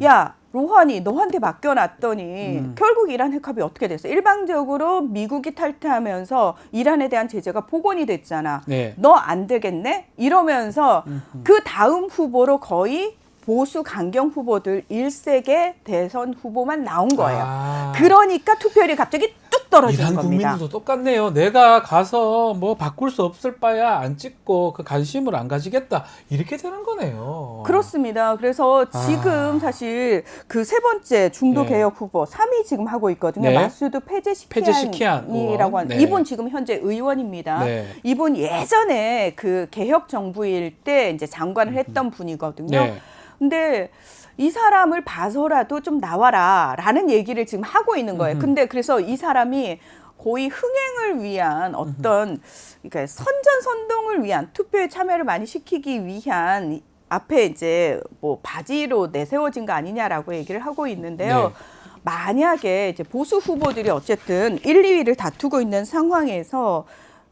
야 로하니 너한테 맡겨놨더니 결국 이란 핵합의 어떻게 됐어? 일방적으로 미국이 탈퇴하면서 이란에 대한 제재가 복원이 됐잖아. 네. 너 안 되겠네? 이러면서 그 다음 후보로 거의 보수 강경 후보들 1세계 대선 후보만 나온 거예요. 그러니까 투표율이 갑자기 뚝 떨어진 이란 겁니다. 국민들도 똑같네요. 내가 가서 뭐 바꿀 수 없을 바야 안 찍고 그 관심을 안 가지겠다. 이렇게 되는 거네요. 그렇습니다. 그래서 지금 사실 그 세 번째 중도 네. 개혁 후보 3위 지금 하고 있거든요. 네. 마수드 페제시키안이라고 하는 네. 이분 지금 현재 의원입니다. 네. 이분 예전에 그 개혁 정부일 때 이제 장관을 했던 분이거든요. 네. 근데 이 사람을 봐서라도 좀 나와라라는 얘기를 지금 하고 있는 거예요. 근데 그래서 이 사람이 거의 흥행을 위한 어떤 그러니까 선전선동을 위한 투표에 참여를 많이 시키기 위한 앞에 이제 뭐 바지로 내세워진 거 아니냐라고 얘기를 하고 있는데요. 네. 만약에 이제 보수 후보들이 어쨌든 1, 2위를 다투고 있는 상황에서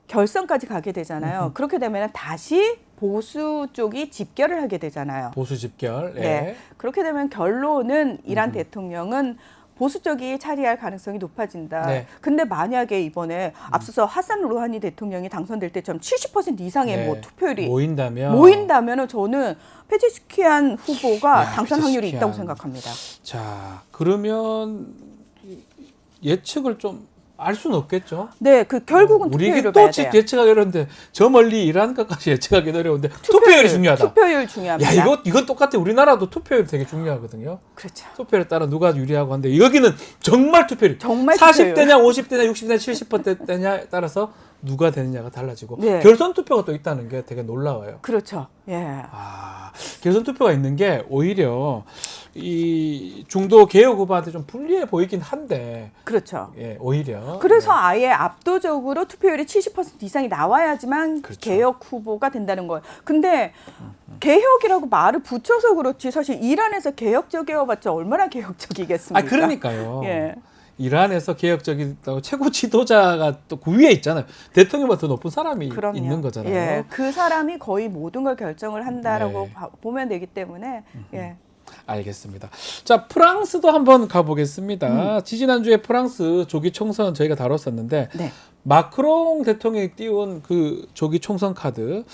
결선까지 가게 되잖아요. 그렇게 되면 다시 보수 쪽이 집결을 하게 되잖아요. 보수 집결. 예. 네. 그렇게 되면 결론은 이란 대통령은 보수 쪽이 차지할 가능성이 높아진다. 네. 근데 만약에 이번에 앞서서 하산 루하니 대통령이 당선될 때처럼 70% 이상의 네. 뭐 투표율이 모인다면은 저는 페제시키안 후보가 야, 당선 확률이 페제시키안. 있다고 생각합니다. 자, 그러면 예측을 좀 알 수는 없겠죠. 네, 그 결국은 우리 투표율을 또 봐야 돼요. 예측하기 어려운데 저 멀리 이란 것까지 예측하기 어려운데 투표율이 중요하다. 투표율 중요합니다. 야, 이건 똑같아. 우리나라도 투표율 되게 중요하거든요. 그렇죠. 투표율에 따라 누가 유리하고 한데 여기는 정말 투표율. 정말 40대냐 50대냐 60대냐 70%냐에 따라서 누가 되느냐가 달라지고 네. 결선 투표가 또 있다는 게 되게 놀라워요. 그렇죠. 예. 결선 투표가 있는 게 오히려 이 중도 개혁 후보한테 좀 불리해 보이긴 한데 그렇죠. 예, 오히려 그래서 아예 압도적으로 투표율이 70% 이상이 나와야지만 그렇죠. 개혁 후보가 된다는 거예요. 근데 개혁이라고 말을 붙여서 그렇지 사실 이란에서 개혁적이어봤자 얼마나 개혁적이겠습니까? 그러니까요. 예. 이란에서 개혁적이다고 최고 지도자가 또 그 위에 있잖아요. 대통령보다 더 높은 사람이 그럼요. 있는 거잖아요. 예, 그 사람이 거의 모든 걸 결정을 한다라고 네. 보면 되기 때문에 예. 알겠습니다. 자, 프랑스도 한번 가보겠습니다. 지지난주에 프랑스 조기 총선 저희가 다뤘었는데 네. 마크롱 대통령이 띄운 그 조기 총선 카드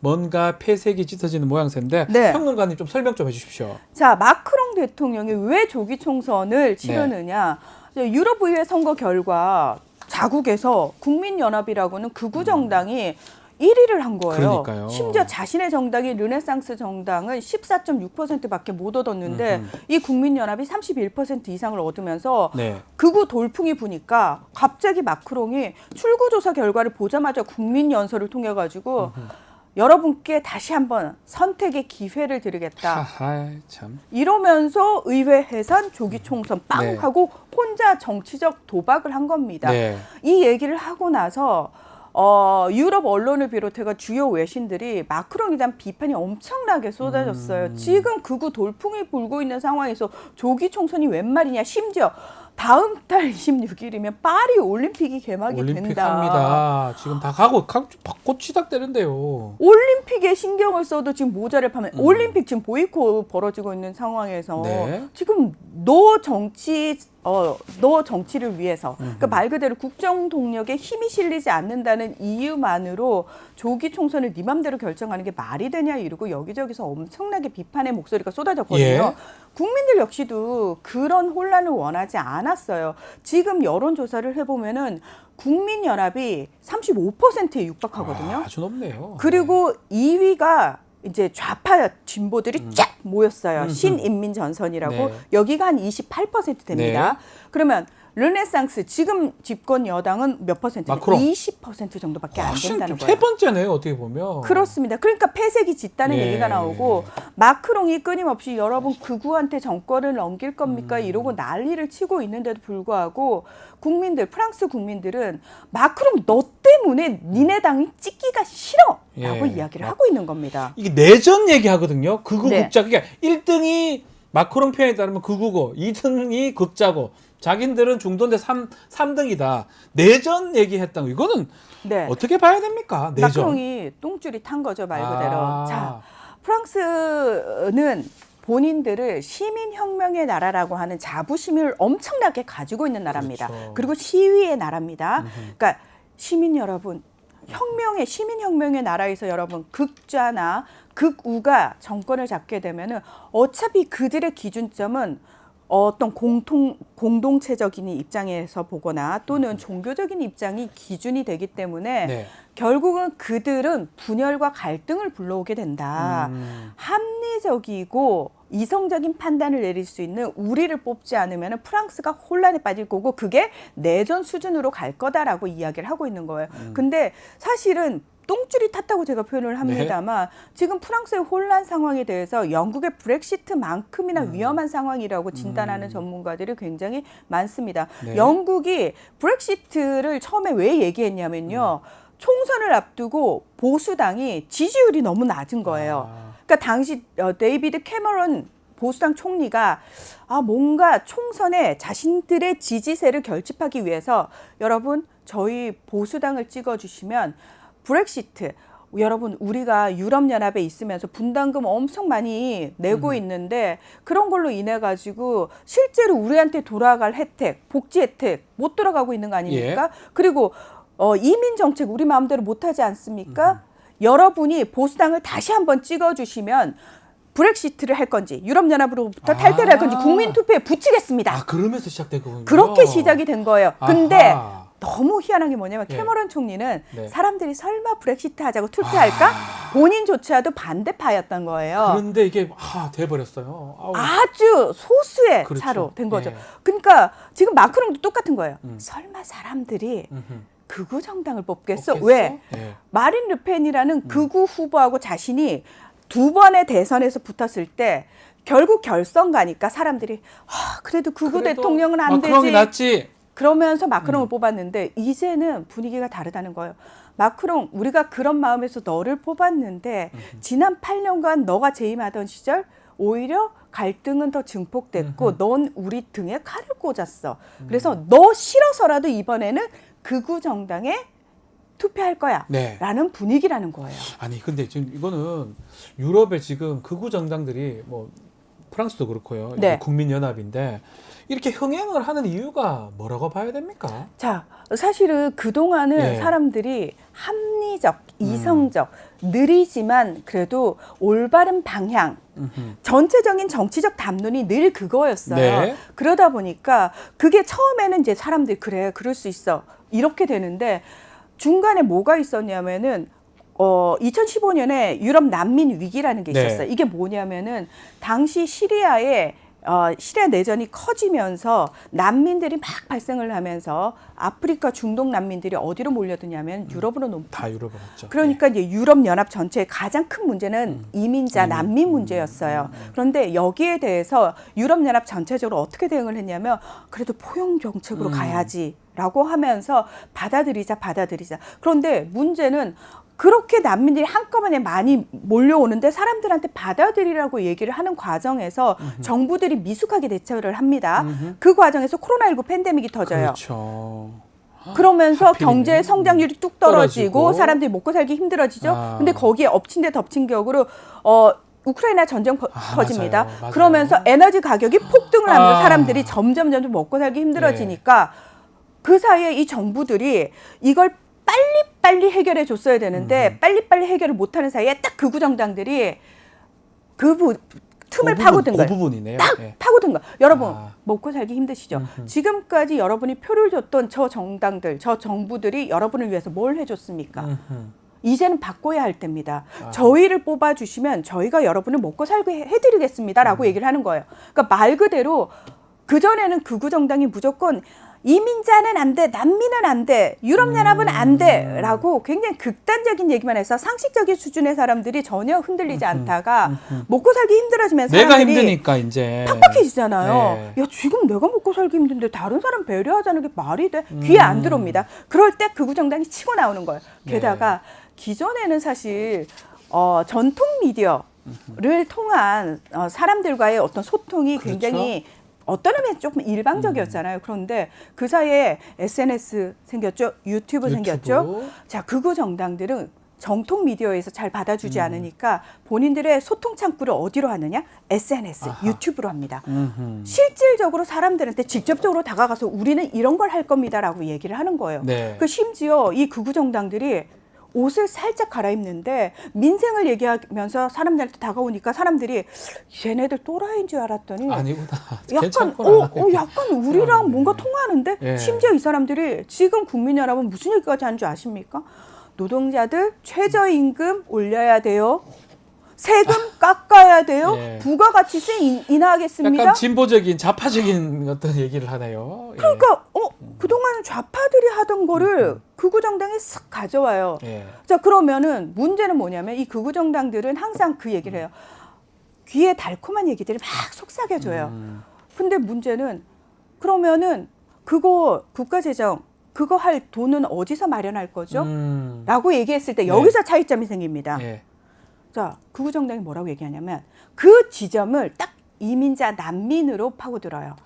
뭔가 폐색이 짙어지는 모양새인데 네. 평론가님 좀 설명 좀 해주십시오. 자, 마크롱 대통령이 왜 조기 총선을 치르느냐? 유럽 의회 선거 결과 자국에서 국민연합이라고는 극우 정당이 1위를 한 거예요. 그러니까요. 심지어 자신의 정당인 르네상스 정당은 14.6%밖에 못 얻었는데 이 국민연합이 31% 이상을 얻으면서 네. 극우 돌풍이 부니까 갑자기 마크롱이 출구조사 결과를 보자마자 국민연설을 통해 가지고 여러분께 다시 한번 선택의 기회를 드리겠다. 참. 이러면서 의회 해산 조기 총선 빵 네. 하고 혼자 정치적 도박을 한 겁니다. 네. 이 얘기를 하고 나서 유럽 언론을 비롯해가 주요 외신들이 마크롱에 대한 비판이 엄청나게 쏟아졌어요. 지금 극우 돌풍이 불고 있는 상황에서 조기 총선이 웬 말이냐. 심지어 다음 달 26일이면 파리 올림픽이 개막이 올림픽 된다. 합니다. 지금 다 가고 곧 시작되는데요. 올림픽에 신경을 써도 지금 모자를 파면 올림픽 지금 보이콧 벌어지고 있는 상황에서 네. 지금 노 정치 너 정치를 위해서 그러니까 말 그대로 국정 동력에 힘이 실리지 않는다는 이유만으로 조기 총선을 네 맘대로 결정하는 게 말이 되냐 이러고 여기저기서 엄청나게 비판의 목소리가 쏟아졌거든요. 예. 국민들 역시도 그런 혼란을 원하지 않았어요. 지금 여론조사를 해보면은 국민연합이 35%에 육박하거든요. 아주 높네요. 그리고 2위가 이제 좌파 진보들이 쫙 모였어요. 신인민전선이라고. 네. 여기가 한 28% 됩니다. 네. 그러면 르네상스 지금 집권 여당은 몇 퍼센트? 마크롱. 20% 정도밖에 안 된다는 세 거예요. 번째네요, 어떻게 보면. 그렇습니다. 그러니까 폐색이 짙다는 예. 얘기가 나오고 마크롱이 끊임없이 여러분 극우한테 정권을 넘길 겁니까? 이러고 난리를 치고 있는데도 불구하고 국민들, 프랑스 국민들은 마크롱 너 때문에 니네 당이 찍기가 싫어! 라고 예. 이야기를 하고 있는 겁니다. 이게 내전 얘기하거든요. 극우 네. 극자. 그러니까 1등이 마크롱 표현에 따르면 극우고 2등이 극자고 자기들은 중도인데 3등이다. 내전 얘기했던 거. 이거는 네. 어떻게 봐야 됩니까? 내전. 마크롱이 똥줄이 탄 거죠, 말 그대로. 아. 자, 프랑스는 본인들을 시민혁명의 나라라고 하는 자부심을 엄청나게 가지고 있는 나라입니다. 그렇죠. 그리고 시위의 나라입니다. 그러니까 시민 여러분, 시민혁명의 나라에서 여러분 극좌나 극우가 정권을 잡게 되면은 어차피 그들의 기준점은 어떤 공동체적인 입장에서 보거나 또는 종교적인 입장이 기준이 되기 때문에 네. 결국은 그들은 분열과 갈등을 불러오게 된다. 합리적이고 이성적인 판단을 내릴 수 있는 우리를 뽑지 않으면 프랑스가 혼란에 빠질 거고 그게 내전 수준으로 갈 거다라고 이야기를 하고 있는 거예요. 근데 사실은 똥줄이 탔다고 제가 표현을 합니다만 지금 프랑스의 혼란 상황에 대해서 영국의 브렉시트만큼이나 위험한 상황이라고 진단하는 전문가들이 굉장히 많습니다. 네. 영국이 브렉시트를 처음에 왜 얘기했냐면요. 총선을 앞두고 보수당이 지지율이 너무 낮은 거예요. 그러니까 당시 데이비드 캐머런 보수당 총리가 뭔가 총선에 자신들의 지지세를 결집하기 위해서 여러분 저희 보수당을 찍어주시면 브렉시트 여러분 우리가 유럽연합에 있으면서 분담금 엄청 많이 내고 있는데 그런 걸로 인해 가지고 실제로 우리한테 돌아갈 혜택, 복지 혜택 못 돌아가고 있는 거 아닙니까? 예. 그리고 이민 정책 우리 마음대로 못하지 않습니까? 여러분이 보수당을 다시 한번 찍어주시면 브렉시트를 할 건지 유럽연합으로부터 탈퇴를 할 건지 국민투표에 붙이겠습니다. 그러면서 시작된 거군요. 그렇게 시작이 된 거예요. 근데 아하. 너무 희한한 게 뭐냐면 네. 캐머런 총리는 네. 사람들이 설마 브렉시트 하자고 투표할까? 본인조차도 반대파였던 거예요. 그런데 이게 돼버렸어요. 아우. 아주 소수의 그렇죠. 차로 된 거죠. 예. 그러니까 지금 마크롱도 똑같은 거예요. 설마 사람들이 극우 정당을 뽑겠어? 뽑겠어? 왜? 예. 마린 르펜이라는 극우 후보하고 자신이 두 번의 대선에서 붙었을 때 결국 결선 가니까 사람들이 그래도 극우 대통령은 안 되지. 마크롱이 낫지. 그러면서 마크롱을 뽑았는데 이제는 분위기가 다르다는 거예요. 마크롱 우리가 그런 마음에서 너를 뽑았는데 지난 8년간 너가 재임하던 시절 오히려 갈등은 더 증폭됐고 넌 우리 등에 칼을 꽂았어. 그래서 너 싫어서라도 이번에는 극우 정당에 투표할 거야. 네. 라는 분위기라는 거예요. 아니 근데 지금 이거는 유럽의 지금 극우 정당들이 뭐 프랑스도 그렇고요. 네. 국민연합인데 이렇게 흥행을 하는 이유가 뭐라고 봐야 됩니까? 자, 사실은 그동안은 예. 사람들이 합리적, 이성적, 느리지만 그래도 올바른 방향, 전체적인 정치적 담론이 늘 그거였어요. 네. 그러다 보니까 그게 처음에는 이제 사람들이 그래, 그럴 수 있어. 이렇게 되는데 중간에 뭐가 있었냐면은 2015년에 유럽 난민 위기라는 게 네. 있었어요. 이게 뭐냐면은 당시 시리아 내전이 커지면서 난민들이 막 발생을 하면서 아프리카 중동 난민들이 어디로 몰려드냐면 유럽으로 다 유럽으로 갔죠. 그러니까 이제 유럽 연합 전체의 가장 큰 문제는 이민자 난민 문제였어요. 그런데 여기에 대해서 유럽 연합 전체적으로 어떻게 대응을 했냐면 그래도 포용 정책으로 가야지라고 하면서 받아들이자. 그런데 문제는 그렇게 난민들이 한꺼번에 많이 몰려오는데 사람들한테 받아들이라고 얘기를 하는 과정에서 정부들이 미숙하게 대처를 합니다. 그 과정에서 코로나19 팬데믹이 터져요. 그렇죠. 그러면서 하필이면. 경제 성장률이 뚝 떨어지고 떨어지고. 사람들이 먹고 살기 힘들어지죠. 아. 근데 거기에 엎친 데 덮친 격으로 우크라이나 전쟁 터집니다. 맞아요. 그러면서 에너지 가격이 폭등을 하면서 아. 사람들이 점점 먹고 살기 힘들어지니까 그 사이에 이 정부들이 이걸 빨리 해결해 줬어야 되는데 빨리 해결을 못하는 사이에 딱 극우 정당들이 틈을 파고든 거예요. 그 부분이네요. 딱 예. 파고든 거. 여러분 아. 먹고 살기 힘드시죠? 지금까지 여러분이 표를 줬던 저 정당들, 저 정부들이 여러분을 위해서 뭘 해줬습니까? 이제는 바꿔야 할 때입니다. 저희를 뽑아주시면 저희가 여러분을 먹고 살게 해드리겠습니다라고 얘기를 하는 거예요. 그러니까 말 그대로 그전에는 극우 정당이 무조건 이민자는 안 돼, 난민은 안 돼, 유럽연합은 안 돼 라고 굉장히 극단적인 얘기만 해서 상식적인 수준의 사람들이 전혀 흔들리지 않다가 먹고 살기 힘들어지면서 내가 사람들이 힘드니까 이제 팍팍해지잖아요. 네. 야, 지금 내가 먹고 살기 힘든데 다른 사람 배려하자는 게 말이 돼? 귀에 안 들어옵니다. 그럴 때 극우 정당이 치고 나오는 거예요. 게다가 기존에는 사실 전통 미디어를 통한 사람들과의 어떤 소통이 그렇죠. 굉장히 어떤 의미에서 조금 일방적이었잖아요. 그런데 그 사이에 SNS 생겼죠. 유튜브 생겼죠. 자, 극우 정당들은 정통 미디어에서 잘 받아주지 않으니까 본인들의 소통 창구를 어디로 하느냐? SNS, 유튜브로 합니다. 실질적으로 사람들한테 직접적으로 다가가서 우리는 이런 걸 할 겁니다라고 얘기를 하는 거예요. 네. 그 심지어 이 극우 정당들이 옷을 살짝 갈아입는데 민생을 얘기하면서 사람들한테 다가오니까 사람들이 얘네들 또라이인 줄 알았더니 아니구나. 약간 괜찮구나. 약간 우리랑 뭔가 통하는데 예. 심지어 이 사람들이 지금 국민연합은 무슨 얘기까지 하는 줄 아십니까? 노동자들 최저임금 올려야 돼요. 세금 깎아야 돼요. 예. 부가가치세 인하하겠습니다. 약간 진보적인 좌파적인 어떤 얘기를 하네요. 예. 그러니까 그동안 좌파들이 하던 거를 극우 정당이 쓱 가져와요. 예. 자, 그러면은 문제는 뭐냐면 이 극우 정당들은 항상 그 얘기를 해요. 귀에 달콤한 얘기들을 막 속삭여줘요. 근데 문제는 그러면은 그거 국가재정 그거 할 돈은 어디서 마련할 거죠? 라고 얘기했을 때 여기서 차이점이 생깁니다. 예. 자, 극우 정당이 뭐라고 얘기하냐면 그 지점을 딱 이민자 난민으로 파고들어요.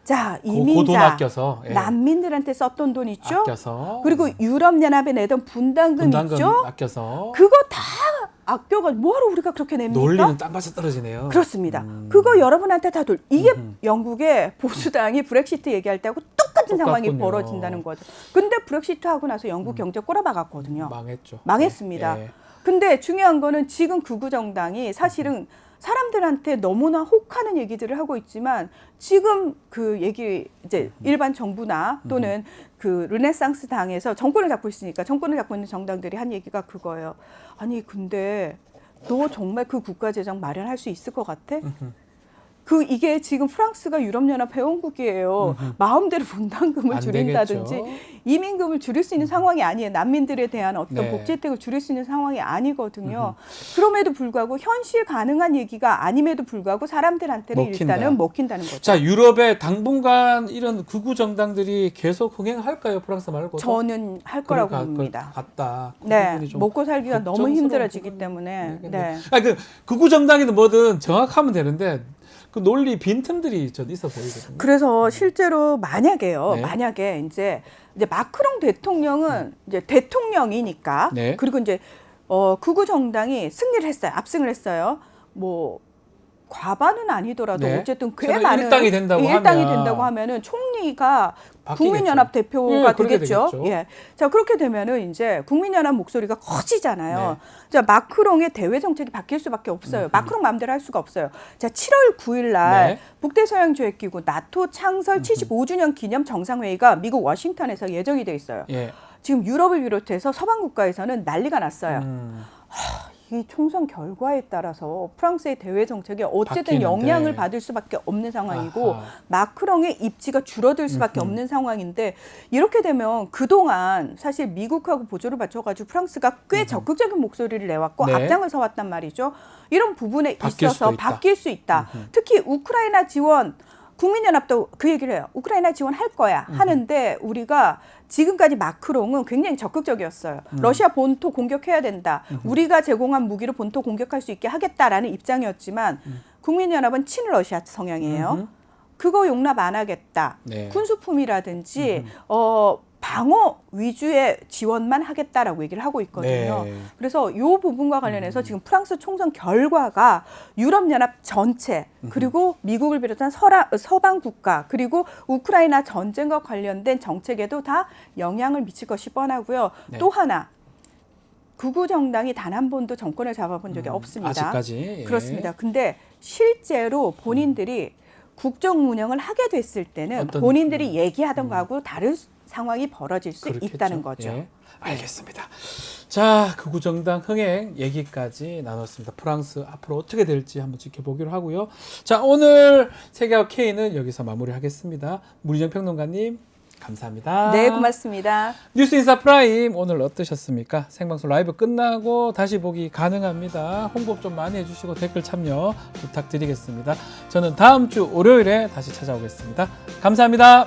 자, 이민자 돈 아껴서 난민들한테 썼던 돈 있죠? 아껴서 그리고 유럽연합에 내던 분담금 있죠? 아껴서 그거 다 아껴가 뭐하러 우리가 그렇게 냅니까? 논리는 땅밭에 떨어지네요. 그렇습니다. 그거 여러분한테 다 이게 영국의 보수당이 브렉시트 얘기할 때하고 똑같은 상황이 똑같군요. 벌어진다는 거죠. 근데 브렉시트 하고 나서 영국 경제 꼬라박았거든요. 망했죠. 망했습니다. 예. 근데 중요한 거는 지금 극우 정당이 사실은 사람들한테 너무나 혹하는 얘기들을 하고 있지만 지금 그 얘기 이제 일반 정부나 또는 그 르네상스 당에서 정권을 잡고 있으니까 정권을 잡고 있는 정당들이 한 얘기가 그거예요. 아니 근데 너 정말 그 국가재정 마련할 수 있을 것 같아? 이게 지금 프랑스가 유럽연합 회원국이에요. 마음대로 분담금을 줄인다든지 되겠죠. 이민금을 줄일 수 있는 상황이 아니에요. 난민들에 대한 어떤 네. 복지 혜택을 줄일 수 있는 상황이 아니거든요. 그럼에도 불구하고 현실 가능한 얘기가 아님에도 불구하고 사람들한테는 먹힌다. 일단은 먹힌다는 거죠. 자, 유럽에 당분간 이런 극우 정당들이 계속 흥행할까요? 프랑스 말고? 저는 할 거라고 봅니다. 같다. 그 네, 부분이 좀 먹고 살기가 너무 걱정스러운 힘들어지기 부분이 때문에. 있겠네요. 네. 아니, 그 극우 정당이든 뭐든 정확하면 되는데 그 논리 빈틈들이 좀 있어 보이거든요. 그래서 실제로 만약에요. 네. 만약에 이제 마크롱 대통령은 이제 대통령이니까 네. 그리고 이제 극우 정당이 승리를 했어요. 압승을 했어요. 뭐 과반은 아니더라도 네. 어쨌든 꽤 최소 많은 일당이 된다고 일당이 하면 된다고 하면은 총리가 바뀌겠죠. 국민연합 대표가 예, 그렇게 되겠죠. 되겠죠. 예. 자, 그렇게 되면은 이제 국민연합 목소리가 커지잖아요. 네. 자, 마크롱의 대외 정책이 바뀔 수밖에 없어요. 마크롱 마음대로 할 수가 없어요. 자, 7월 9일 날 네. 북대서양조약기구 나토 창설 75주년 기념 정상회의가 미국 워싱턴에서 예정이 돼 있어요. 예. 지금 유럽을 비롯해서 서방 국가에서는 난리가 났어요. 이 총선 결과에 따라서 프랑스의 대외 정책에 어쨌든 바뀌는데. 영향을 받을 수밖에 없는 상황이고 아하. 마크롱의 입지가 줄어들 수밖에 없는 상황인데 이렇게 되면 그동안 사실 미국하고 보조를 맞춰가지고 프랑스가 꽤 적극적인 목소리를 내왔고 네. 앞장을 서왔단 말이죠. 이런 부분에 바뀔 있어서 수도 있다. 바뀔 수 있다. 특히 우크라이나 지원 국민연합도 그 얘기를 해요. 우크라이나 지원할 거야 하는데 우리가 지금까지 마크롱은 굉장히 적극적이었어요. 러시아 본토 공격해야 된다. 우리가 제공한 무기로 본토 공격할 수 있게 하겠다라는 입장이었지만 국민연합은 친러시아 성향이에요. 그거 용납 안 하겠다. 네. 군수품이라든지 방어 위주의 지원만 하겠다라고 얘기를 하고 있거든요. 네. 그래서 이 부분과 관련해서 지금 프랑스 총선 결과가 유럽연합 전체 그리고 미국을 비롯한 서방 국가 그리고 우크라이나 전쟁과 관련된 정책에도 다 영향을 미칠 것이 뻔하고요. 네. 또 하나 극우 정당이 단 한 번도 정권을 잡아본 적이 없습니다. 아직까지. 예. 그렇습니다. 근데 실제로 본인들이 국정 운영을 하게 됐을 때는 어떤- 본인들이 얘기하던 거하고 다른 상황이 벌어질 수 그렇겠죠. 있다는 거죠. 예. 알겠습니다. 자, 극우정당 흥행 얘기까지 나눴습니다. 프랑스 앞으로 어떻게 될지 한번 지켜보기로 하고요. 자, 오늘 세계와 K는 여기서 마무리하겠습니다. 문희정 평론가님 감사합니다. 네, 고맙습니다. 뉴스인사 프라임 오늘 어떠셨습니까? 생방송 라이브 끝나고 다시 보기 가능합니다. 홍보 좀 많이 해주시고 댓글 참여 부탁드리겠습니다. 저는 다음 주 월요일에 다시 찾아오겠습니다. 감사합니다.